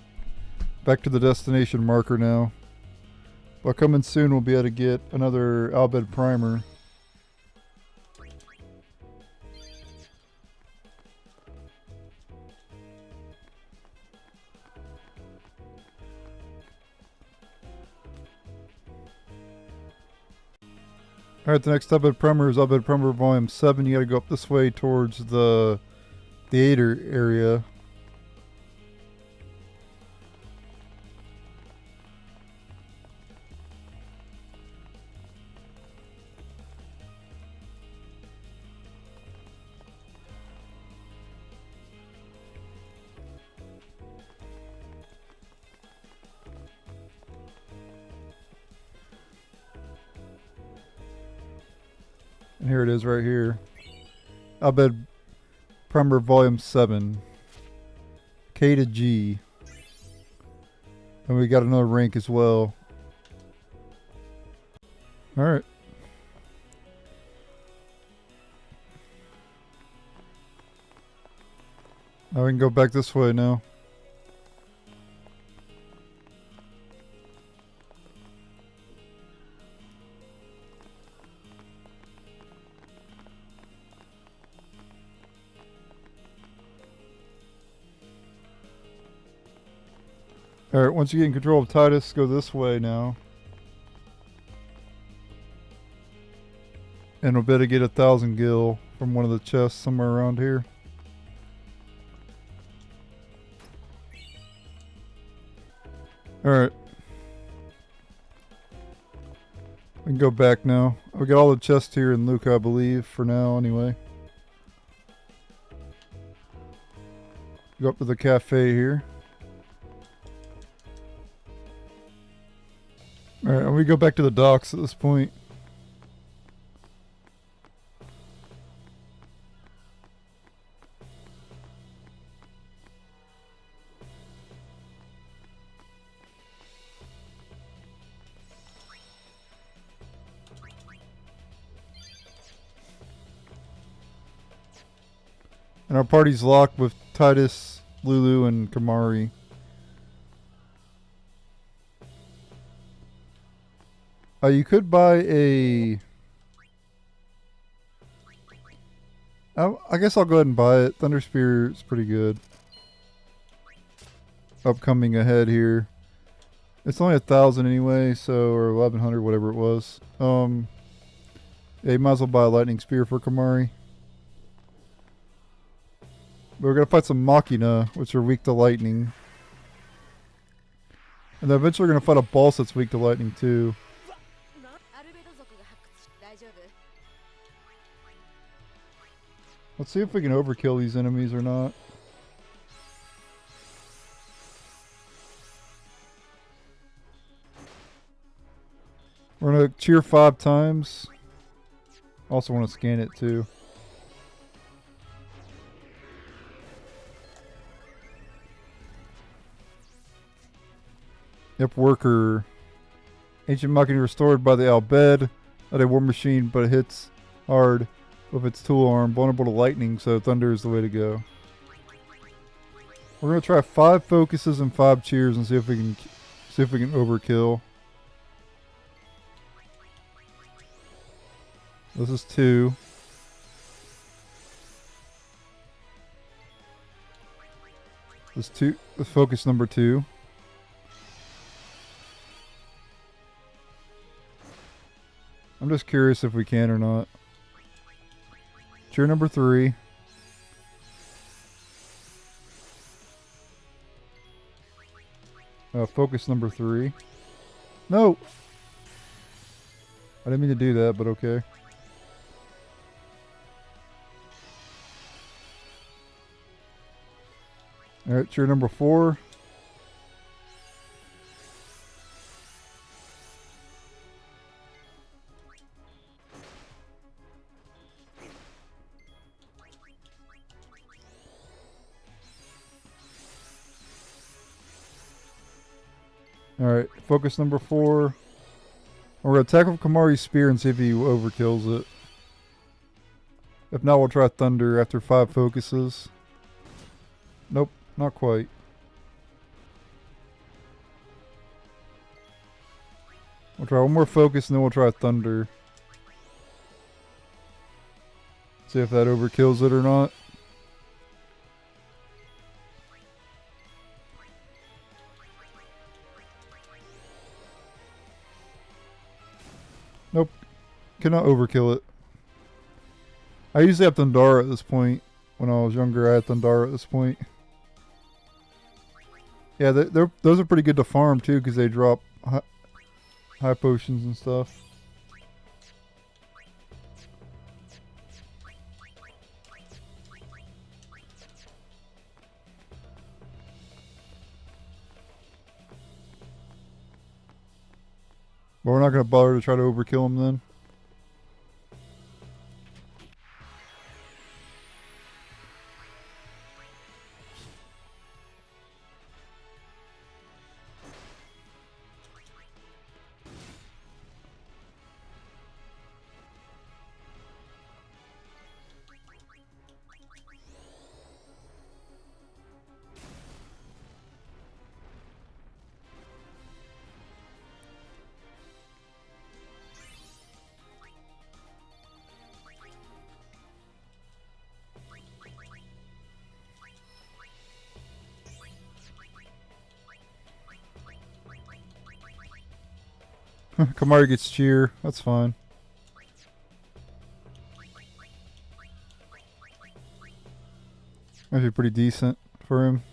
back to the destination marker now. But coming soon we'll be able to get another Bhed Primer. Alright, the next Bhed Primer is Bhed Primer Volume 7. You gotta go up this way towards the theater area. And here it is right here. Bhed Primer Volume 7. K to G. And we got another rank as well. Alright. Now we can go back this way now. Alright, once you get in control of Titus, go this way now. And we'll be able to get 1,000 gil from one of the chests somewhere around here. Alright. We can go back now. We got all the chests here in Luke, I believe, for now anyway. Go up to the cafe here. Alright, and we go back to the docks at this point. And our party's locked with Titus, Lulu, and Kimahri. You could buy a... I guess I'll go ahead and buy it. Thunder Spear is pretty good. Upcoming ahead here. It's only 1,000 anyway, so, or 1,100, whatever it was. Yeah, you might as well buy a Lightning Spear for Kimahri. But we're going to fight some Machina, which are weak to lightning. And then eventually we're going to fight a boss that's weak to lightning too. Let's see if we can overkill these enemies or not. We're going to cheer 5 times. Also want to scan it too. Yep, worker. Ancient Machina restored by the Albed. Not a war machine, but it hits hard with its tool arm. Vulnerable to lightning, so thunder is the way to go. We're gonna try 5 focuses and 5 cheers and see if we can overkill. This is 2. This focus number 2. I'm just curious if we can or not. Cheer number 3. Focus number 3. No! I didn't mean to do that, but okay. Alright, cheer number 4. Alright, focus number 4. We're going to attack with Kimahri's spear and see if he overkills it. If not, we'll try Thunder after 5 focuses. Nope, not quite. We'll try one more focus and then we'll try Thunder. See if that overkills it or not. Nope. Cannot overkill it. I usually have Thundara at this point. When I was younger, I had Thundara at this point. Yeah, those are pretty good to farm too, because they drop high potions and stuff. But we're not going to bother to try to overkill him then. Kimahri gets cheer. That's fine. Actually pretty decent for him.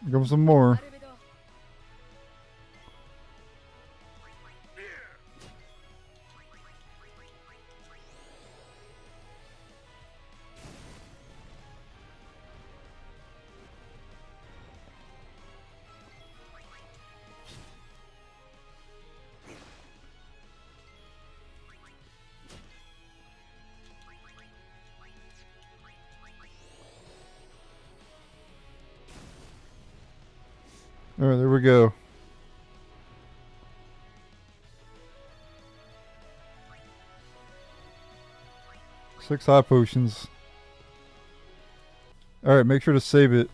Here comes some more. Alright, there we go. Six high potions. Alright, make sure to save it.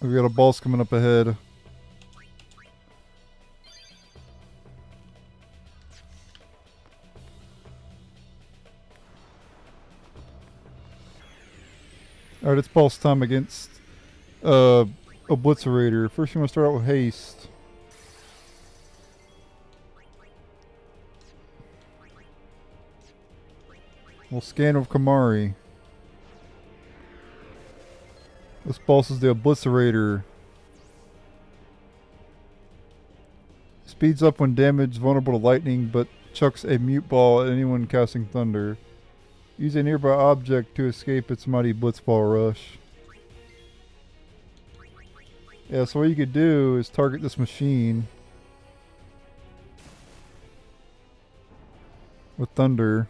We got a boss coming up ahead. Alright, it's boss time against Obliterator. First you want to start out with haste. We'll scan with Kimahri. This boss is the Obliterator. Speeds up when damaged, vulnerable to lightning, but chucks a mute ball at anyone casting thunder. Use a nearby object to escape its mighty blitzball rush. Yeah, so what you could do is target this machine with thunder.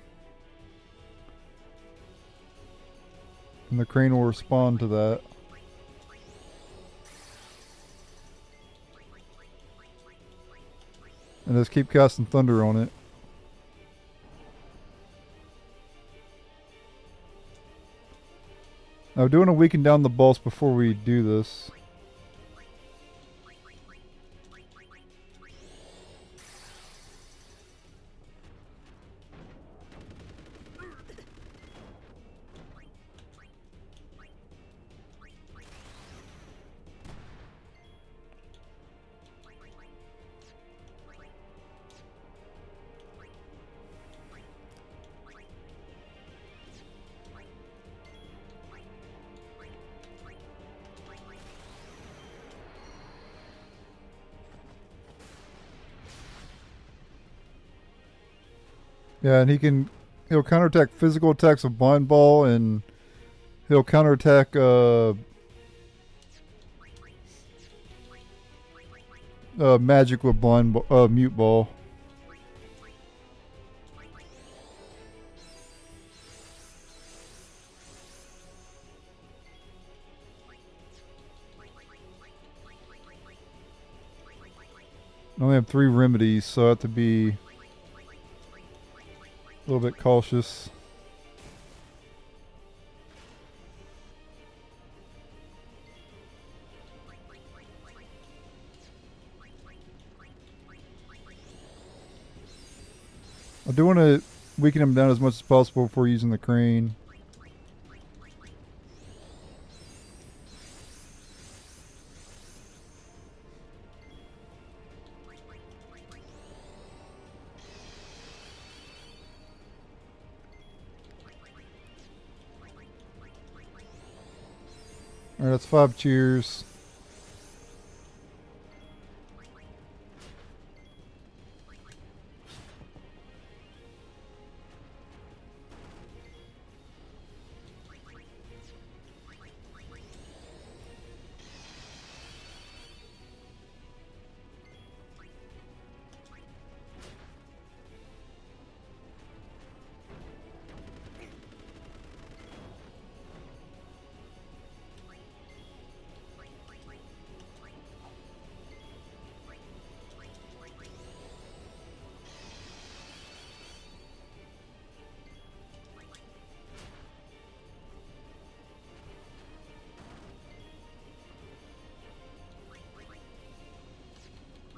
And the crane will respond to that. And just keep casting thunder on it. Now, do want to weaken down the boss before we do this. Yeah, and he'll counterattack physical attacks with Blind Ball, and he'll counterattack magic with Mute Ball. I only have 3 remedies, so I have to be a little bit cautious. I do want to weaken him down as much as possible before using the crane. Alright, that's 5 cheers.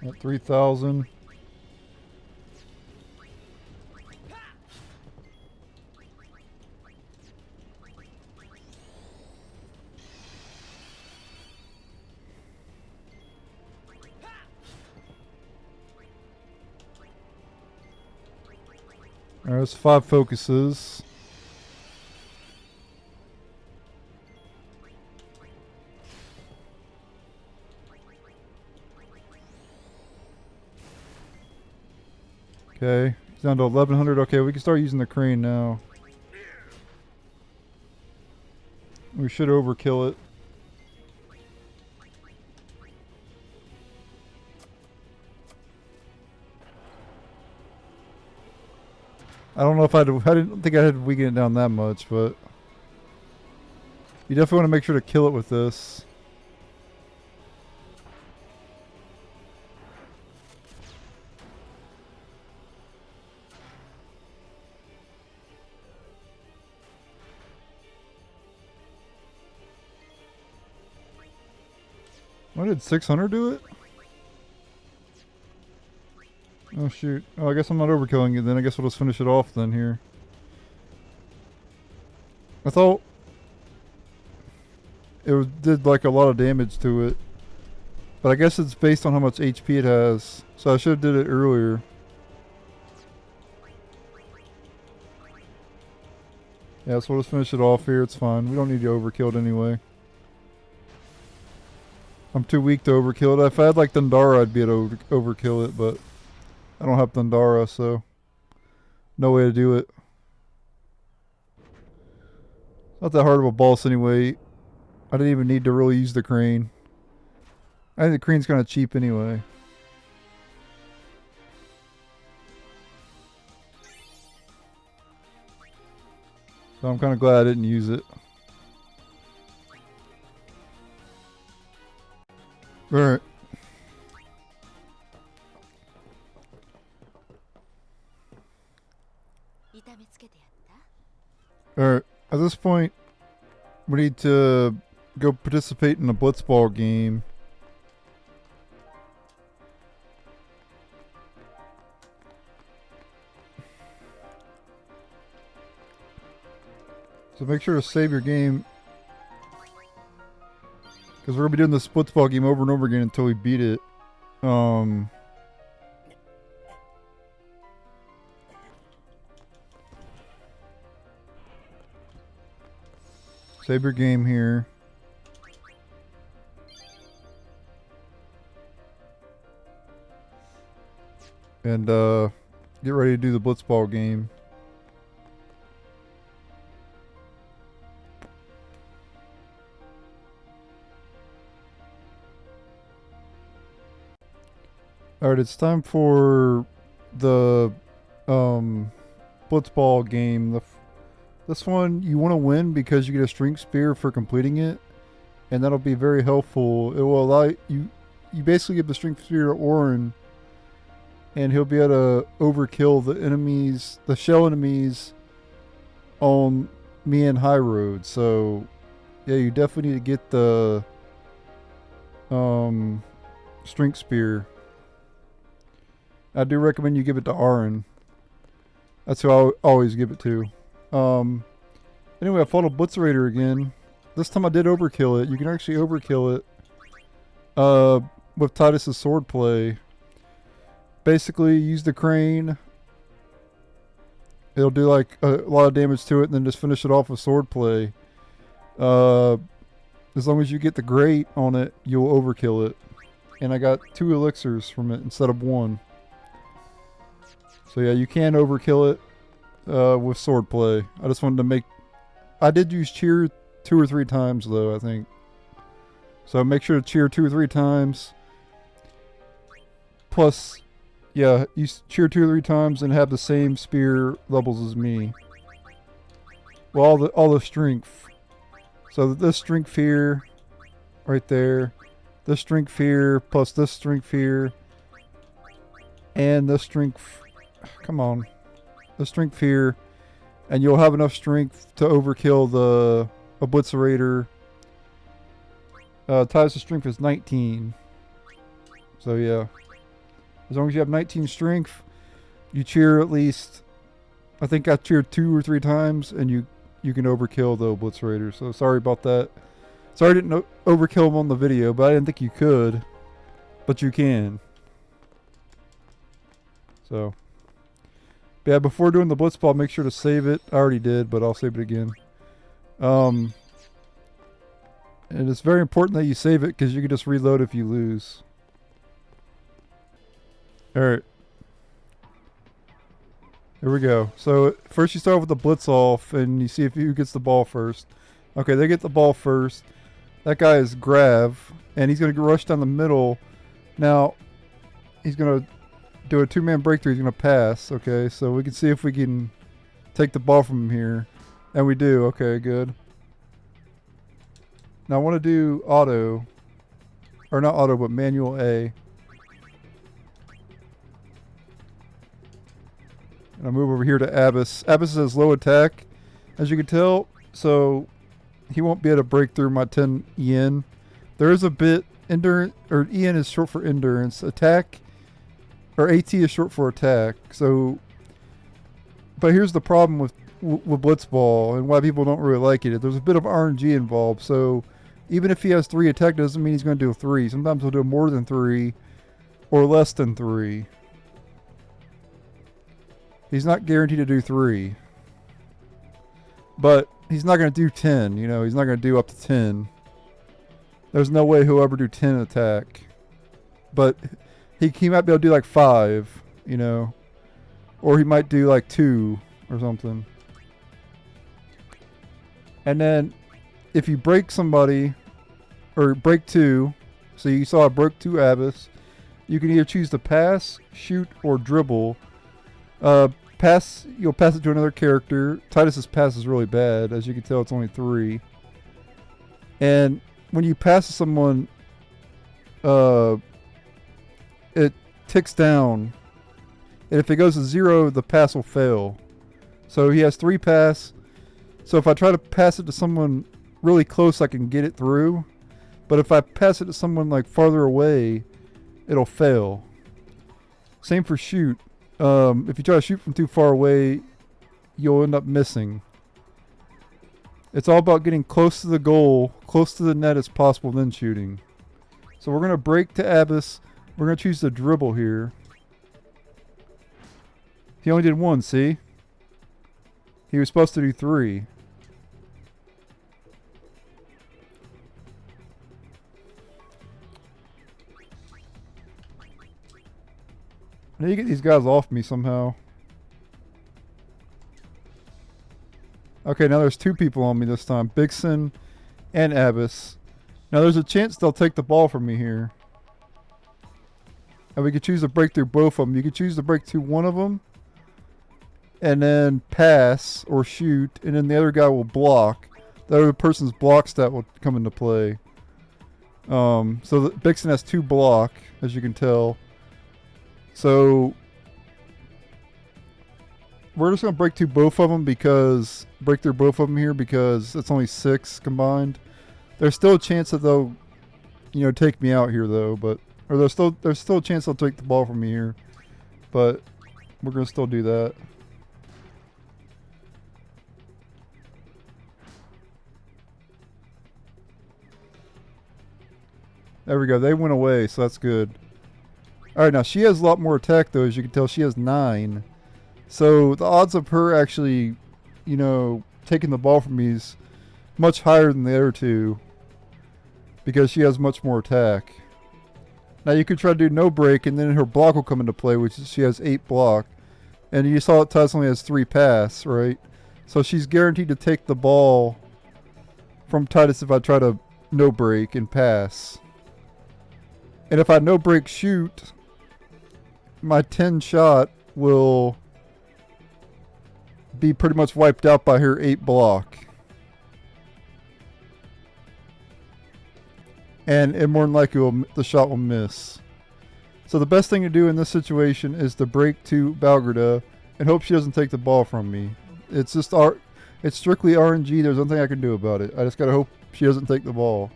At 3,000. Alright, that's 5 focuses. Okay, it's down to 1,100. Okay, we can start using the crane now. We should overkill it. I don't know if I didn't think I had to weaken it down that much, but you definitely want to make sure to kill it with this. Why did 600 do it? Oh shoot. Oh, I guess I'm not overkilling it then. I guess we'll just finish it off then here. I thought did like a lot of damage to it. But I guess it's based on how much HP it has. So I should have did it earlier. Yeah, so we'll just finish it off here. It's fine. We don't need to overkill it anyway. I'm too weak to overkill it. If I had like Thundara, I'd be able to overkill it, but I don't have Thundara, so no way to do it. Not that hard of a boss anyway. I didn't even need to really use the crane. I think the Kreen's kind of cheap anyway. So I'm kind of glad I didn't use it. Alright. Alright, at this point, we need to go participate in a blitzball game. So make sure to save your game, because we're going to be doing this blitzball game over and over again until we beat it. Save your game here. And get ready to do the blitzball game. Alright, it's time for the blitzball game. This one, you want to win because you get a strength spear for completing it. And that'll be very helpful. It will allow you basically give the strength spear to Orin. And he'll be able to overkill the enemies, the shell enemies on Mian High Road. So, yeah, you definitely need to get the strength spear. I do recommend you give it to Orin. That's who I always give it to. Anyway, I fought a Blitzerator again. This time I did overkill it. You can actually overkill it with Titus's swordplay. Basically, use the crane. It'll do like a lot of damage to it, and then just finish it off with swordplay. As long as you get the grate on it, you'll overkill it. And I got 2 elixirs from it instead of 1. So yeah, you can overkill it with swordplay. I just wanted to make... I did use cheer 2 or 3 times though, I think. So make sure to cheer 2 or 3 times. Plus, yeah, you cheer 2 or 3 times and have the same spear levels as me. Well, all the strength. So this strength here, right there. This strength here, plus this strength here. And this strength... Come on. The strength here. And you'll have enough strength to overkill a Blitzerator. Titus' strength is 19. So yeah. As long as you have 19 strength, you cheer at least... I think I cheered 2 or 3 times, and you can overkill the Blitzerator. So sorry about that. Sorry I didn't overkill him on the video, but I didn't think you could. But you can. So... yeah, before doing the blitzball, make sure to save it. I already did, but I'll save it again. And it's very important that you save it, because you can just reload if you lose. Alright. Here we go. So, first you start with the blitz off, and you see who gets the ball first. Okay, they get the ball first. That guy is Grav, and he's going to rush down the middle. Now, he's going to do a 2-man breakthrough. He's going to pass. Okay, so we can see if we can take the ball from him here. And we do. Okay, good. Now I want to do auto. Or not auto, but manual A. And I'll move over here to Ammes. Ammes has low attack, as you can tell. So he won't be able to break through my 10 yen. There is a bit endurance, or yen is short for endurance. Attack, or AT is short for attack. So, but here's the problem with Blitzball and why people don't really like it. There's a bit of RNG involved. So even if he has 3 attack, doesn't mean he's going to do 3. Sometimes he'll do more than 3 or less than 3. He's not guaranteed to do 3. But he's not going to do 10. You know, he's not going to do up to 10. There's no way he'll ever do 10 attack. But he might be able to do like 5, you know. Or he might do like 2 or something. And then if you break somebody, or break 2, So you saw I broke 2 Ammes. You can either choose to pass, shoot, or dribble. Pass, you'll pass it to another character. Titus's pass is really bad. As you can tell, it's only 3. And when you pass to someone, it ticks down. And if it goes to 0, the pass will fail. So he has 3 pass. So if I try to pass it to someone really close, I can get it through. But if I pass it to someone like farther away, it'll fail. Same for shoot. If you try to shoot from too far away, you'll end up missing. It's all about getting close to the goal, close to the net as possible, then shooting. So we're going to break to Ammes. We're going to choose the dribble here. He only did 1, see? He was supposed to do 3. I need to get these guys off me somehow. Okay, now there's 2 people on me this time. Bigson and Ammes. Now there's a chance they'll take the ball from me here. And we could choose to break through both of them. You could choose to break through one of them. And then pass or shoot. And then the other guy will block. The other person's block stat will come into play. So Bigson has 2 block, as you can tell. So we're just going to break through both of them because it's only 6 combined. There's still a chance that they'll, take me out here though, or there's still a chance they'll take the ball from me here, but we're going to still do that. There we go. They went away, so that's good. Alright, now she has a lot more attack though. As you can tell, she has 9. So the odds of her actually, taking the ball from me is much higher than the other 2. Because she has much more attack. Now you could try to do no break and then her block will come into play, which is she has 8 block. And you saw that Titus only has 3 pass, right? So she's guaranteed to take the ball from Titus if I try to no break and pass. And if I no break shoot, my 10 shot will be pretty much wiped out by her 8 block. And more than likely the shot will miss. So the best thing to do in this situation is to break to Garuda and hope she doesn't take the ball from me. It's just it's strictly RNG. There's nothing I can do about it. I just gotta hope she doesn't take the ball.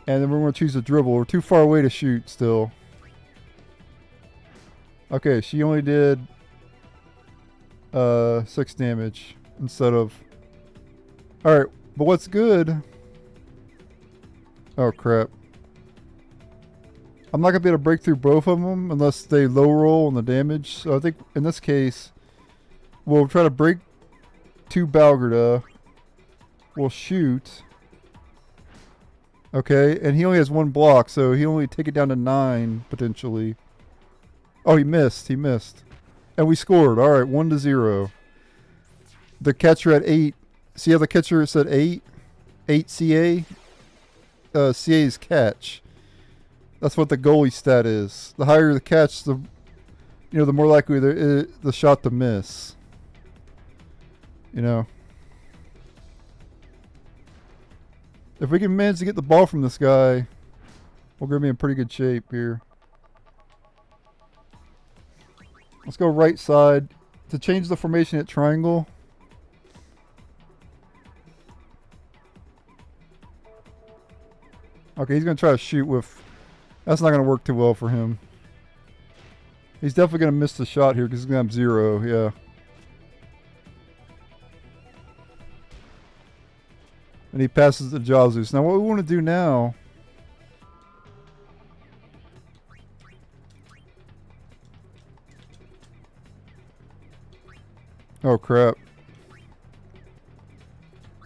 And then we're going to choose a dribble. We're too far away to shoot still. Okay, she only did 6 damage instead of... Alright, but what's good... Oh crap. I'm not going to be able to break through both of them unless they low roll on the damage. So I think in this case, we'll try to break to Garuda. We'll shoot. Okay, and he only has 1 block, so he'll only take it down to 9, potentially. Oh, he missed. And we scored. Alright, 1-0. The catcher at 8. See how the catcher said 8? 8 CA? CA is catch. That's what the goalie stat is. The higher the catch, the more likely the shot to miss. If we can manage to get the ball from this guy, we're going to be in pretty good shape here. Let's go right side. To change the formation at triangle. Okay, he's going to try to shoot with... That's not going to work too well for him. He's definitely going to miss the shot here because he's going to have 0, yeah. And he passes to Jesus. Now what we want to do now... Oh crap.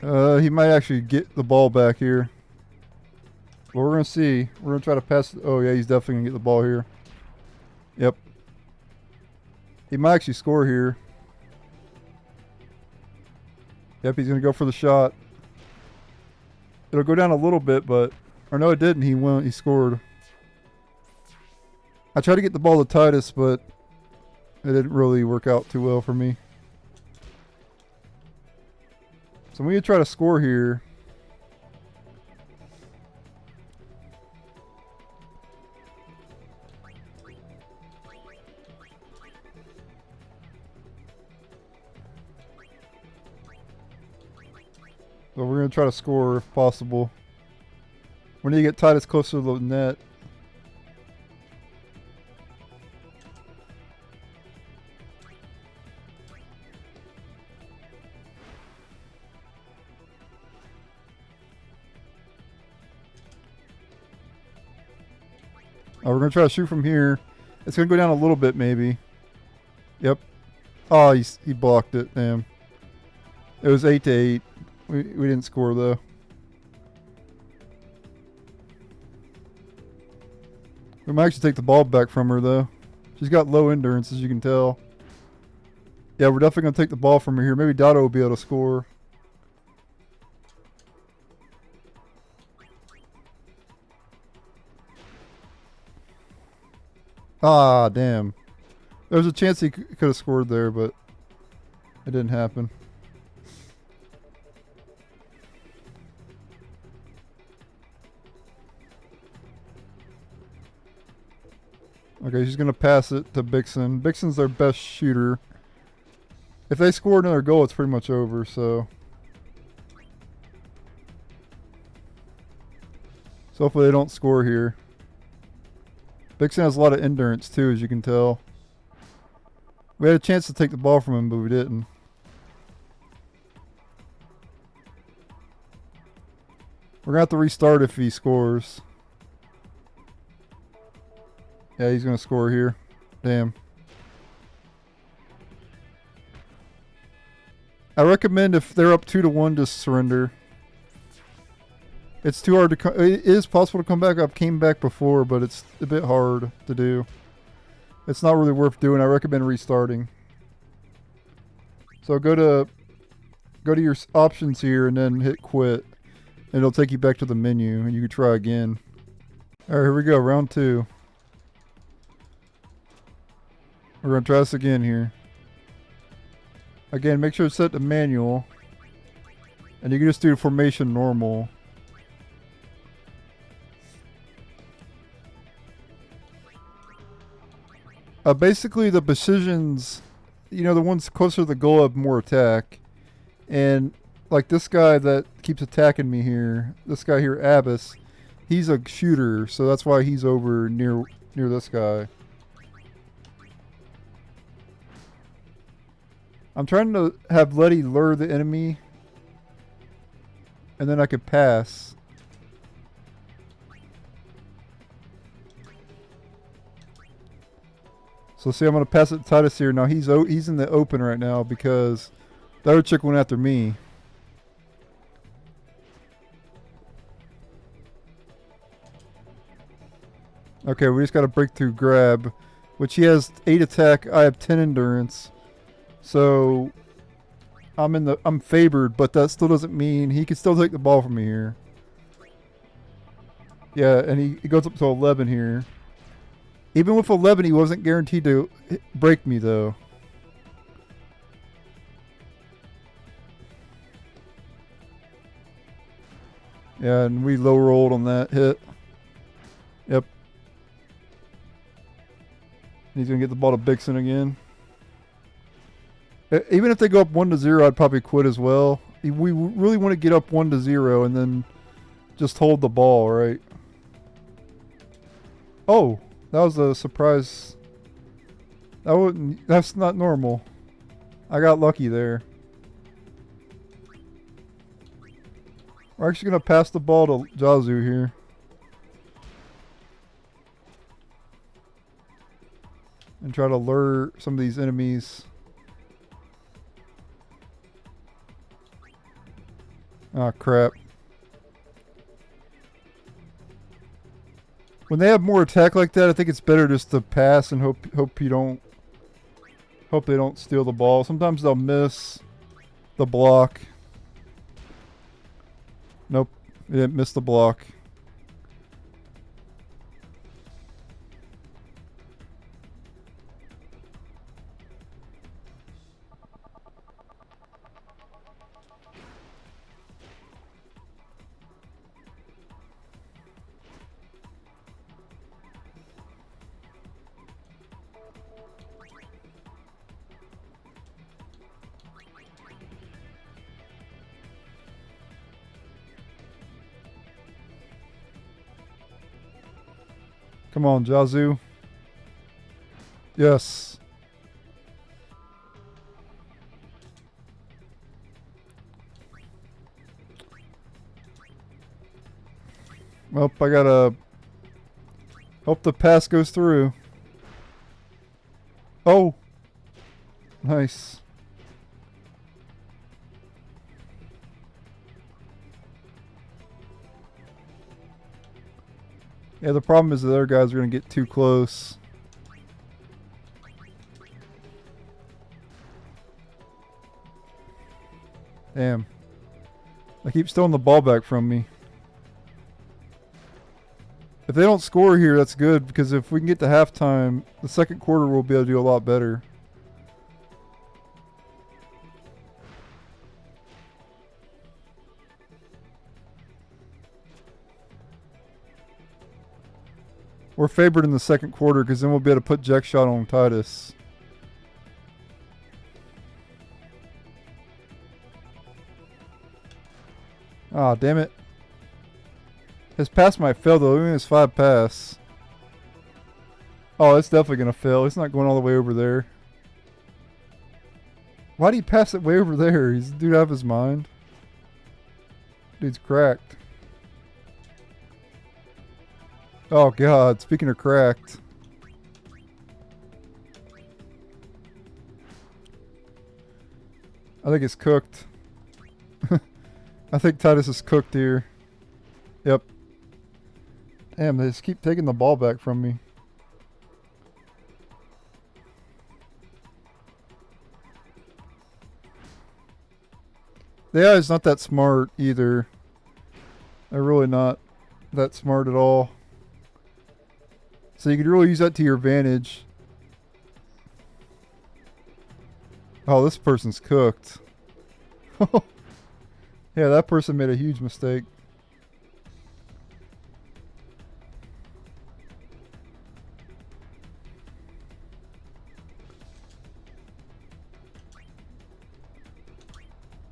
He might actually get the ball back here. But we're going to see. We're going to try to pass... Oh yeah, he's definitely going to get the ball here. Yep. He might actually score here. Yep, he's going to go for the shot. It'll go down a little bit, but Or no, it didn't. He won. He scored. I tried to get the ball to Titus, but it didn't really work out too well for me. So we need to try to score here. So we're going to try to score if possible. We need to get Titus closer to the net. Oh, we're going to try to shoot from here. It's going to go down a little bit maybe. Yep. Oh, he blocked it. Damn. It was 8-8. We didn't score though. We might actually take the ball back from her though. She's got low endurance as you can tell. Yeah, we're definitely going to take the ball from her here. Maybe Dotto will be able to score. Ah, damn. There was a chance he could have scored there, but it didn't happen. Okay, she's going to pass it to Bixen. Bixen's their best shooter. If they score another goal, it's pretty much over, so... So hopefully they don't score here. Bixen has a lot of endurance too, as you can tell. We had a chance to take the ball from him, but we didn't. We're going to have to restart if he scores. Yeah, he's going to score here. Damn. I recommend if they're up 2-1, just surrender. It's too hard to it is possible to come back. I've came back before, but it's a bit hard to do. It's not really worth doing. I recommend restarting. So go to your options here and then hit quit. And it'll take you back to the menu and you can try again. Alright, here we go. Round 2. We're going to try this again here. Again, make sure it's set to manual. And you can just do formation normal. Basically, the positions, you know, the ones closer to the goal have more attack. And, like this guy that keeps attacking me here, this guy here, Ammes, he's a shooter, so that's why he's over near this guy. I'm trying to have Letty lure the enemy, and then I could pass. So see, I'm going to pass it to Titus here. Now he's in the open right now because the other chick went after me. Okay, we just got a breakthrough grab, which he has 8 attack. I have 10 endurance. So I'm favored, but that still doesn't mean he can still take the ball from me here. Yeah, and he goes up to 11 here. Even with 11, he wasn't guaranteed to break me, though. Yeah, and we low rolled on that hit. Yep. He's going to get the ball to Bixen again. Even if they go up 1-0, I'd probably quit as well. We really want to get up 1-0 and then just hold the ball, right? Oh! That was a surprise. That's not normal. I got lucky there. We're actually going to pass the ball to Jazu here. And try to lure some of these enemies. Oh crap. When they have more attack like that, I think it's better just to pass and hope they don't steal the ball. Sometimes they'll miss the block. Nope, they didn't miss the block. Come on, Jazu. Yes. Well, I gotta hope the pass goes through. Oh! Nice. Yeah, the problem is the other guys are going to get too close. Damn. I keep stealing the ball back from me. If they don't score here, that's good, because if we can get to halftime, the second quarter we'll be able to do a lot better. We're favored in the second quarter because then we'll be able to put Jecht shot on Titus. Ah, damn it. His pass might fail though, even his 5 pass. Oh, it's definitely going to fail. It's not going all the way over there. Why do you pass it way over there? He's dude out of his mind. Dude's cracked. Oh god, speaking of cracked. I think it's cooked. I think Titus is cooked here. Yep. Damn, they just keep taking the ball back from me. The AI is not that smart either. They're really not that smart at all. So you could really use that to your advantage. Oh, this person's cooked. Yeah, that person made a huge mistake.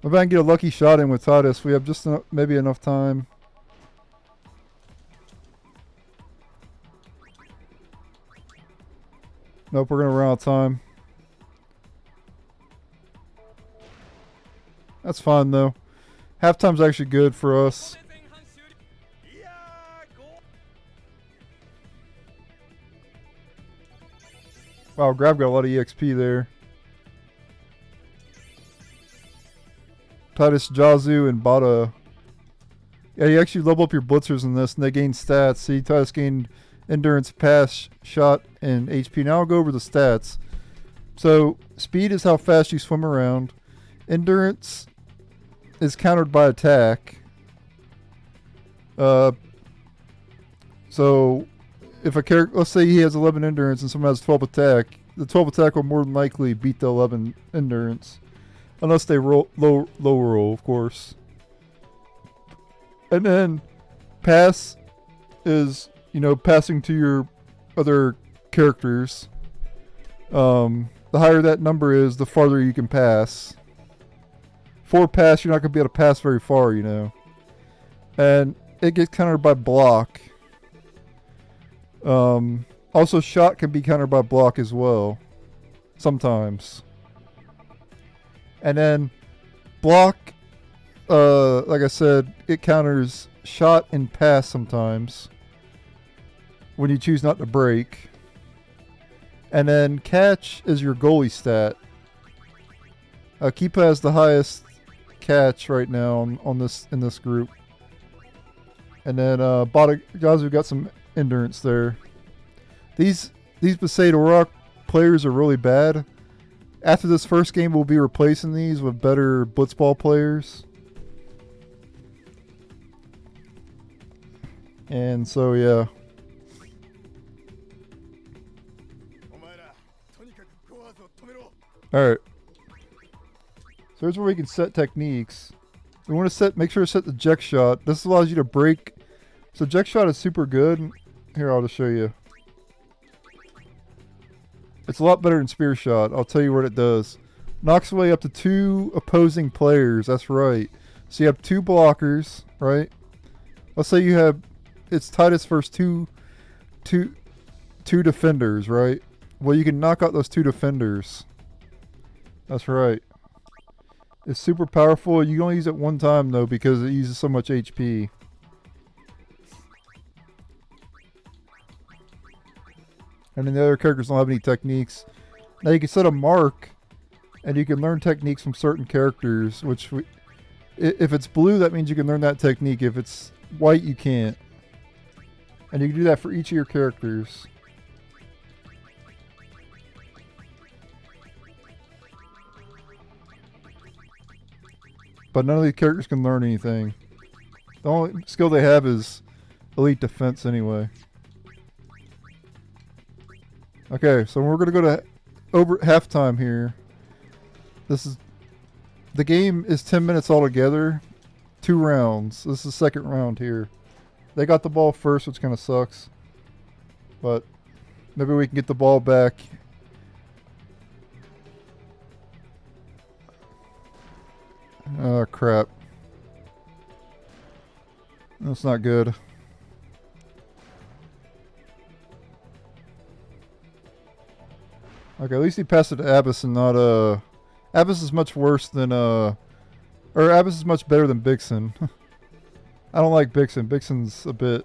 If I can get a lucky shot in with Titus, we have just maybe enough time. Nope, we're going to run out of time. That's fine though. Halftime's actually good for us. Wow, Grab got a lot of EXP there. Titus, Jazu, and Bada. Yeah, you actually level up your blitzers in this and they gain stats. See, Titus gained endurance, pass, shot, and HP. Now I'll go over the stats. So, speed is how fast you swim around. Endurance is countered by attack. So, if a character, let's say he has 11 endurance and someone has 12 attack, the 12 attack will more than likely beat the 11 endurance. Unless they roll low roll, of course. And then, pass is, you know, passing to your other characters. The higher that number is, the farther you can pass. For pass, you're not going to be able to pass very far, you know. And it gets countered by block. Also, shot can be countered by block as well. Sometimes. And then, block, like I said, it counters shot and pass sometimes. When you choose not to break. And then catch is your goalie stat. Keepa has the highest catch right now on this in this group. And then Gazu got some endurance there. These Besaid Auroch players are really bad. After this first game, we'll be replacing these with better blitzball players. And so, yeah. Alright. So here's where we can set techniques. We want to make sure to set the Jecht shot. This allows you to break. So Jecht shot is super good. Here, I'll just show you. It's a lot better than spear shot. I'll tell you what it does. Knocks away up to 2 opposing players. That's right. So you have 2 blockers, right? Let's say you have, it's Titus versus two 2 defenders, right? Well, you can knock out those 2 defenders. That's right. It's super powerful. You can only use it one time, though, because it uses so much HP. And then the other characters don't have any techniques. Now you can set a mark, and you can learn techniques from certain characters, which... if it's blue, that means you can learn that technique. If it's white, you can't. And you can do that for each of your characters. But none of these characters can learn anything. The only skill they have is elite defense anyway. Okay, so we're going to go to over halftime here. The game is 10 minutes altogether. 2 rounds. This is the second round here. They got the ball first, which kind of sucks. But maybe we can get the ball back. Oh, crap. That's not good. Okay, at least he passed it to Ammes and not, Ammes is much worse than, or Ammes is much better than Bixen. I don't like Bixen. Bixen's a bit...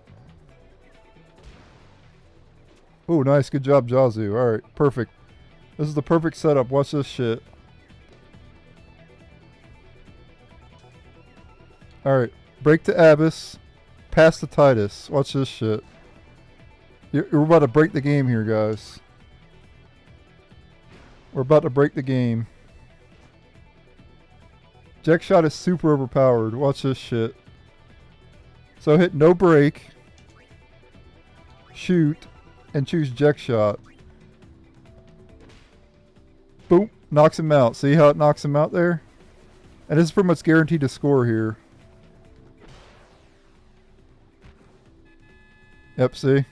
Ooh, nice. Good job, Jazu. Alright, perfect. This is the perfect setup. Watch this shit. Alright, break to Ammes. Pass to Titus. Watch this shit. You're about to break the game here, guys. We're about to break the game. Jecht shot is super overpowered. Watch this shit. So hit no break, shoot, and choose Jecht shot. Boom. Knocks him out. See how it knocks him out there? And this is pretty much guaranteed to score here. Yep, see?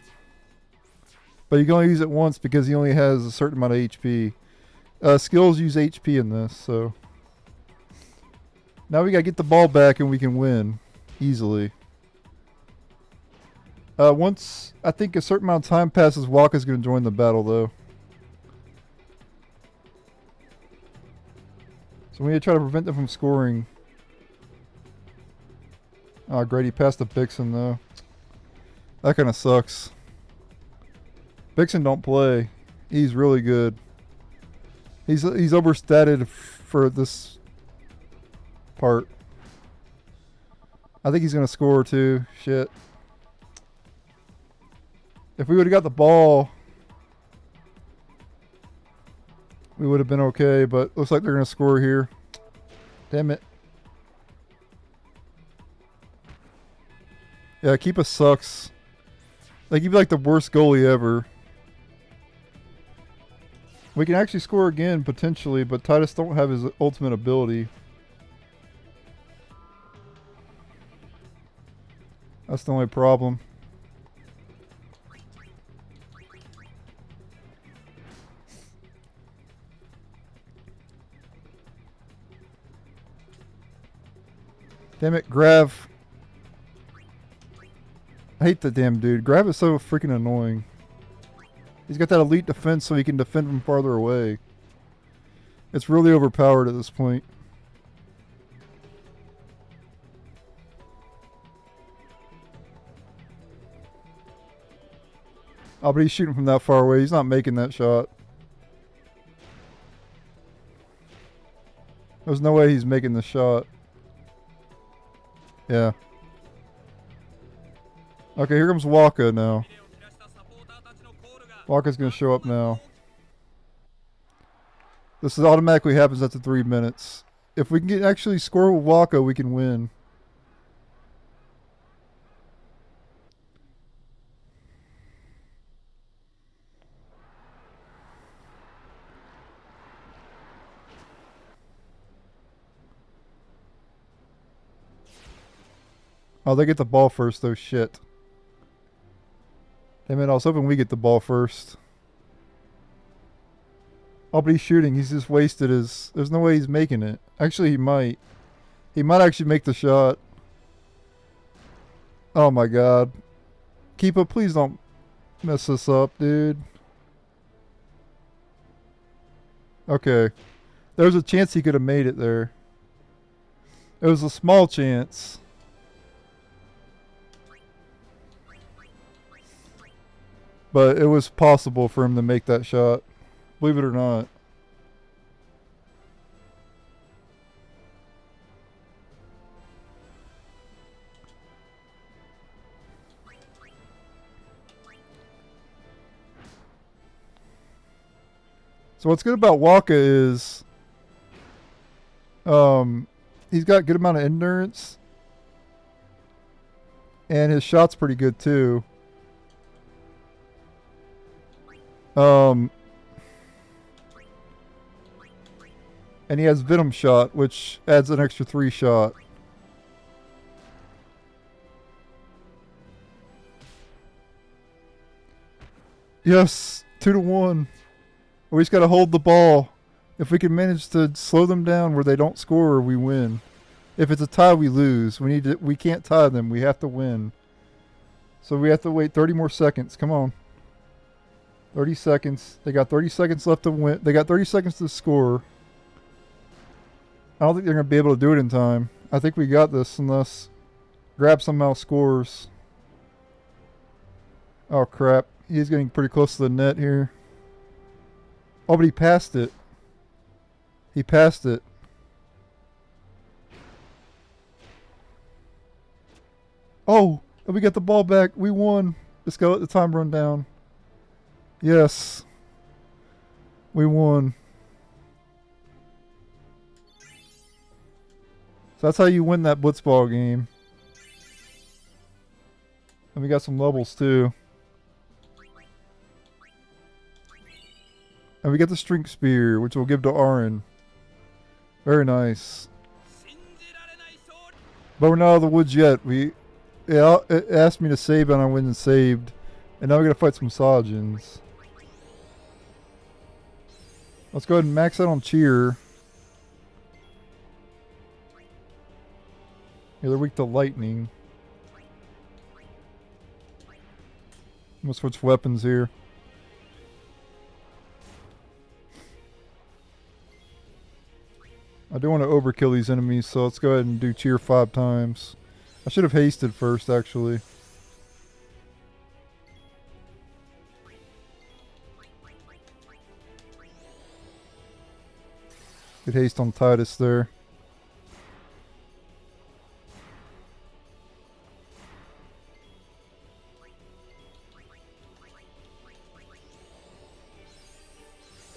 But you can only use it once because he only has a certain amount of HP. Skills use HP in this, so... Now we gotta get the ball back and we can win. Easily. Once, I think a certain amount of time passes, Waka's gonna join the battle, though. So we need to try to prevent them from scoring. Oh, great, he passed to Bixen, though. That kind of sucks. Bixen don't play. He's really good. He's overstated for this part. I think he's going to score too. Shit. If we would have got the ball, we would have been okay, but looks like they're going to score here. Damn it. Yeah, Keepa sucks. Like, he'd be like the worst goalie ever. We can actually score again, potentially, but Titus don't have his ultimate ability. That's the only problem. Damn it, Grav. I hate the damn dude. Grav is so freaking annoying. He's got that elite defense so he can defend from farther away. It's really overpowered at this point. Oh, but he's shooting from that far away. He's not making that shot. There's no way he's making the shot. Yeah. Okay, here comes Waka now. Waka's going to show up now. This is automatically happens after 3 minutes. If we can actually score with Waka, we can win. Oh, they get the ball first though, shit. Damn it, I was hoping we get the ball first. Oh, but he's shooting. He's just wasted his... There's no way he's making it. Actually, he might. He might actually make the shot. Oh my god. Keepa, please don't... mess this up, dude. Okay. There's a chance he could have made it there. It was a small chance. But it was possible for him to make that shot. Believe it or not. So what's good about Waka is he's got a good amount of endurance. And his shot's pretty good too. And he has Venom Shot, which adds an extra 3 shot. Yes, 2-1. We just got to hold the ball. If we can manage to slow them down where they don't score, we win. If it's a tie, we lose. We can't tie them. We have to win. So we have to wait 30 more seconds. Come on. 30 seconds. They got 30 seconds left to win. They got 30 seconds to score. I don't think they're going to be able to do it in time. I think we got this unless Grab somehow scores. Oh, crap. He's getting pretty close to the net here. Oh, but he passed it. He passed it. Oh, and we got the ball back. We won. Just gotta let the time run down. Yes. We won. So that's how you win that blitzball game. And we got some levels too. And we get the Strength Spear, which we'll give to Arin. Very nice. But we're not out of the woods yet. It asked me to save and I went and saved. And now we gotta fight some Sahagins. Let's go ahead and max out on Cheer. Yeah, they're weak to lightning. I'm gonna switch weapons here. I do want to overkill these enemies, so let's go ahead and do Cheer 5 times. I should have hasted first, actually. Good haste on Titus there.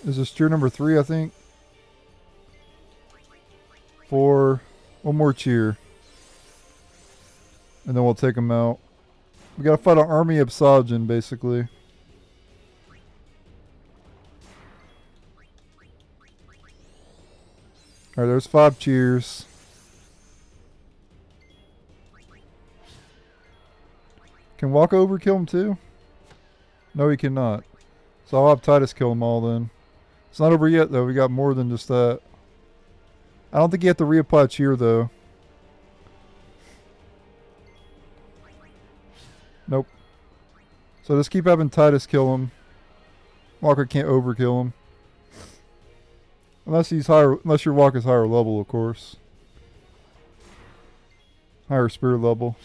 Is this Cheer number 3, I think? 4. One more Cheer. And then we'll take them out. We gotta fight an army of Sahagin, basically. Alright, there's 5 Cheers. Can Waka overkill him too? No, he cannot. So I'll have Titus kill them all then. It's not over yet though, we got more than just that. I don't think you have to reapply Cheer though. Nope. So just keep having Titus kill him. Walker can't overkill him. Unless he's higher, unless your Walker's higher level, of course. Higher spirit level.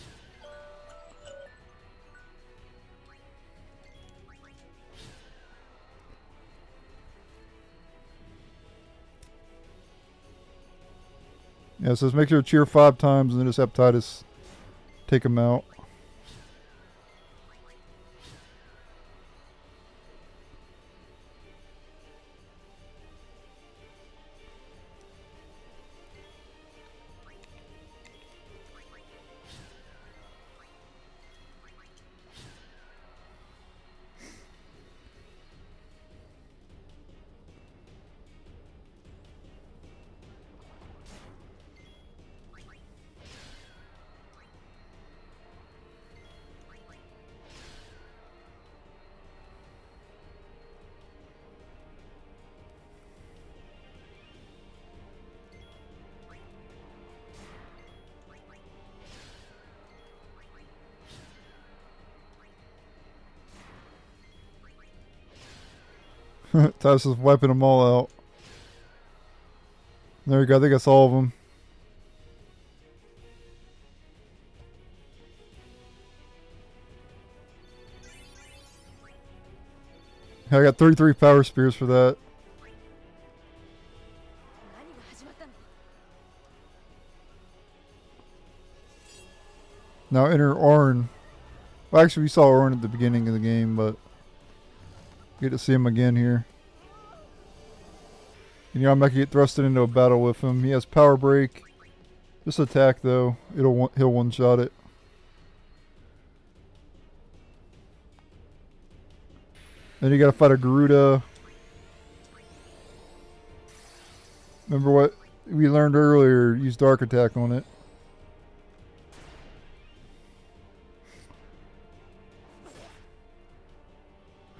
Yeah, so just make sure to Cheer 5 times and then just have Titus take him out. Tyus is wiping them all out. There we go. I think that's all of them. I got 33 power spears for that. Now enter Ornn. Well, actually, we saw Ornn at the beginning of the game, but get to see him again here. You know, I'm not gonna get thrusted into a battle with him. He has power break. Just attack though. He'll one shot it. Then you gotta fight a Garuda. Remember what we learned earlier? Use dark attack on it.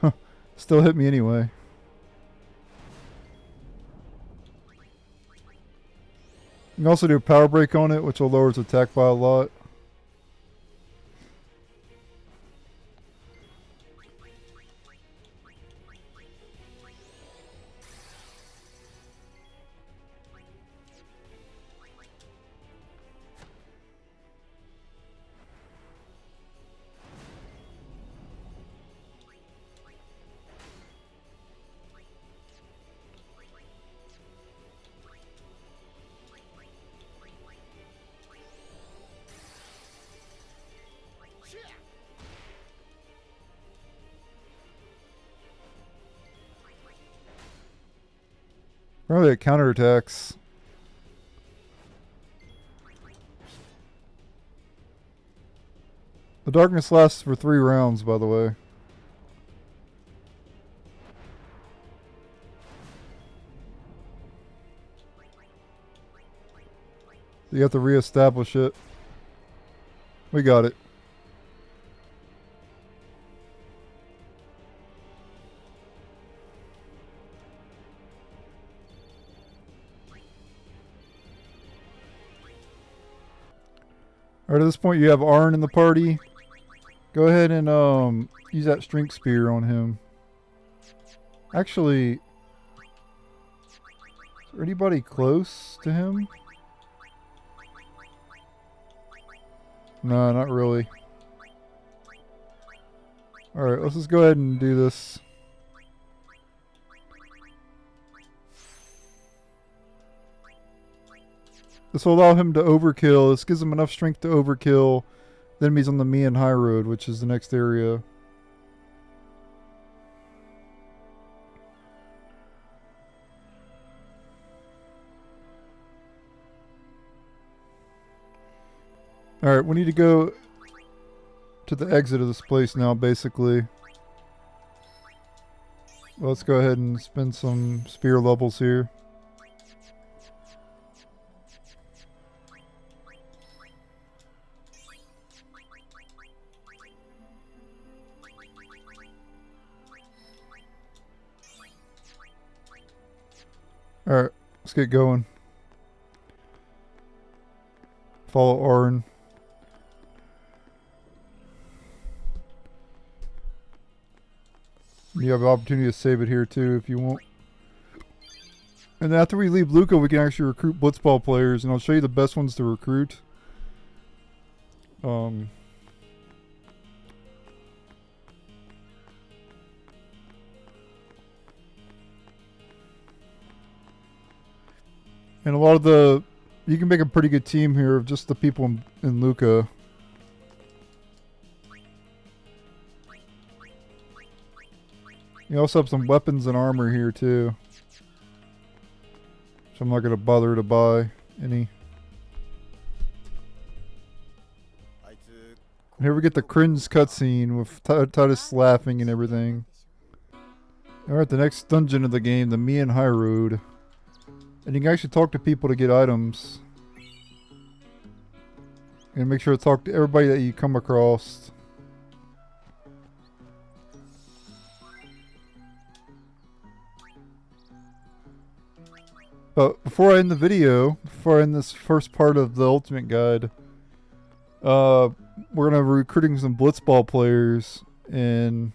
Huh. Still hit me anyway. You can also do a power break on it, which will lower its attack by a lot. Probably at counterattacks. The darkness lasts for 3 rounds, by the way. You have to reestablish it. We got it. Alright, at this point you have Ornn in the party. Go ahead and use that strength spear on him. Actually, is there anybody close to him? No, not really. Alright, let's just go ahead and do this. This will allow him to overkill. This gives him enough strength to overkill the enemies on the Mian High Road, which is the next area. Alright, we need to go to the exit of this place now, basically. Let's go ahead and spend some spear levels here. Alright, let's get going. Follow Ornn. You have the opportunity to save it here too if you want. And then after we leave Luca, we can actually recruit Blitzball players, and I'll show you the best ones to recruit. And a lot of the... You can make a pretty good team here of just the people in Luca. You also have some weapons and armor here too. So I'm not going to bother to buy any. Here we get the cringe cutscene with Titus laughing and everything. Alright, the next dungeon of the game, the Mian High Road. And you can actually talk to people to get items. And make sure to talk to everybody that you come across. But before I end the video, before I end this first part of the Ultimate Guide, we're going to be recruiting some Blitzball players in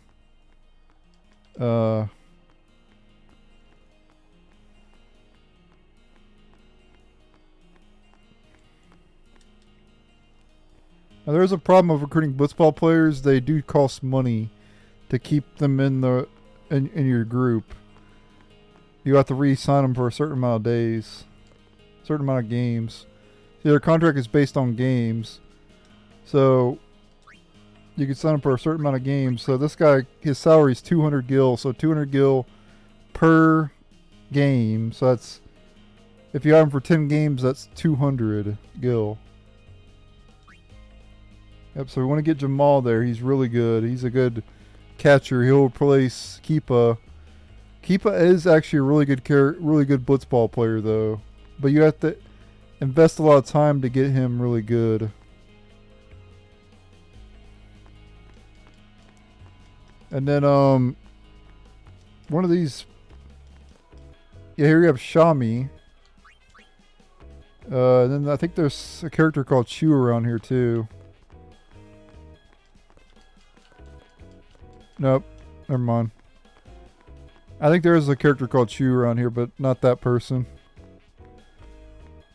Now there is a problem of recruiting blitzball players. They do cost money to keep them in your group. You have to re-sign them for a certain amount of days, certain amount of games. See, their contract is based on games, so you can sign them for a certain amount of games. So this guy, his salary is 200 gil, so 200 gil per game. So that's, if you have him for 10 games, that's 200 gil. Yep, so we want to get Jamal there. He's really good. He's a good catcher. He'll replace Keepa. Keepa is actually a really good blitzball player, though. But you have to invest a lot of time to get him really good. And then, one of these... Yeah, here you have Shami. And then I think there's a character called Chu around here, too. Nope. Never mind. I think there is a character called Chu around here, but not that person.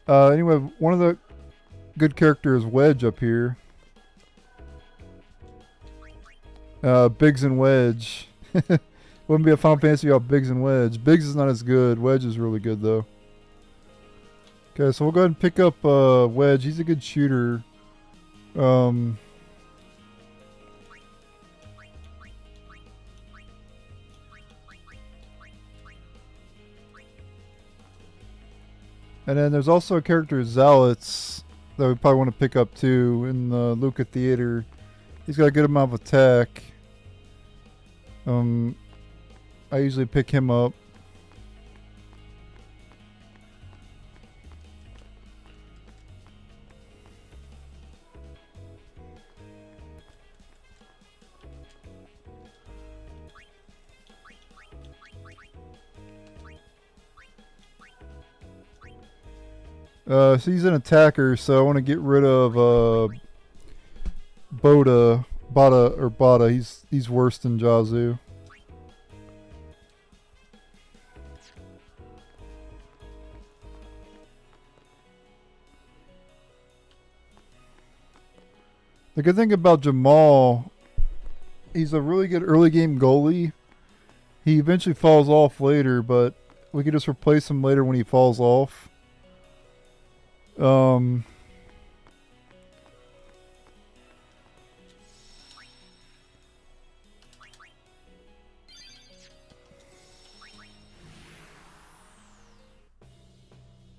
Anyway, one of the good characters is Wedge up here. Biggs and Wedge. Wouldn't be a Final Fantasy without Biggs and Wedge. Biggs is not as good. Wedge is really good, though. Okay, so we'll go ahead and pick up Wedge. He's a good shooter. And then there's also a character, Zealots, that we probably want to pick up too in the Luca Theater. He's got a good amount of attack. I usually pick him up. So he's an attacker, so I want to get rid of Bada. He's worse than Jazu. The good thing about Jamal, he's a really good early game goalie. He eventually falls off later, but we can just replace him later when he falls off.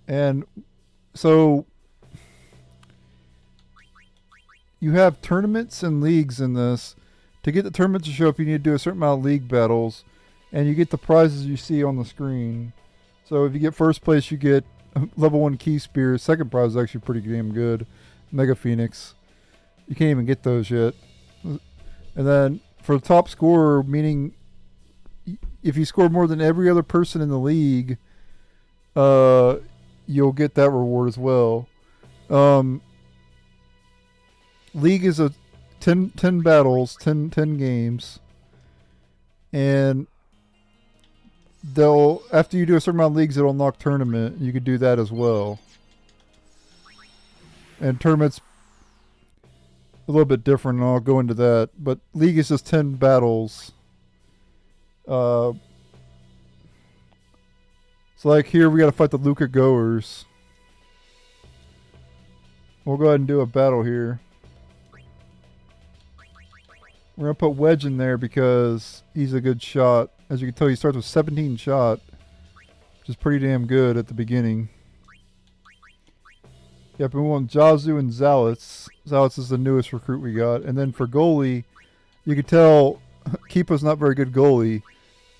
And so you have tournaments and leagues in this. To get the tournament to show up, you need to do a certain amount of league battles, and you get the prizes you see on the screen. So if you get first place, you get level 1 key spear. Second prize is actually pretty damn good. Mega Phoenix. You can't even get those yet. And then for the top scorer, meaning if you score more than every other person in the league, you'll get that reward as well. League is a 10 battles, 10 games. And they'll, after you do a certain amount of leagues, it'll unlock tournament. You could do that as well. And tournament's a little bit different, and I'll go into that. But league is just 10 battles. So like here, we got to fight the Luca Goers. We'll go ahead and do a battle here. We're going to put Wedge in there because he's a good shot. As you can tell, he starts with 17 shot, which is pretty damn good at the beginning. Yep, and we want Jazu and Zealots. Zealots is the newest recruit we got. And then for goalie, you can tell Keepa's not very good goalie.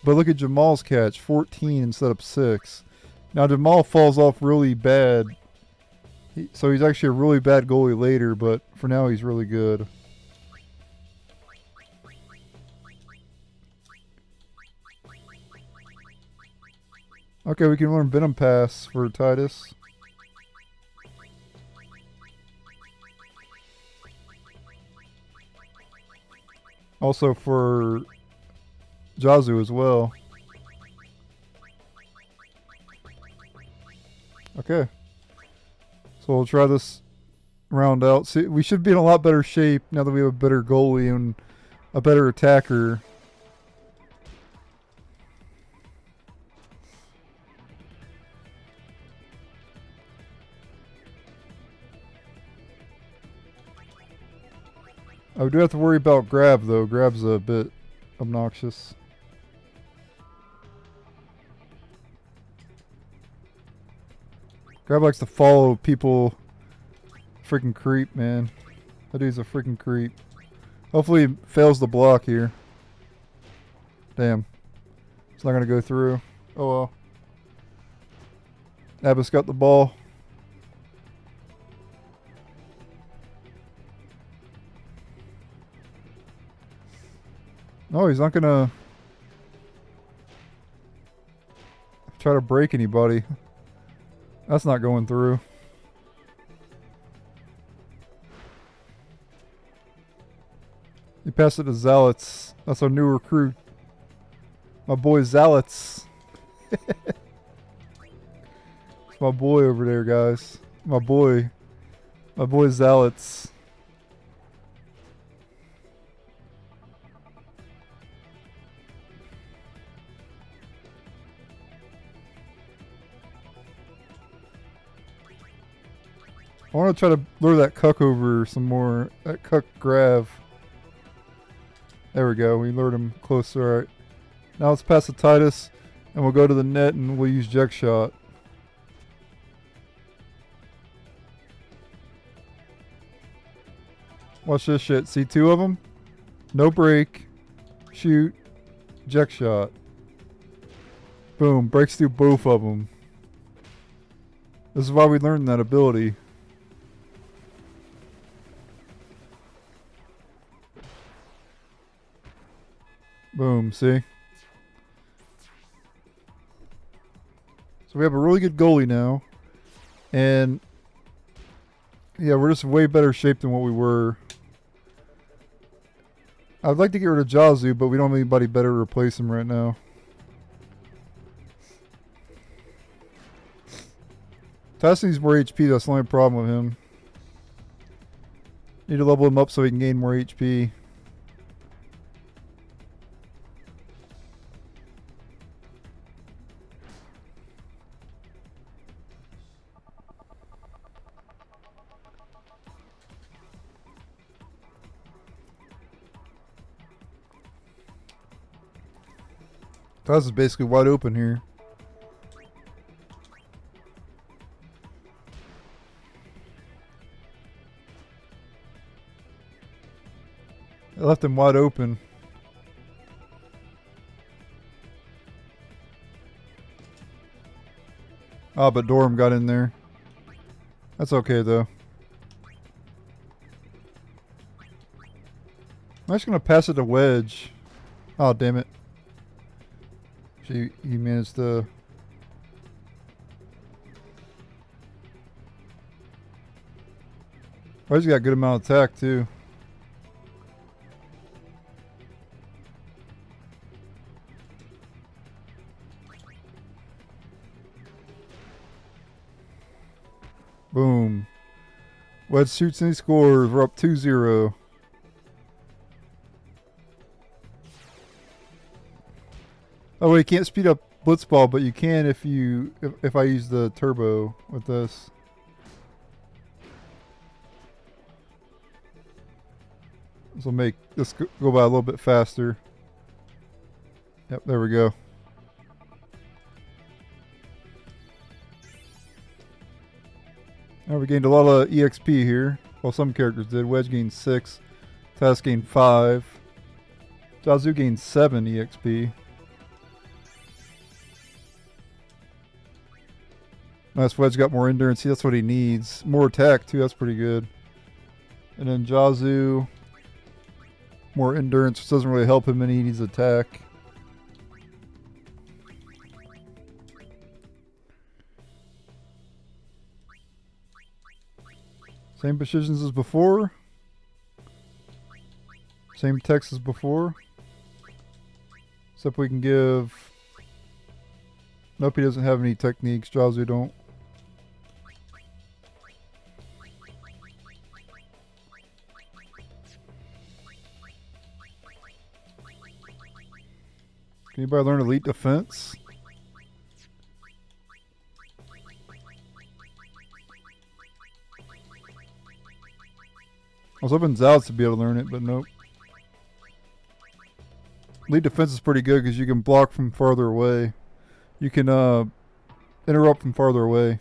But look at Jamal's catch, 14 instead of 6. Now Jamal falls off really bad. So he's actually a really bad goalie later, but for now he's really good. Okay, we can learn Venom Pass for Titus. Also for Jazu as well. Okay. So we'll try this round out. See, we should be in a lot better shape now that we have a better goalie and a better attacker. I do have to worry about Grab, though. Grab's a bit obnoxious. Grab likes to follow people. Freaking creep, man. That dude's a freaking creep. Hopefully he fails the block here. Damn. It's not going to go through. Oh well. Ammes got the ball. No, he's not going to try to break anybody. That's not going through. He passed it to Zealots. That's our new recruit. My boy Zealots. It's my boy over there, guys. My boy. My boy Zealots. I want to try to lure that cuck over some more. That cuck Grav. There we go. We lured him closer. Alright. Now let's pass to Titus. And we'll go to the net and we'll use Jecht shot. Watch this shit. See two of them? No break. Shoot. Jecht shot. Boom. Breaks through both of them. This is why we learned that ability. Boom, see? So we have a really good goalie now. And yeah, we're just way better shape than what we were. I'd like to get rid of Jazu, but we don't have anybody better to replace him right now. Titus needs more HP, that's the only problem with him. Need to level him up so he can gain more HP. Tros is basically wide open here. I left him wide open. Ah, but Dorm got in there. That's okay though. I'm just gonna pass it to Wedge. Oh, damn it. He managed to... Oh, he's got a good amount of attack too. Boom. Wedge shoots and he scores. We're up 2-0. Oh, wait, you can't speed up Blitzball, but you can if I use the turbo with this. This will make this go by a little bit faster. Yep, there we go. Now we gained a lot of EXP here. Well, some characters did. Wedge gained 6. Titus gained 5. Jazu gained 7 EXP. Nice, Wedge got more endurance. See, that's what he needs. More attack, too. That's pretty good. And then Jazu, more endurance, which doesn't really help him any. He needs attack. Same positions as before. Same text as before. Except we can give... Nope, he doesn't have any techniques. Jazu don't. Can anybody learn Elite Defense? I was hoping Zalz to be able to learn it, but nope. Elite Defense is pretty good because you can block from farther away. You can interrupt from farther away.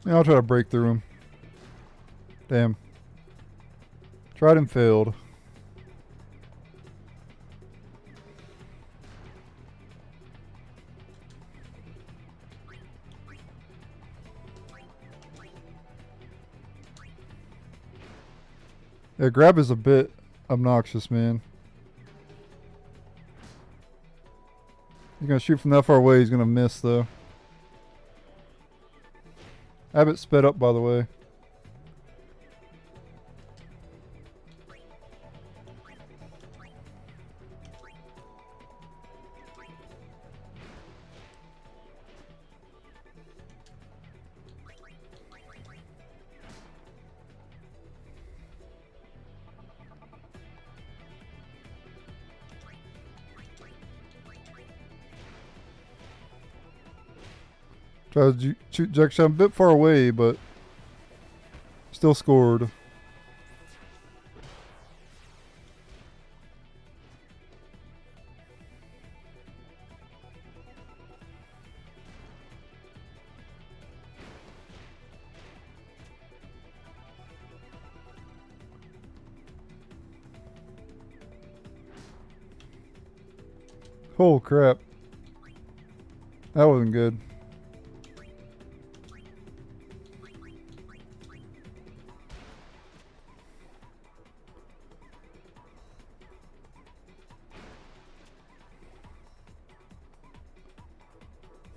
Yeah, I'll try to break through him. Damn. Tried and failed. Yeah, grab is a bit obnoxious, man. He's gonna shoot from that far away, he's gonna miss though. Abbott sped up, by the way. Tried to shoot Jecht a bit far away, but still scored. Oh crap. That wasn't good.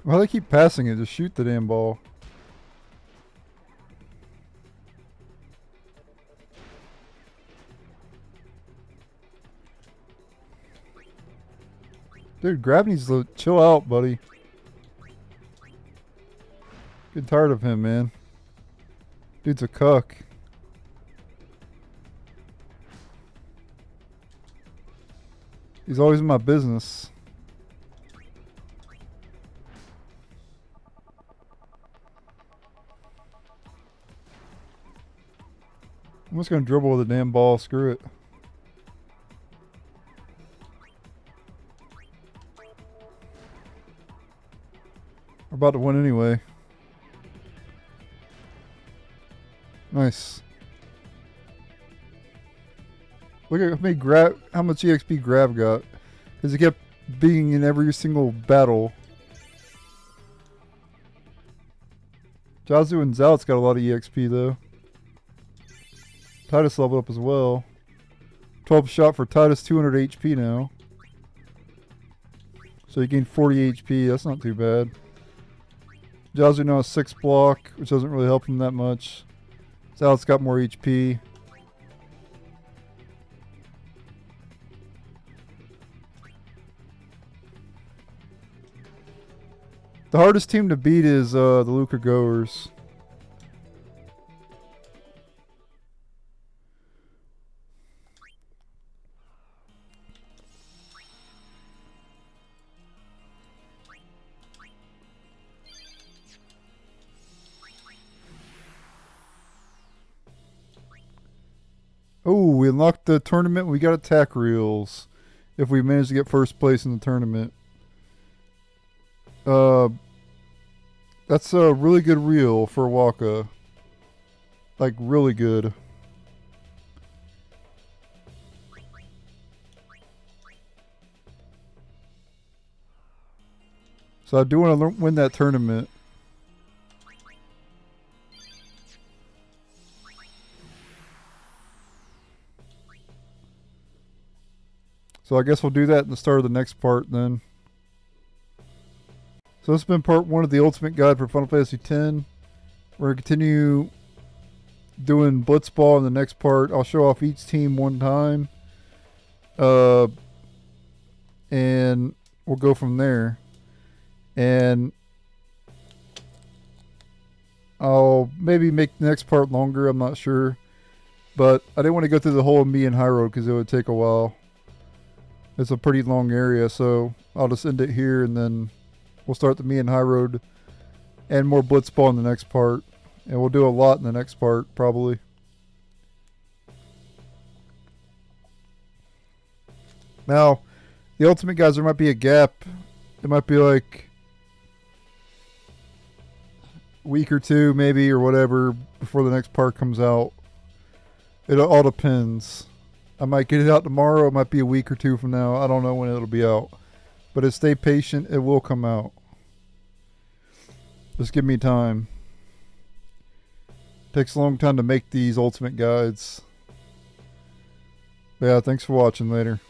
Why do they keep passing it? Just shoot the damn ball. Dude, Grab needs to chill out, buddy. Getting tired of him, man. Dude's a cuck. He's always in my business. I'm just gonna dribble with the damn ball, screw it. We're about to win anyway. Nice. Look at how much EXP Grab got. Because he kept being in every single battle. Jazu and Zalt's got a lot of EXP though. Titus leveled up as well. 12 shot for Titus, 200 HP now. So he gained 40 HP, that's not too bad. Jazu now has 6 block, which doesn't really help him that much. Zalt's got more HP. The hardest team to beat is the Luca Goers. Oh, we unlocked the tournament. We got attack reels if we manage to get first place in the tournament. That's a really good reel for Waka. Like, really good. So I do want to win that tournament. So I guess we'll do that in the start of the next part then. So this has been part 1 of the Ultimate Guide for Final Fantasy X. We're going to continue doing Blitzball in the next part. I'll show off each team one time. And we'll go from there. And I'll maybe make the next part longer. I'm not sure. But I didn't want to go through the whole Me and High Road because it would take a while. It's a pretty long area, so I'll just end it here and then we'll start the Me and High Road and more Blitzball in the next part. And we'll do a lot in the next part, probably. Now, the ultimate guys, there might be a gap. It might be like a week or two, maybe, or whatever, before the next part comes out. It all depends. I might get it out tomorrow. It might be a week or two from now. I don't know when it'll be out. But if stay patient, it will come out. Just give me time. Takes a long time to make these ultimate guides. But yeah, thanks for watching. Later.